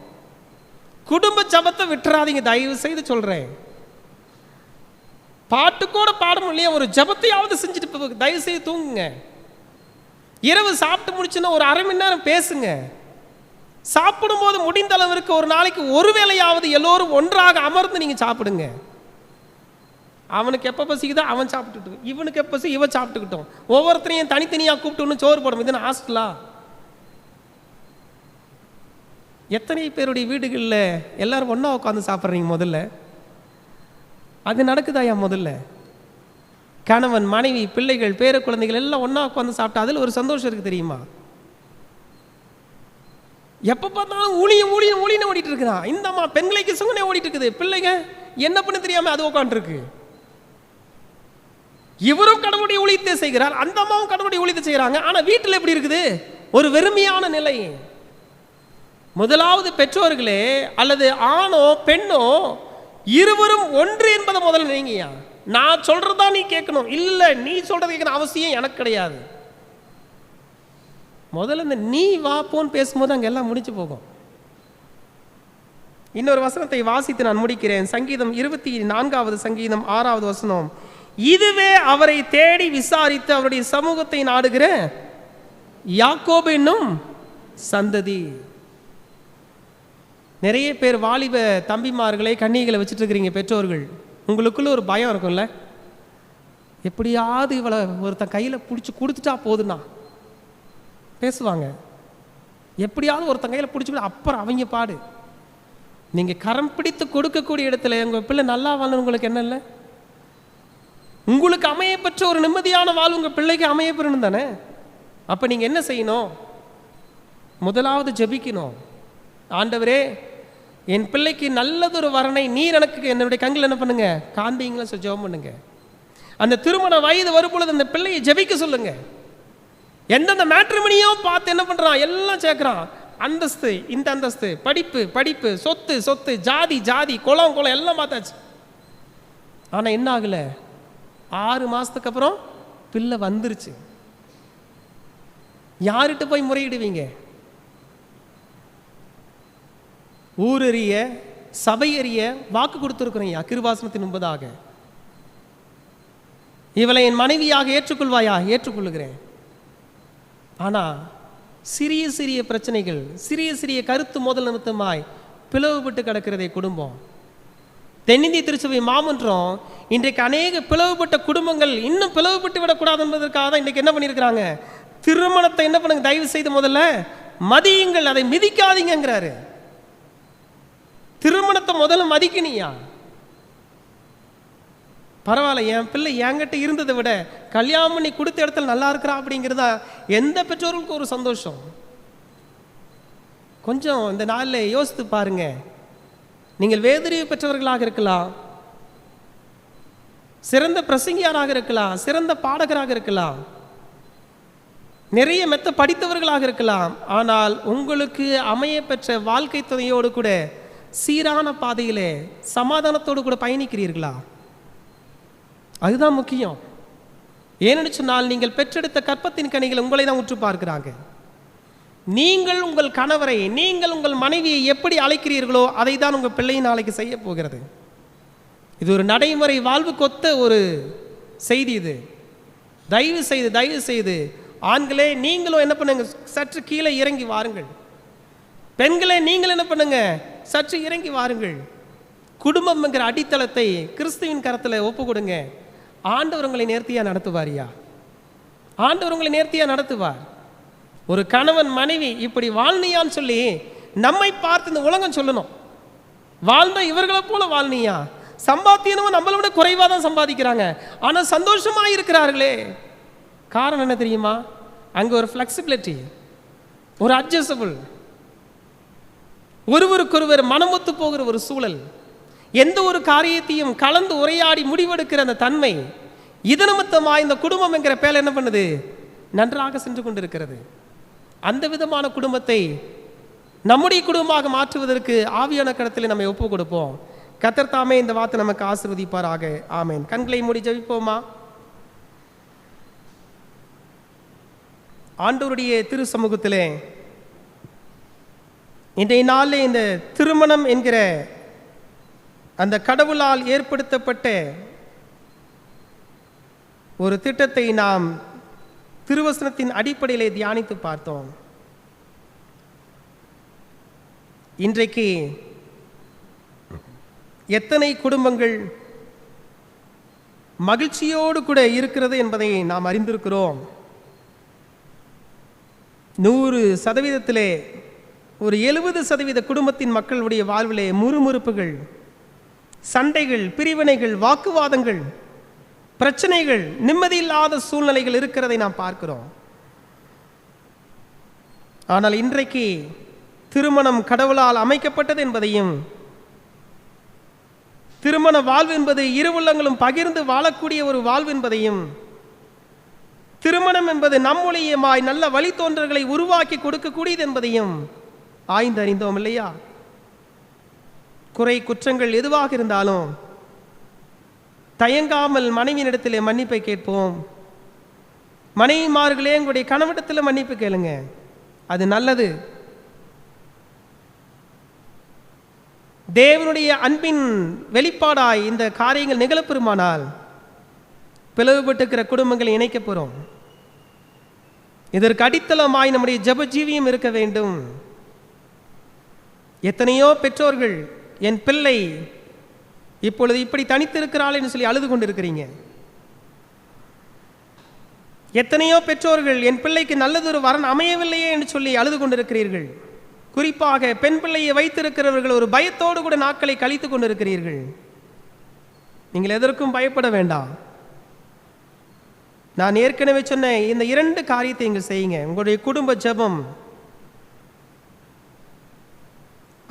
Speaker 1: குடும்ப ஜபத்தை விட்டுறாதீங்க, தயவு செய்து சொல்றேன். பாட்டு கூட பாட முடியல, ஒரு ஜபத்தையாவது செஞ்சுட்டு தயவு செய்து தூங்குங்க. இரவு சாப்பிட்டு முடிச்சுன்னா ஒரு அரை மணி நேரம் பேசுங்க. சாப்பிடும்போது முடிந்த அளவிற்கு ஒரு நாளைக்கு ஒரு வேளையாவது எல்லோரும் ஒன்றாக அமர்ந்து நீங்க சாப்பிடுங்க. அவனுக்கு எப்போ பசிக்குதோ அவன் சாப்பிட்டுட்டு, இவனுக்கு எப்போ பசி இவன் சாப்பிட்டுக்கிட்டோம். ஒவ்வொருத்தரையும் தனித்தனியாக கூப்பிட்டு சோறு போடும். இது ஹாஸ்டலா? எத்தனை பேருடைய வீடுகளில் எல்லாரும் ஒன்றா உட்காந்து சாப்பிட்றீங்க? முதல்ல அது நடக்குதாயா? முதல்ல கணவன் மனைவி பிள்ளைகள் பேர குழந்தைகள் எல்லாம் ஒன்றா உட்காந்து சாப்பிட்டா அதில் ஒரு சந்தோஷம் இருக்குது தெரியுமா? எப்போ பார்த்தாலும் ஊழின்னு ஓடிட்டு இருக்கிறான். இந்த அம்மா பெண்களுக்கு சுங்கனே ஓடிட்டு இருக்குது, பிள்ளைங்க என்ன பண்ண தெரியாம அது உட்காந்துருக்கு. இவரும் கடவுளுடைய ஊழியத்தை செய்கிறார், அந்த அம்மாவும் கடவுளுடைய ஊழியத்தை செய்கிறாங்க. ஆனால் வீட்டில் எப்படி இருக்குது? ஒரு வெறுமையான நிலை. முதலாவது பெற்றோர்களே அல்லது ஆணோ பெண்ணோ இருவரும் ஒன்று என்பதை முதல்ல நீங்கயா. நான் சொல்றதா நீ கேட்கணும், இல்லை நீ சொல்றது கேட்கணும் அவசியம் எனக்கு கிடையாது. முதல்ல இந்த நீ வா போன்னு பேசும்போது அங்கே எல்லாம் முடிச்சு போகும். இன்னொரு வசனத்தை வாசித்து நான் முடிக்கிறேன். சங்கீதம் 24வது சங்கீதம் 6வது வசனம். இதுவே அவரை தேடி விசாரித்து அவருடைய சமூகத்தை நாடுகிற யாக்கோபு என்னும் சந்ததி. நிறைய பேர் வாலிப தம்பிமார்களை கன்னிகளை வச்சுட்டு இருக்கிறீங்க பெற்றோர்கள். உங்களுக்குள்ள ஒரு பயம் இருக்கும்ல, எப்படியாவது இவளை ஒருத்தன் கையில் பிடிச்சி கொடுத்துட்டா போதுன்னா பேசுவாங்க. எப்படியாவது ஒருத்தன் கையில் பிடிச்சி அப்புறம் அவங்க பாடு. நீங்கள் கரம் பிடித்து கொடுக்கக்கூடிய இடத்துல உங்கள் பிள்ளை நல்லா வாழணும். உங்களுக்கு என்ன இல்லை? உங்களுக்கு அமையப்பெற்ற ஒரு நிம்மதியான வாழ்வு உங்கள் பிள்ளைக்கு அமையப்பெறணும் தானே. அப்போ நீங்கள் என்ன செய்யணும்? முதலாவது ஜெபிக்கணும். ஆண்டவரே, என் பிள்ளைக்கு நல்லதொரு வரனை நீர் எனக்கு என்னுடைய கண்கள் என்ன பண்ணுங்க காண்பீங்களா சொல்லி ஜெபம் பண்ணுங்க. அந்த திருமண வயது வரும்பொழுது அந்த பிள்ளையை ஜெபிக்க சொல்லுங்க. எந்தெந்த மேட்ரிமனியோ பார்த்து என்ன பண்ணுறான், எல்லாம் சேர்க்குறான். அந்தஸ்து இந்த அந்தஸ்து, படிப்பு படிப்பு, சொத்து சொத்து, ஜாதி ஜாதி, குளம் குளம் எல்லாம் பார்த்தாச்சு. ஆனால் என்ன ஆகலை? 6 மாதத்துக்கு அப்புறம் பிள்ளை வந்துருச்சு. யார்கிட்ட போய் முறையிடுவீங்க? ஊரறிய சபையறிய வாக்கு கொடுத்துருக்குறேன் கிருபாசனத்தின் முன்பதாக. இவளை என் மனைவியாக ஏற்றுக்கொள்வாயா? ஏற்றுக்கொள்ளுகிறேன். ஆனால் சிறிய சிறிய பிரச்சனைகள், சிறிய சிறிய கருத்து மோதல் நிமித்தமாய் பிளவுபட்டு கிடக்கிறதே குடும்பம். தென்னிந்திய திருச்சபை மாமன்றம் இன்றைக்கு அநேக பிளவுபட்ட குடும்பங்கள் இன்னும் பிளவுபட்டு விடக்கூடாது என்பதற்காக தான் இன்றைக்கு என்ன பண்ணியிருக்கிறாங்க, திருமணத்தை என்ன பண்ணுங்க, தயவு செய்து முதல்ல மதியுங்கள், அதை மிதிக்காதீங்கிறாரு. திருமணத்தை முதல்ல மதிக்கணியா? பரவாயில்ல, என் பிள்ளை என்கிட்ட இருந்ததை விட கல்யாணம் பண்ணி கொடுத்த இடத்துல நல்லா இருக்கிறா அப்படிங்கிறதா எந்த பெற்றோர்களுக்கும் ஒரு சந்தோஷம். கொஞ்சம் இந்த நாளில் யோசித்து பாருங்க. நீங்கள் வேதறிவு பெற்றவர்களாக இருக்கலாம், சிறந்த பிரசங்கியாராக இருக்கலாம், சிறந்த பாடகராக இருக்கலாம், நிறைய மெத்த படித்தவர்களாக இருக்கலாம். ஆனால் உங்களுக்கு அமைய பெற்ற வாழ்க்கை துணையோடு கூட சீரான பாதையிலே சமாதானத்தோடு கூட பயணிக்கிறீர்களா? அதுதான் முக்கியம். ஏனென்று சொன்னால் நீங்கள் பெற்றெடுத்த கற்பத்தின் கனிகள் உங்களை தான் உற்று பார்க்கிறாங்க. நீங்கள் உங்கள் கணவரை, நீங்கள் உங்கள் மனைவியை எப்படி அழைக்கிறீர்களோ அதை தான் உங்கள் பிள்ளையின் நாளைக்கு செய்ய போகிறது. இது ஒரு நடைமுறை வாழ்வுக்கு ஒத்த ஒரு செய்தி. இது தயவு செய்து ஆண்களே நீங்களும் என்ன பண்ணுங்க, சற்று கீழே இறங்கி வாருங்கள். பெண்களே நீங்கள் என்ன பண்ணுங்க, சற்று இறங்கி வாருங்கள். குடும்பம் என்கிற அடித்தளத்தை கிறிஸ்துவின் கரத்தில் ஒப்பு கொடுங்க. ஆண்டவர் உங்களை நேர்த்தியாக நடத்துவாரியா? ஆண்டவர் உங்களை நேர்த்தியாக நடத்துவார். ஒரு கணவன் மனைவி இப்படி வாழ்னியான்னு சொல்லி நம்மை பார்த்து இந்த உலகம் சொல்லணும், வாழ்ந்த இவர்களை போல வாழ்னியா? சம்பாத்தியனும் நம்மளை விட குறைவாக தான் சம்பாதிக்கிறாங்க, ஆனால் சந்தோஷமாக இருக்கிறார்களே. காரணம் என்ன தெரியுமா? அங்கே ஒரு ஃப்ளெக்சிபிலிட்டி, ஒரு அட்ஜஸ்டபிள், ஒருவருக்கொருவர் மனமொத்து போகிற ஒரு சூழல், எந்த ஒரு காரியத்தையும் கலந்து உரையாடி முடிவெடுக்கிற அந்த தன்மை, இது நிமித்தமாக இந்த குடும்பம் என்கிற பேர் என்ன பண்ணுது, நன்றாக சென்று கொண்டிருக்கிறது. அந்த விதமான குடும்பத்தை நம்முடைய குடும்பமாக மாற்றுவதற்கு ஆவியான கடத்தில் நம்மை ஒப்பு கொடுப்போம். கர்த்தர் தாமே இந்த வார்த்தை நமக்கு ஆசீர்வதிப்பாராக. ஆமென். கண்களை மூடி ஜெபிப்போமா? ஆண்டவருடைய திரு சமூகத்திலே இன்றைய நாளில் இந்த திருமணம் என்கிற அந்த கடவுளால் ஏற்படுத்தப்பட்ட ஒரு திட்டத்தை நாம் திருவசனத்தின் அடிப்படையிலே தியானித்து பார்த்தோம். இன்றைக்கு எத்தனை குடும்பங்கள் மகிழ்ச்சியோடு கூட இருக்கிறது என்பதை நாம் அறிந்திருக்கிறோம். 100% ஒரு 70% குடும்பத்தின் மக்களுடைய வாழ்விலே முறுமுறுப்புகள், சண்டைகள், பிரிவினைகள், வாக்குவாதங்கள், பிரச்சனைகள், நிம்மதியில்லாத சூழ்நிலைகள் இருக்கிறதை நாம் பார்க்கிறோம். ஆனால் இன்றைக்கு திருமணம் கடவுளால் அமைக்கப்பட்டது என்பதையும், திருமண வாழ்வு என்பது இரு உள்ளங்களும் பகிர்ந்து வாழக்கூடிய ஒரு வாழ்வு என்பதையும், திருமணம் என்பது நம் மூலியமாய் நல்ல வழித்தோன்றல்களை உருவாக்கி கொடுக்கக்கூடியது என்பதையும் ஆய்ந்தறிந்தோம் இல்லையா? குறை குற்றங்கள் எதுவாக இருந்தாலும் தயங்காமல் மனைவியினிடத்திலே மன்னிப்பை கேட்போம். மனைவிமார்களே, உங்களுடைய கணவனிடத்தில் மன்னிப்பு கேளுங்க, அது நல்லது. தேவனுடைய அன்பின் வெளிப்பாடாய் இந்த காரியங்கள் நிகழப்பெறுமானால் பிளவுபட்டிருக்கிற குடும்பங்களை இணைக்க போறோம். இதற்கு அடித்தளமாய் நம்முடைய ஜெப ஜீவியம் இருக்க வேண்டும். எத்தனையோ பெற்றோர்கள் என் பிள்ளை இப்பொழுது இப்படி தனித்திருக்கிறாள் என்று சொல்லி அழுது கொண்டிருக்கிறீங்க. எத்தனையோ பெற்றோர்கள் என் பிள்ளைக்கு நல்லதொரு வரன் அமையவில்லையே என்று சொல்லி அழுது கொண்டிருக்கிறீர்கள். குறிப்பாக பெண் பிள்ளையை வைத்திருக்கிறவர்கள் ஒரு பயத்தோடு கூட நாட்களை கழித்து கொண்டிருக்கிறீர்கள். நீங்கள் எதற்கும் பயப்பட வேண்டாம். நான் ஏற்கனவே சொன்ன இந்த 2 காரியத்தை இங்கு செய்யுங்க. உங்களுடைய குடும்ப ஜெபம்,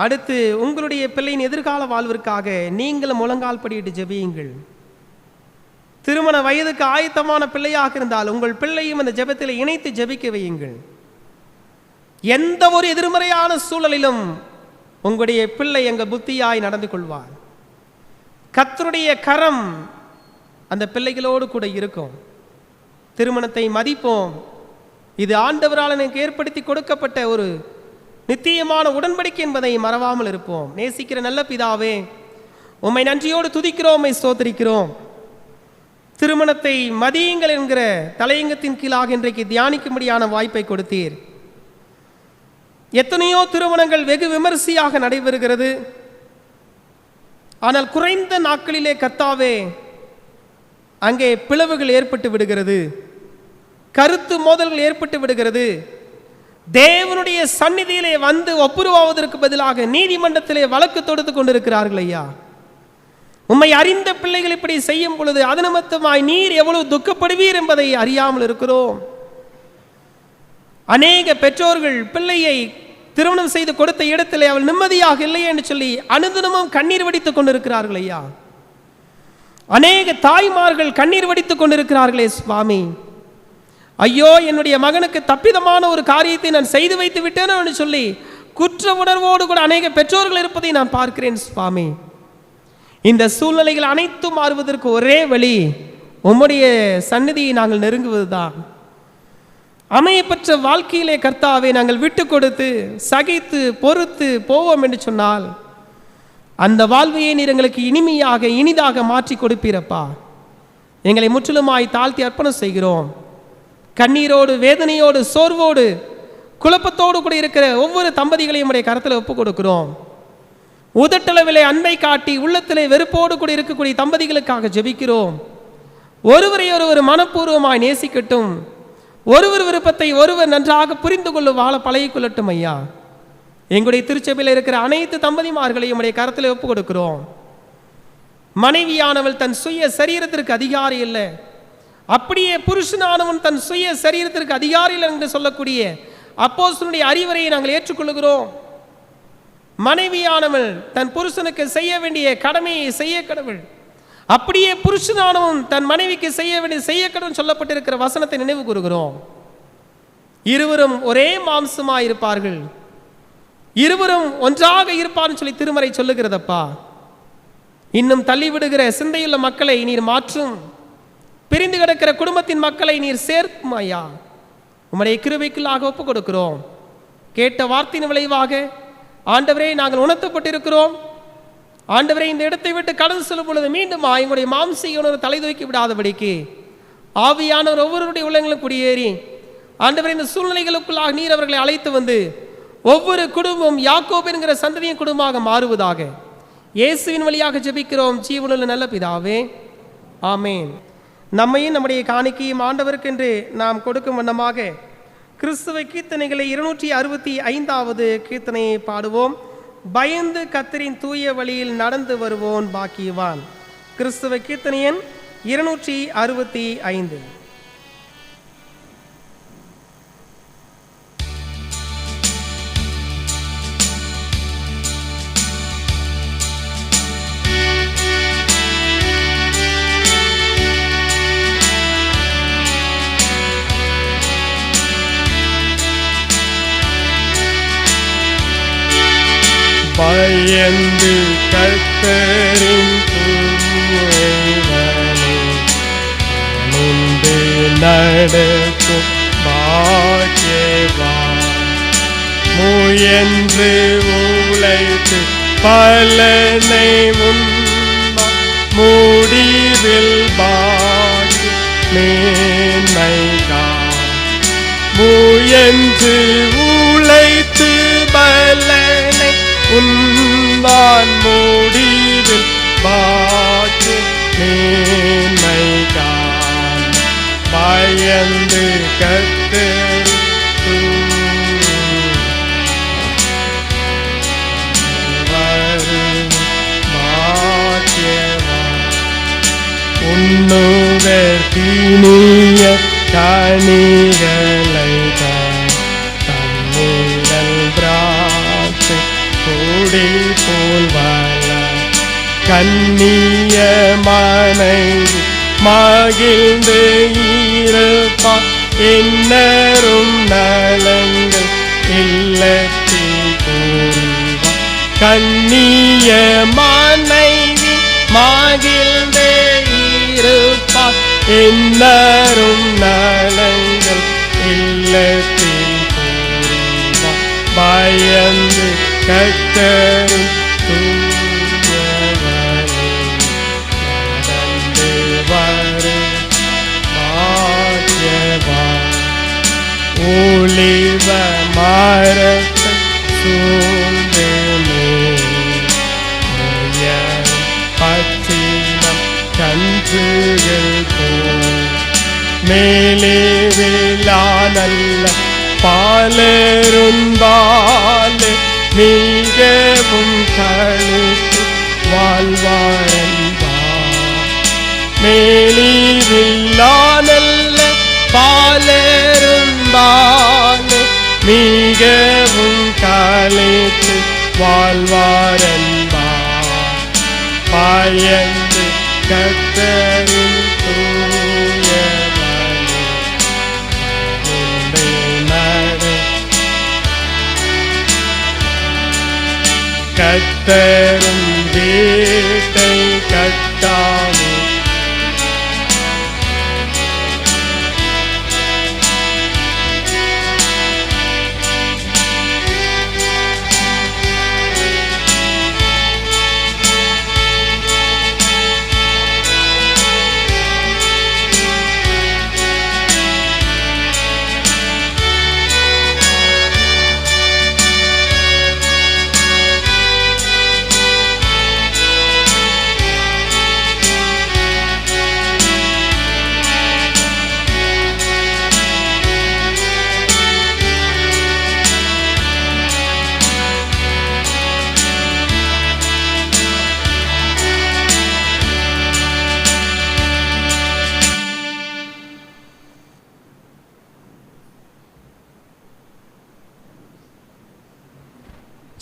Speaker 1: அடுத்து உங்களுடைய பிள்ளையின் எதிர்கால வாழ்விற்காக நீங்களும் முழங்கால் படியிட்டு ஜெபியுங்கள். திருமண வயதுக்கு ஆயத்தமான பிள்ளையாக இருந்தால் உங்கள் பிள்ளையும் அந்த ஜெபத்தில் இணைத்து ஜெபிக்க வையுங்கள். எந்த ஒரு எதிர்மறையான சூழலிலும் உங்களுடைய பிள்ளை எங்கள் புத்தியாய் நடந்து கொள்வார். கர்த்தருடைய கரம் அந்த பிள்ளைகளோடு கூட இருக்கும். திருமணத்தை மதிப்போம். இது ஆண்டவரால் எனக்கு ஏற்படுத்தி கொடுக்கப்பட்ட ஒரு நித்தியமான உடன்படிக்கை என்பதை மறவாமல் இருப்போம். நேசிக்கிற நல்ல பிதாவே, உம்மை நன்றியோடு துதிக்கிறோம், உம்மை ஸ்தோத்திரிக்கிறோம். திருமணத்தை மதியுங்கள் என்கிற தலையங்கத்தின் கீழாக இன்றைக்கு தியானிக்கும்படியான வாய்ப்பை கொடுத்தீர். எத்தனையோ திருமணங்கள் வெகு விமரிசையாக நடைபெறுகிறது. ஆனால் குறைந்த நாட்களிலே கர்த்தாவே அங்கே பிளவுகள் ஏற்பட்டு விடுகிறது, கருத்து மோதல்கள் ஏற்பட்டு விடுகிறது. தேவனுடைய சந்நிதியிலே வந்து ஒப்புரவாவதற்கு பதிலாக நீதிமன்றத்திலே வழக்கு தொடுத்து கொண்டிருக்கிறார்கள். ஐயா, உம்மை அறிந்த பிள்ளைகள் இப்படி செய்யும் பொழுது அது நிமித்தமாய் நீர் எவ்வளவு துக்கப்படுவீர் என்பதை அறியாமல் இருக்கிறோம். அநேக பெற்றோர்கள் பிள்ளையை திருமணம் செய்து கொடுத்த இடத்திலே அவள் நிம்மதியாக இல்லை என்று சொல்லி அனுதினமும் கண்ணீர் வடித்துக் கொண்டிருக்கிறார்கள். ஐயா, அநேக தாய்மார்கள் கண்ணீர் வடித்துக் கொண்டிருக்கிறார்களே சுவாமி. ஐயோ, என்னுடைய மகனுக்கு தப்பிதமான ஒரு காரியத்தை நான் செய்து வைத்து விட்டேனோ என்று சொல்லி குற்ற உணர்வோடு கூட அநேக பெற்றோர்கள் இருப்பதை நான் பார்க்கிறேன் சுவாமி. இந்த சூழ்நிலைகள் அனைத்தும் மாறுவதற்கு ஒரே வழி உம்முடைய சந்நிதியை நாங்கள் நெருங்குவதுதான். அமையப்பெற்ற வாழ்க்கையிலே கர்த்தாவே நாங்கள் விட்டு கொடுத்து சகித்து பொறுத்து போவோம் என்று சொன்னால் அந்த வாழ்வையை நீர் எங்களுக்கு இனிமையாக இனிதாக மாற்றி கொடுப்பீரப்பா. எங்களை முற்றிலுமாய் தாழ்த்தி அர்ப்பணம் செய்கிறோம். கண்ணீரோடு, வேதனையோடு, சோர்வோடு, குழப்பத்தோடு கூட இருக்கிற ஒவ்வொரு தம்பதிகளையும் உடைய கரத்தில் ஒப்புக் கொடுக்கிறோம். உதட்டளவிலே அன்பை காட்டி உள்ளத்திலே வெறுப்போடு கூட இருக்கக்கூடிய தம்பதிகளுக்காக ஜெபிக்கிறோம். ஒருவரை ஒருவர் மனப்பூர்வமாய் நேசிக்கட்டும். ஒருவர் விருப்பத்தை ஒருவர் நன்றாக புரிந்து கொள்ளும் வாழ பழகிக் கொள்ளட்டும். ஐயா, எங்களுடைய திருச்சபையில் இருக்கிற அனைத்து தம்பதிமார்களையும் உடைய கரத்தில் ஒப்புக் கொடுக்கிறோம். மனைவியானவள் தன் சுய சரீரத்திற்கு அதிகாரி இல்லை, அப்படியே புருஷனானவன் தன் சுய சரீரத்திற்கு அதிகாரி இல்லை என்று சொல்லக்கூடிய அப்போஸ்தலனுடைய அறிவுரையை நாங்கள் ஏற்றுக்கொள்கிறோம். மனைவியானவள் தன் புருஷனுக்கு செய்ய வேண்டிய கடமையை செய்ய கடவுள், அப்படியே புருஷனானவன் தன் மனைவிக்கு செய்ய வேண்டிய செய்ய கடவுள் சொல்லப்பட்டிருக்கிற வசனத்தை நினைவு கூறுகிறோம். இருவரும் ஒரே மாம்சமாயிருப்பார்கள். இருவரும் ஒன்றாக இருப்பார்னு சொல்லி திருமறை சொல்லுகிறதப்பா. இன்னும் தள்ளிவிடுகிற சிந்தையுள்ள மக்களை நீர் மாற்றும், பிரிந்து கிடக்கிற குடும்பத்தின் மக்களை நீர் சேர்க்கும் ஐயா. உம்முடைய கிருபைக்குள்ளாக ஒப்பு கொடுக்கிறோம். கேட்ட வார்த்தையின் விளைவாக ஆண்டவரே நாங்கள் உணர்த்தப்பட்டிருக்கிறோம். ஆண்டவரே, இந்த இடத்தை விட்டு கடந்து செல்லும் பொழுது மீண்டும் எங்களுடைய மாம்சீக உணர்வு தலை தூக்கி விடாதபடிக்கு ஆவியானவர் ஒவ்வொருடைய உள்ளங்களும் குடியேறி ஆண்டவரே இந்த சூழ்நிலைகளுக்குள்ளாக நீர் அவர்களை அழைத்து வந்து ஒவ்வொரு குடும்பம் யாக்கோபு என்கிற சந்ததியின் குடும்பமாக மாறுவதாக இயேசுவின் வழியாக ஜெபிக்கிறோம் ஜீவனுள்ள நல்ல பிதாவே, ஆமேன். நம்மையும் நம்முடைய காணிக்கையும் ஆண்டவருக்கென்று நாம் கொடுக்கும் வண்ணமாக கிறிஸ்துவ கீர்த்தனைகளை 265வது கீர்த்தனையை பாடுவோம். பயந்து கர்த்தரின் தூய வழியில் நடந்து வருவோன் பாக்கியவான். கிறிஸ்துவ கீர்த்தனையன் 265.
Speaker 3: பயந்து கர்த்தரின் தூய நின்று நடக்கும் பாக்கியவான். முயன்று உழைத்து பலனை முடிவில் பாக்கி மேன்மைகான். முயன்று உழைத்து பலனை உன்பான் முடிவில் பாக்கி மேன்மைகான். பயந்து கர்த்தர் உண்ணுவர் தீனிய கனிகளை தண்ணீரல் திராட்சை கொடி போல் வள கண்ணிய மனைவி மகிழ்ந்து இருப்பார். என்னரும் நலங்கள் இல்லத்தில் கூறுவார். கண்ணிய மனைவி மகிழ்ந்து இருப்பார். என்னரும் நலங்கள் இல்லத்தில் கூறுவார். பயந்து கர்த்தரின் தூயவரே நடந்து வரும் பாக்கியவான். ஒளிவ மரத்தை சூழ்ந்து பச்சினம் கன்றுகள் போல் மேலே விழானல்ல பாலருந்தாலே மிகவும் கழுத்து வாழ்வாரன்பா. மேலி விழானல்ல பாலருந்தாலே மிகவும் கழுத்து வாழ்வாரன்பா. பயந்து கர்த்தரின் தூய கர்த்தரும் வீட்டை கட்டாமே.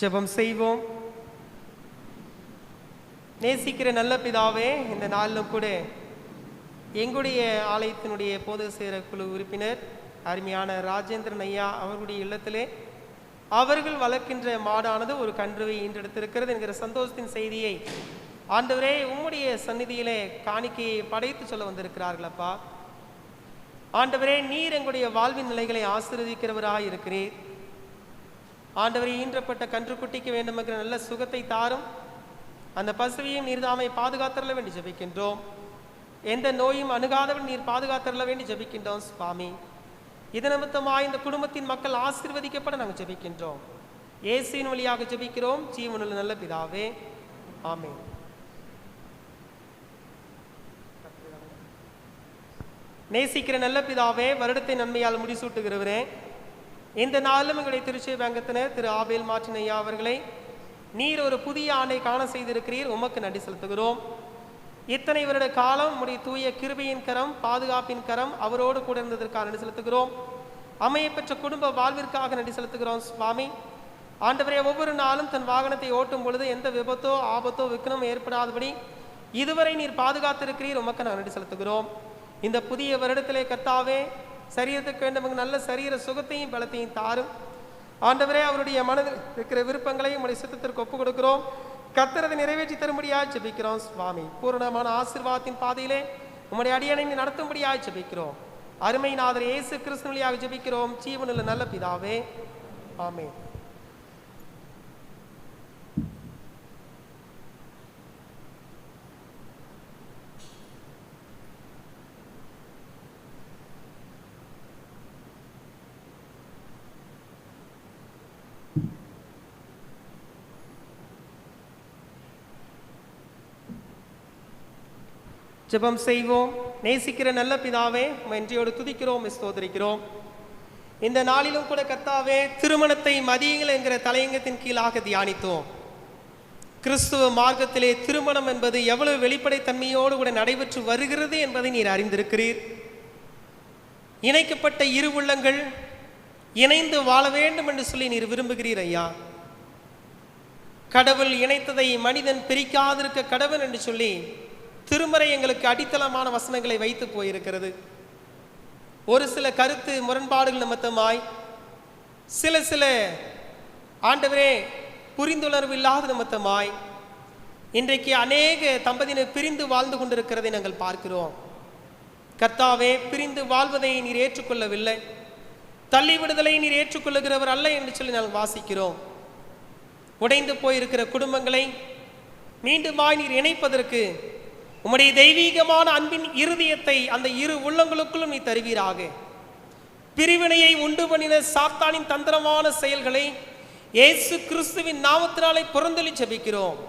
Speaker 1: ஜெபம் செய்வோம். நேசிக்கிற நல்ல பிதாவே, இந்த நாளிலும் கூட எங்களுடைய ஆலயத்தினுடைய பொது சேர குழு உறுப்பினர் அருமையான ராஜேந்திரன் ஐயா அவர்களுடைய இல்லத்திலே அவர்கள் வளர்க்கின்ற மாடானது ஒரு கன்றுவை ஈன்றெடுத்திருக்கிறது என்கிற சந்தோஷத்தின் செய்தியை ஆண்டவரே உம்முடைய சந்நிதியிலே காணிக்கையை படைத்து சொல்ல வந்திருக்கிறார்களப்பா. ஆண்டவரே நீர் எங்களுடைய வாழ்வின் நிலைகளை ஆசீர்வதிக்கிறவராய் இருக்கிறீர். ஆண்டவரே ஈன்றப்பட்ட கன்றுக்குட்டிக்கு வேண்டும் என்கிற நல்ல சுகத்தை தாரும். அந்த பசுவையும் நீர்தாமை பாதுகாத்தரல வேண்டி ஜெபிக்கின்றோம். எந்த நோயும் அணுகாதவன் நீர் பாதுகாத்தரல வேண்டி ஜெபிக்கின்றோம் சுவாமி. இது நிமித்தமாய் இந்த குடும்பத்தின் மக்கள் ஆசீர்வதிக்கப்பட நாங்கள் ஜெபிக்கின்றோம். இயேசுவின் வழியாக ஜெபிக்கிறோம் ஜீவனுள்ள நல்ல பிதாவே, ஆமென். நேசிக்கிற நல்ல பிதாவே, வருடத்தை நன்மையால் முடிசூட்டுகிறவரே, இந்த நாளிலும் எங்களுடைய திருச்சி பேங்கத்தினர் திரு ஆபேல் மார்ட்டின் ஐயா அவர்களை நீர் ஒரு புதிய ஆண்டை காண செய்திருக்கிறீர். உமக்கு நன்றி செலுத்துகிறோம். இத்தனை வருட காலம் உடைய தூய கிருபையின் கரம், பாதுகாப்பின் கரம் அவரோடு கூட இருந்ததற்காக நன்றி செலுத்துகிறோம். அமைய பெற்ற குடும்ப வாழ்விற்காக நன்றி செலுத்துகிறோம் சுவாமி. ஆண்டவரே, ஒவ்வொரு நாளும் தன் வாகனத்தை ஓட்டும் பொழுது எந்த விபத்தோ ஆபத்தோ விக்னமோ ஏற்படாதபடி இதுவரை நீர் பாதுகாத்திருக்கிறீர். உமக்கு நான் நன்றி செலுத்துகிறோம். இந்த புதிய வருடத்திலே கர்த்தாவே, சரீரத்துக்கு வேண்டும் நல்ல சரீர சுகத்தையும் பலத்தையும் தாரும். ஆண்டவரே, அவருடைய மனதில் இருக்கிற விருப்பங்களையும் உம்முடைய சித்தத்திற்கு ஒப்புக் கொடுக்கிறோம். கர்த்தரதை நிறைவேற்றி தரும்படியாய் ஜெபிக்கிறோம் சுவாமி. பூரணமான ஆசீர்வாதத்தின் பாதையிலே உம்முடைய அடியனை நடத்தும்படியாய் ஜெபிக்கிறோம். அருமை நாதர் இயேசு கிறிஸ்து வழியாக ஜெபிக்கிறோம் ஜீவனுள்ள நல்ல பிதாவே, ஆமென். ஜெபம் செய்வோம். நேசிக்கிற நல்ல பிதாவே, நன்றியோடு துதிக்கிறோம், ஸ்தோத்திரிக்கிறோம். இந்த நாளிலும் கூட கர்த்தாவே, திருமணத்தை மதியுங்கள் என்கிற தலையங்கத்தின் கீழாக தியானித்தோம். கிறிஸ்துவ மார்க்கத்திலே திருமணம் என்பது எவ்வளவு வெளிப்படைத்தன்மையோடு கூட நடைபெற்று வருகிறது என்பதை நீர் அறிந்திருக்கிறீர். இணைக்கப்பட்ட இரு உள்ளங்கள் இணைந்து வாழ வேண்டும் என்று சொல்லி நீர் விரும்புகிறீர் ஐயா. கடவுள் இணைத்ததை மனிதன் பிரிக்காதிருக்க கடவுள் என்று சொல்லி திருமறை எங்களுக்கு அடித்தளமான வசனங்களை வைத்து போயிருக்கிறது. ஒரு சில கருத்து முரண்பாடுகள் நிமித்தமாய் சில ஆண்டவரே புரிந்துணர்வு இல்லாத நிமித்தமாய் இன்றைக்கு அநேக தம்பதியினர் பிரிந்து வாழ்ந்து கொண்டிருக்கிறதை நாங்கள் பார்க்கிறோம். கர்த்தாவே, பிரிந்து வாழ்வதை நீர் ஏற்றுக்கொள்ளவில்லை, தள்ளிவிடுதலை நீர் ஏற்றுக்கொள்ளுகிறவர் அல்ல என்று சொல்லி நாங்கள் வாசிக்கிறோம். உடைந்து போயிருக்கிற குடும்பங்களை மீண்டுமாய் நீர் இணைப்பதற்கு உம்முடைய தெய்வீகமான அன்பின் இருதயத்தை அந்த இரு உள்ளங்களுக்குள்ளும் நீ தருவீராக. பிரிவினையை உண்டு பண்ணின சாத்தானின் தந்திரமான செயல்களை இயேசு கிறிஸ்துவின் நாமத்தினாலே புறந்தொழி ஜெபிக்கிறோம்.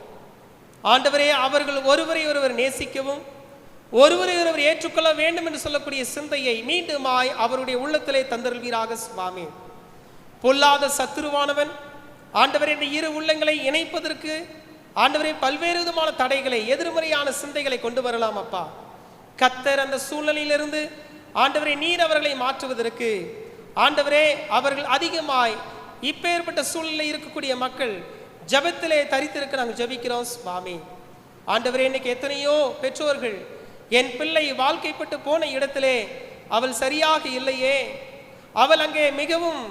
Speaker 1: ஆண்டவரே, அவர்கள் ஒருவரை ஒருவர் நேசிக்கவும் ஒருவரை ஒருவர் ஏற்றுக்கொள்ள வேண்டும் என்று சொல்லக்கூடிய சிந்தையை மீண்டுமாய் அவருடைய உள்ளத்திலே தந்தருள்வீராக சுவாமி. பொல்லாத சத்துருவானவன் ஆண்டவரே இந்த இரு உள்ளங்களை இணைப்பதற்கு ஆண்டவரே பல்வேறு விதமான தடைகளை, எதிர்மறையான சிந்தைகளை கொண்டு வரலாம் அப்பா. கர்த்தர் அந்த சூழ்நிலையிலிருந்து ஆண்டவரே நீர் அவர்களை மாற்றுவதற்கு ஆண்டவரே அவர்கள் அதிகமாய் இப்பேற்பட்ட சூழ்நிலை இருக்கக்கூடிய மக்கள் ஜெபத்திலே தரித்திருக்க நாங்கள் ஜெபிக்கிறோம் சுவாமி. ஆண்டவரே, இன்னைக்கு எத்தனையோ பெற்றோர்கள் என் பிள்ளை வாழ்க்கைப்பட்டு போன இடத்திலே அவள் சரியாக இல்லையே, அவள் அங்கே மிகவும்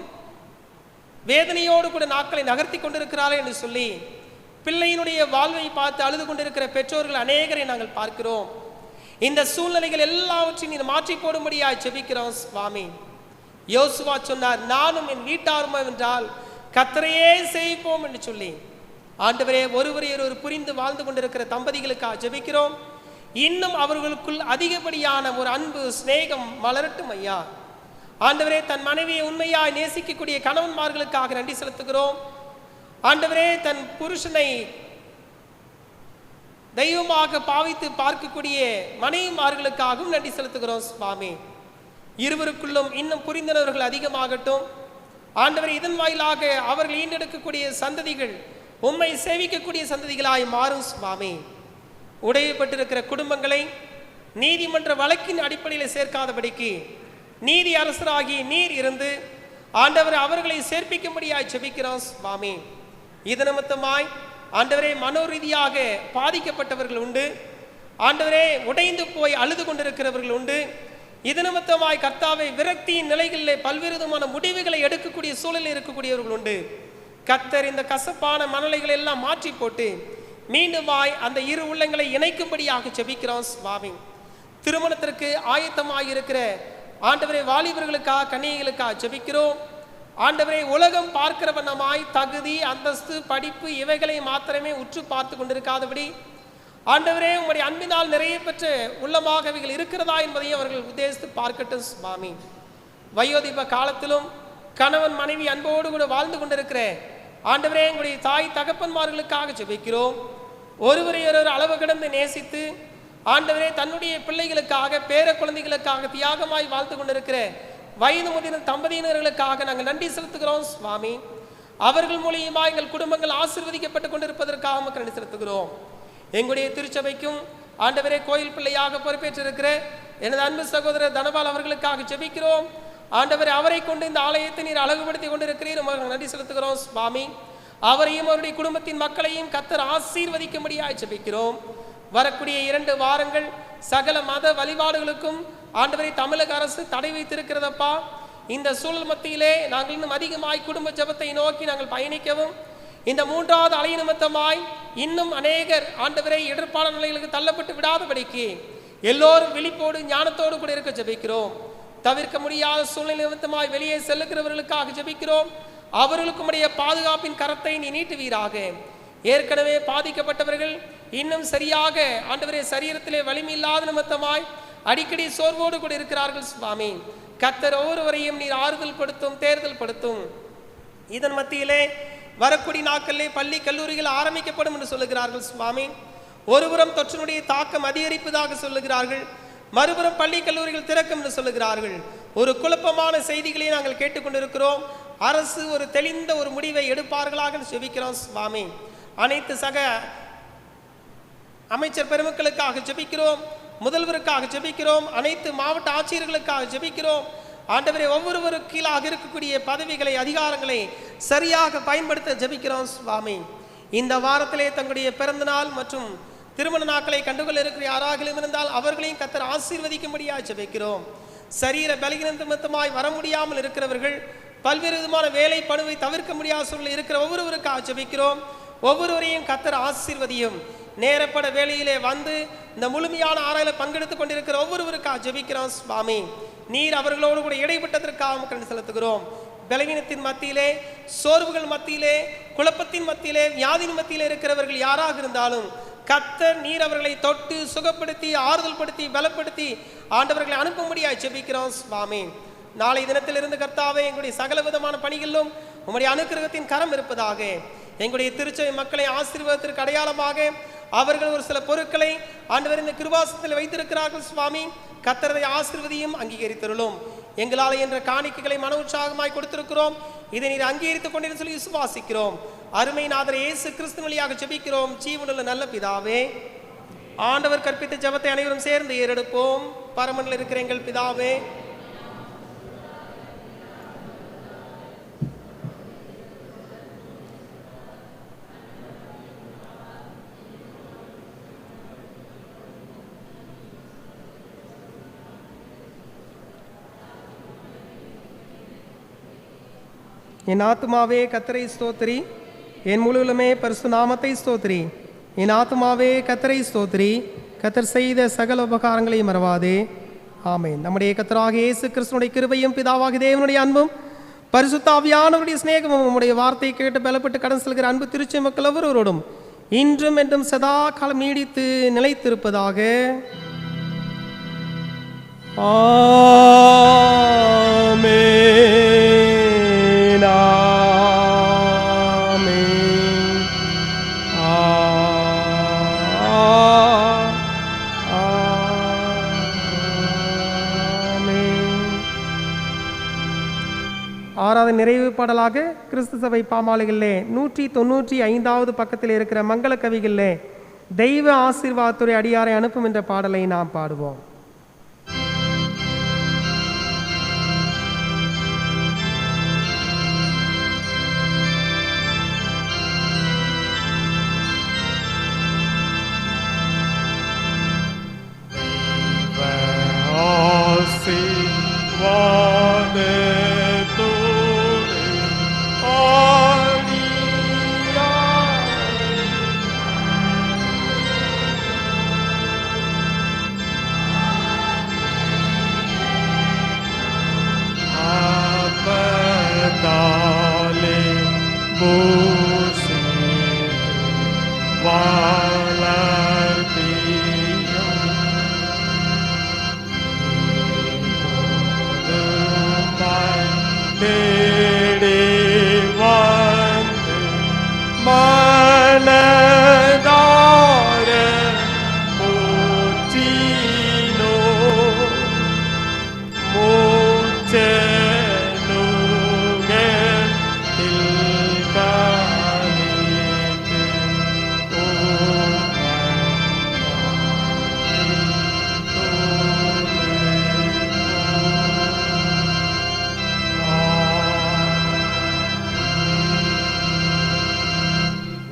Speaker 1: வேதனையோடு கூட நாட்களை நகர்த்தி கொண்டிருக்கிறாளே என்று சொல்லி பிள்ளையினுடைய வாழ்வை பார்த்து அழுது கொண்டிருக்கிற பெற்றோர்கள் அநேகரை நாங்கள் பார்க்கிறோம். இந்த சூழ்நிலைகள் எல்லாவற்றையும் நீர் மாற்றி போடும்படியாய் ஜெபிக்கிறோம் சுவாமி. யோசுவா சொன்னார், நானும் என் வீட்டாருமா என்றால் கர்த்தரையே செய்வோம் என்று சொல்லி ஆண்டவரே ஒருவரை ஒரு புரிந்து வாழ்ந்து கொண்டிருக்கிற தம்பதிகளுக்காக ஜெபிக்கிறோம். இன்னும் அவர்களுக்குள் அதிகப்படியான ஒரு அன்பு சிநேகம் மலரட்டும் ஐயா. ஆண்டவரே, தன் மனைவியை உண்மையாய் நேசிக்கக்கூடிய கணவன்மார்களுக்காக நன்றி செலுத்துகிறோம். ஆண்டவரே, தன் புருஷனை தெய்வமாக பாவித்து பார்க்கக்கூடிய மனைவிமார்களுக்காகவும் நன்றி செலுத்துகிறோம் சுவாமி. இருவருக்குள்ளும் இன்னும் புரிந்துணர்வுகள் அதிகமாகட்டும். ஆண்டவரே, இதன் வாயிலாக அவர்கள் ஈண்டெடுக்கக்கூடிய சந்ததிகள் உம்மை சேவிக்கக்கூடிய சந்ததிகளாய் மாறும் சுவாமி. உடையப்பட்டிருக்கிற குடும்பங்களை நீதிமன்ற வழக்கின் அடிப்படையில் சேர்க்காதபடிக்கு நீதி அரசராகி நீர் இருந்து ஆண்டவரை அவர்களை சேர்ப்பிக்கும்படியாய் ஜெபிக்கிறோம் சுவாமி. இது நிமித்தமாய் ஆண்டவரே மனோரீதியாக பாதிக்கப்பட்டவர்கள் உண்டு, ஆண்டவரே உடைந்து போய் அழுது கொண்டிருக்கிறவர்கள் உண்டு. இது நிமித்தமாய் கர்த்தாவை விரக்தியின் நிலைகளிலே பல்வேறு விதமான முடிவுகளை எடுக்கக்கூடிய சூழலில் இருக்கக்கூடியவர்கள் உண்டு. கர்த்தர் இந்த கசப்பான மணலைகளை எல்லாம் மாற்றி போட்டு மீண்டுமாய் அந்த இரு உள்ளங்களை இணைக்கும்படியாக ஜெபிக்கிறோம் சுவாமி. திருமணத்திற்கு ஆயத்தமாக இருக்கிற ஆண்டவரே வாலிபர்களுக்காக கன்னிகைகளுக்காக ஜெபிக்கிறோம். ஆண்டவரே உலகம் பார்க்கிற வண்ணமாய் தகுதி அந்தஸ்து படிப்பு இவைகளை மாத்திரமே உற்று பார்த்து கொண்டிருக்காதபடி ஆண்டவரே உம்முடைய அன்பினால் நிறைய பெற்ற உள்ளமாக அவைகள் இருக்கிறதா என்பதையும் அவர்கள் உத்தேசித்து பார்க்கட்டும் சுவாமி. வயோதிப காலத்திலும் கணவன் மனைவி அன்போடு கூட வாழ்ந்து கொண்டிருக்கிற ஆண்டவரே எங்களுடைய தாய் தகப்பன்மார்களுக்காக ஜெபிக்கிறோம். ஒருவரை ஒரு அளவு கடந்து நேசித்து ஆண்டவரே தன்னுடைய பிள்ளைகளுக்காக பேர குழந்தைகளுக்காக தியாகமாய் வாழ்ந்து கொண்டிருக்கிற வயது முதிர்ந்த தம்பதியினர்களுக்காக நாங்கள் நன்றி செலுத்துகிறோம் சுவாமி. அவர்கள் மூலியமா எங்கள் குடும்பங்கள் ஆசீர்வதிக்கப்பட்டு கொண்டிருப்பதற்காக நமக்கு நன்றி செலுத்துகிறோம். எங்களுடைய திருச்சபைக்கும் ஆண்டவரே கோயில் பிள்ளையாக பொறுப்பேற்றிருக்கிற எனது அன்பு சகோதரர் தனபால் அவர்களுக்காக ஜெபிக்கிறோம். ஆண்டவரே அவரை கொண்டு இந்த ஆலயத்தை நீர் அழகுபடுத்தி கொண்டிருக்கிறீர், நன்றி செலுத்துகிறோம் சுவாமி. அவரையும் அவருடைய குடும்பத்தின் மக்களையும் கர்த்தர் ஆசீர்வதிக்கும்படியாய் ஜெபிக்கிறோம். வரக்கூடிய 2 வாரங்கள் சகல மத வழிபாடுகளுக்கும் ஆண்டவரை தமிழக அரசு தடை வைத்திருக்கிறதப்பா. இந்த சூழல் மத்தியிலே நாங்கள் இன்னும் அதிகமாய் குடும்ப ஜெபத்தை நோக்கி நாங்கள் பயணிக்கவும் இந்த 3வது அலை நிமித்தமாய் இன்னும் அநேகர் ஆண்டவரை எதிர்ப்பான நிலைகளுக்கு தள்ளப்பட்டு விடாதபடிக்கு எல்லோரும் விழிப்போடு ஞானத்தோடு கூட இருக்க ஜெபிக்கிறோம். தவிர்க்க முடியாத சூழ்நிலை நிமித்தமாய் வெளியே செல்லுகிறவர்களுக்காக ஜெபிக்கிறோம். அவர்களுக்கும் உடைய பாதுகாப்பின் கரத்தை நீ நீட்டுவீராக. ஏற்கனவே பாதிக்கப்பட்டவர்கள் இன்னும் சரியாக ஆண்டவரே சரீரத்திலே வலிமை இல்லாத நிமித்தமாய் அடிக்கடி சோர்வோடு கூட இருக்கிறார்கள் சுவாமி. கர்த்தர் ஒவ்வொருவரையும் நீர் ஆறுதல் படுத்தும் தேர்தல் படுத்தும். இதன் மத்தியிலே வரக்கூடிய நாட்களிலே பள்ளி கல்லூரிகள் ஆரம்பிக்கப்படும் என்று சொல்லுகிறார்கள் சுவாமி. ஒருபுறம் தொற்றினுடைய தாக்கம் அதிகரிப்பதாக சொல்லுகிறார்கள், மறுபுறம் பள்ளி கல்லூரிகள் திறக்கும் என்று சொல்லுகிறார்கள். ஒரு குழப்பமான செய்திகளை நாங்கள் கேட்டுக்கொண்டிருக்கிறோம். அரசு ஒரு தெளிந்த ஒரு முடிவை எடுப்பார்களாக ஜெபிக்கிறோம் சுவாமி. அனைத்து சக அமைச்சர் பெருமக்களுக்காக ஜெபிக்கிறோம், முதல்வருக்காக ஜெபிக்கிறோம், அனைத்து மாவட்ட ஆட்சியர்களுக்காக ஜெபிக்கிறோம். ஆண்டவரே ஒவ்வொருவருக்கு கீழாக இருக்கக்கூடிய பதவிகளை அதிகாரங்களை சரியாக பயன்படுத்த ஜெபிக்கிறோம் சுவாமி. இந்த வாரத்திலே தங்களுடைய பிறந்த நாள் மற்றும் திருமண நாட்களை கண்டுகொள்ள இருக்கிற யாராக இருந்தால் அவர்களையும் கர்த்தர் ஆசீர்வதிக்கும்படியாக ஜெபிக்கிறோம். சரீர பலகீன நிமித்தமாய் வர முடியாமல் இருக்கிறவர்கள், பல்வேறு விதமான வேலை பணுவை தவிர்க்க முடியாத சூழ்நிலை இருக்கிற ஒவ்வொருவருக்காக ஜெபிக்கிறோம். ஒவ்வொருவரையும் கர்த்தர் ஆசீர்வதியும். நேரப்பட வேலையிலே வந்து இந்த முழுமையான ஆராய்ச்சியில் பங்கெடுத்துக் கொண்டிருக்கிற ஒவ்வொருவருக்காக ஜெபிக்கிறோம் சுவாமி. நீர் அவர்களோடு கூட இடைப்பட்டதற்காக கண்டு செலுத்துகிறோம். பலவீனத்தின் மத்தியிலே, சோர்வுகள் மத்தியிலே, குழப்பத்தின் மத்தியிலே, வியாதியின் மத்தியிலே இருக்கிறவர்கள் யாராக இருந்தாலும் கர்த்தர் நீர் அவர்களை தொட்டு சுகப்படுத்தி ஆறுதல் படுத்தி பலப்படுத்தி ஆண்டவர்களை அனுப்பும்படியாய் ஜெபிக்கிறோம் சுவாமி. நாளை தினத்திலிருந்து கர்த்தாவே எங்களுடைய சகல விதமான பணிகளிலும் உம்முடைய அனுக்கிரகத்தின் கரம் இருப்பதாக. எங்களுடைய திருச்சபை மக்களை ஆசீர்வாதத்திற்கு அடையாளமாக அவர்கள் ஒரு சில பொருட்களை ஆண்டவர் இந்த கிருபாசனத்தில் வைத்திருக்கிறார்கள் சுவாமி. கர்த்தரை ஆசீர்வதியும் அங்கீகரித்தருளும். எங்களால் என்ற காணிக்கைகளை மன உற்சாகமாய் கொடுத்திருக்கிறோம். இதை நீர் அங்கீகரித்துக் கொண்டு சொல்லி விசுவாசிக்கிறோம். அருமை நாதர் இயேசு கிறிஸ்து வழியாக ஜெபிக்கிறோம் ஜீவனுள்ள நல்ல பிதாவே. ஆண்டவர் கற்பித்த ஜெபத்தை அனைவரும் சேர்ந்து ஏறெடுப்போம். பரமனில் இருக்கிற எங்கள் பிதாவே, என் ஆத்துமாவே கர்த்தரை ஸ்தோத்திரி, என் முழுவலுமே பரிசு நாமத்தை ஸ்தோத்திரி. என் ஆத்துமாவே கர்த்தரை ஸ்தோத்திரி, கர்த்தர் செய்த சகல உபகாரங்களையும் மறவாதே. ஆமென். நம்முடைய கர்த்தராகிய இயேசு கிறிஸ்துவினுடைய கிருபையும் பிதாவாகிய தேவனுடைய அன்பும் பரிசுத்த ஆவியானவருடைய சிநேகமும் நம்முடைய வார்த்தையை கேட்டு பலப்பட்டு கடன் செல்கிற அன்பு திருச்சபை மக்கள் ஒவ்வொருவரோடும் இன்றும் என்றும் சதா காலம் நீடித்து நிலைத்திருப்பதாக. ஆமென். ஆறாவது நிறைவு பாடலாக கிறிஸ்து சபை பாமாலைகளிலே 195வது பக்கத்தில் இருக்கிற மங்கள கவிகளிலே தெய்வ ஆசீர்வாதத்துறை அடியாரை அனுப்பும் என்ற பாடலை நாம் பாடுவோம்.
Speaker 3: ஆசீர்வாதத்தோடு ஆடி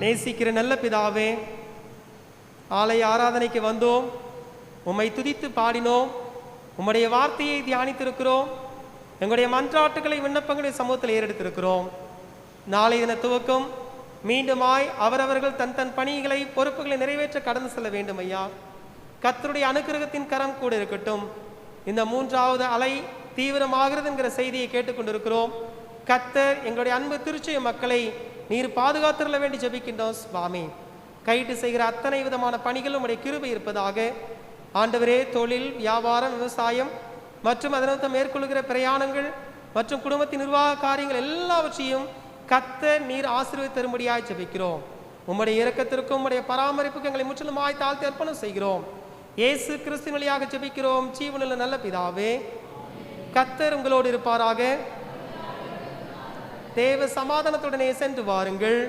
Speaker 1: நேசிக்கிற நல்ல பிதாவே, ஆலய ஆராதனைக்கு வந்தோம், உம்மை துதித்து பாடினோம், உம்முடைய வார்த்தையை தியானித்திருக்கிறோம், எங்களுடைய மன்றாட்டுகளை விண்ணப்பங்களை சமூகத்தில் ஏறெடுத்திருக்கிறோம். நாளை தின துவக்கம் மீண்டுமாய் அவரவர்கள் தன் தன் பணிகளை பொறுப்புகளை நிறைவேற்ற கடந்து செல்ல வேண்டும் ஐயா. கர்த்தருடைய அனுக்கிரகத்தின் கரம் கூட இருக்கட்டும். இந்த 3வது அலை தீவிரமாகிறது என்கிற செய்தியை கேட்டுக்கொண்டிருக்கிறோம். கர்த்தர் எங்களுடைய அன்பு திருச்சிய மக்களை நீர் பாதுகாத்துள்ள வேண்டி ஜெபிக்கின்றோம் சுவாமி. கைட்டு செய்கிற அத்தனை விதமான பணிகளும் உடைய கிருபை இருப்பதாக. ஆண்டவரே, தொழில், வியாபாரம், விவசாயம் மற்றும் அதனர்த்தம் மேற்கொள்கிற பிரயாணங்கள் மற்றும் குடும்பத்தின் நிர்வாக காரியங்கள் எல்லாவற்றையும் கர்த்தர் நீர் ஆசீர்வதித்து தரும்படியாய் ஜெபிக்கிறோம். உம்முடைய இரக்கத்திற்கும் உம்முடைய பராமரிப்புக்கு எங்களை முற்றிலுமாய் தாழ்த்தி அர்ப்பணம் செய்கிறோம். இயேசு கிறிஸ்துவின் வழியாக ஜெபிக்கிறோம் ஜீவனுள்ள நல்ல பிதாவே. கர்த்தர் உங்களோடு இருப்பாராக. தேவ சமாதானத்துடனே சென்று வாருங்கள்.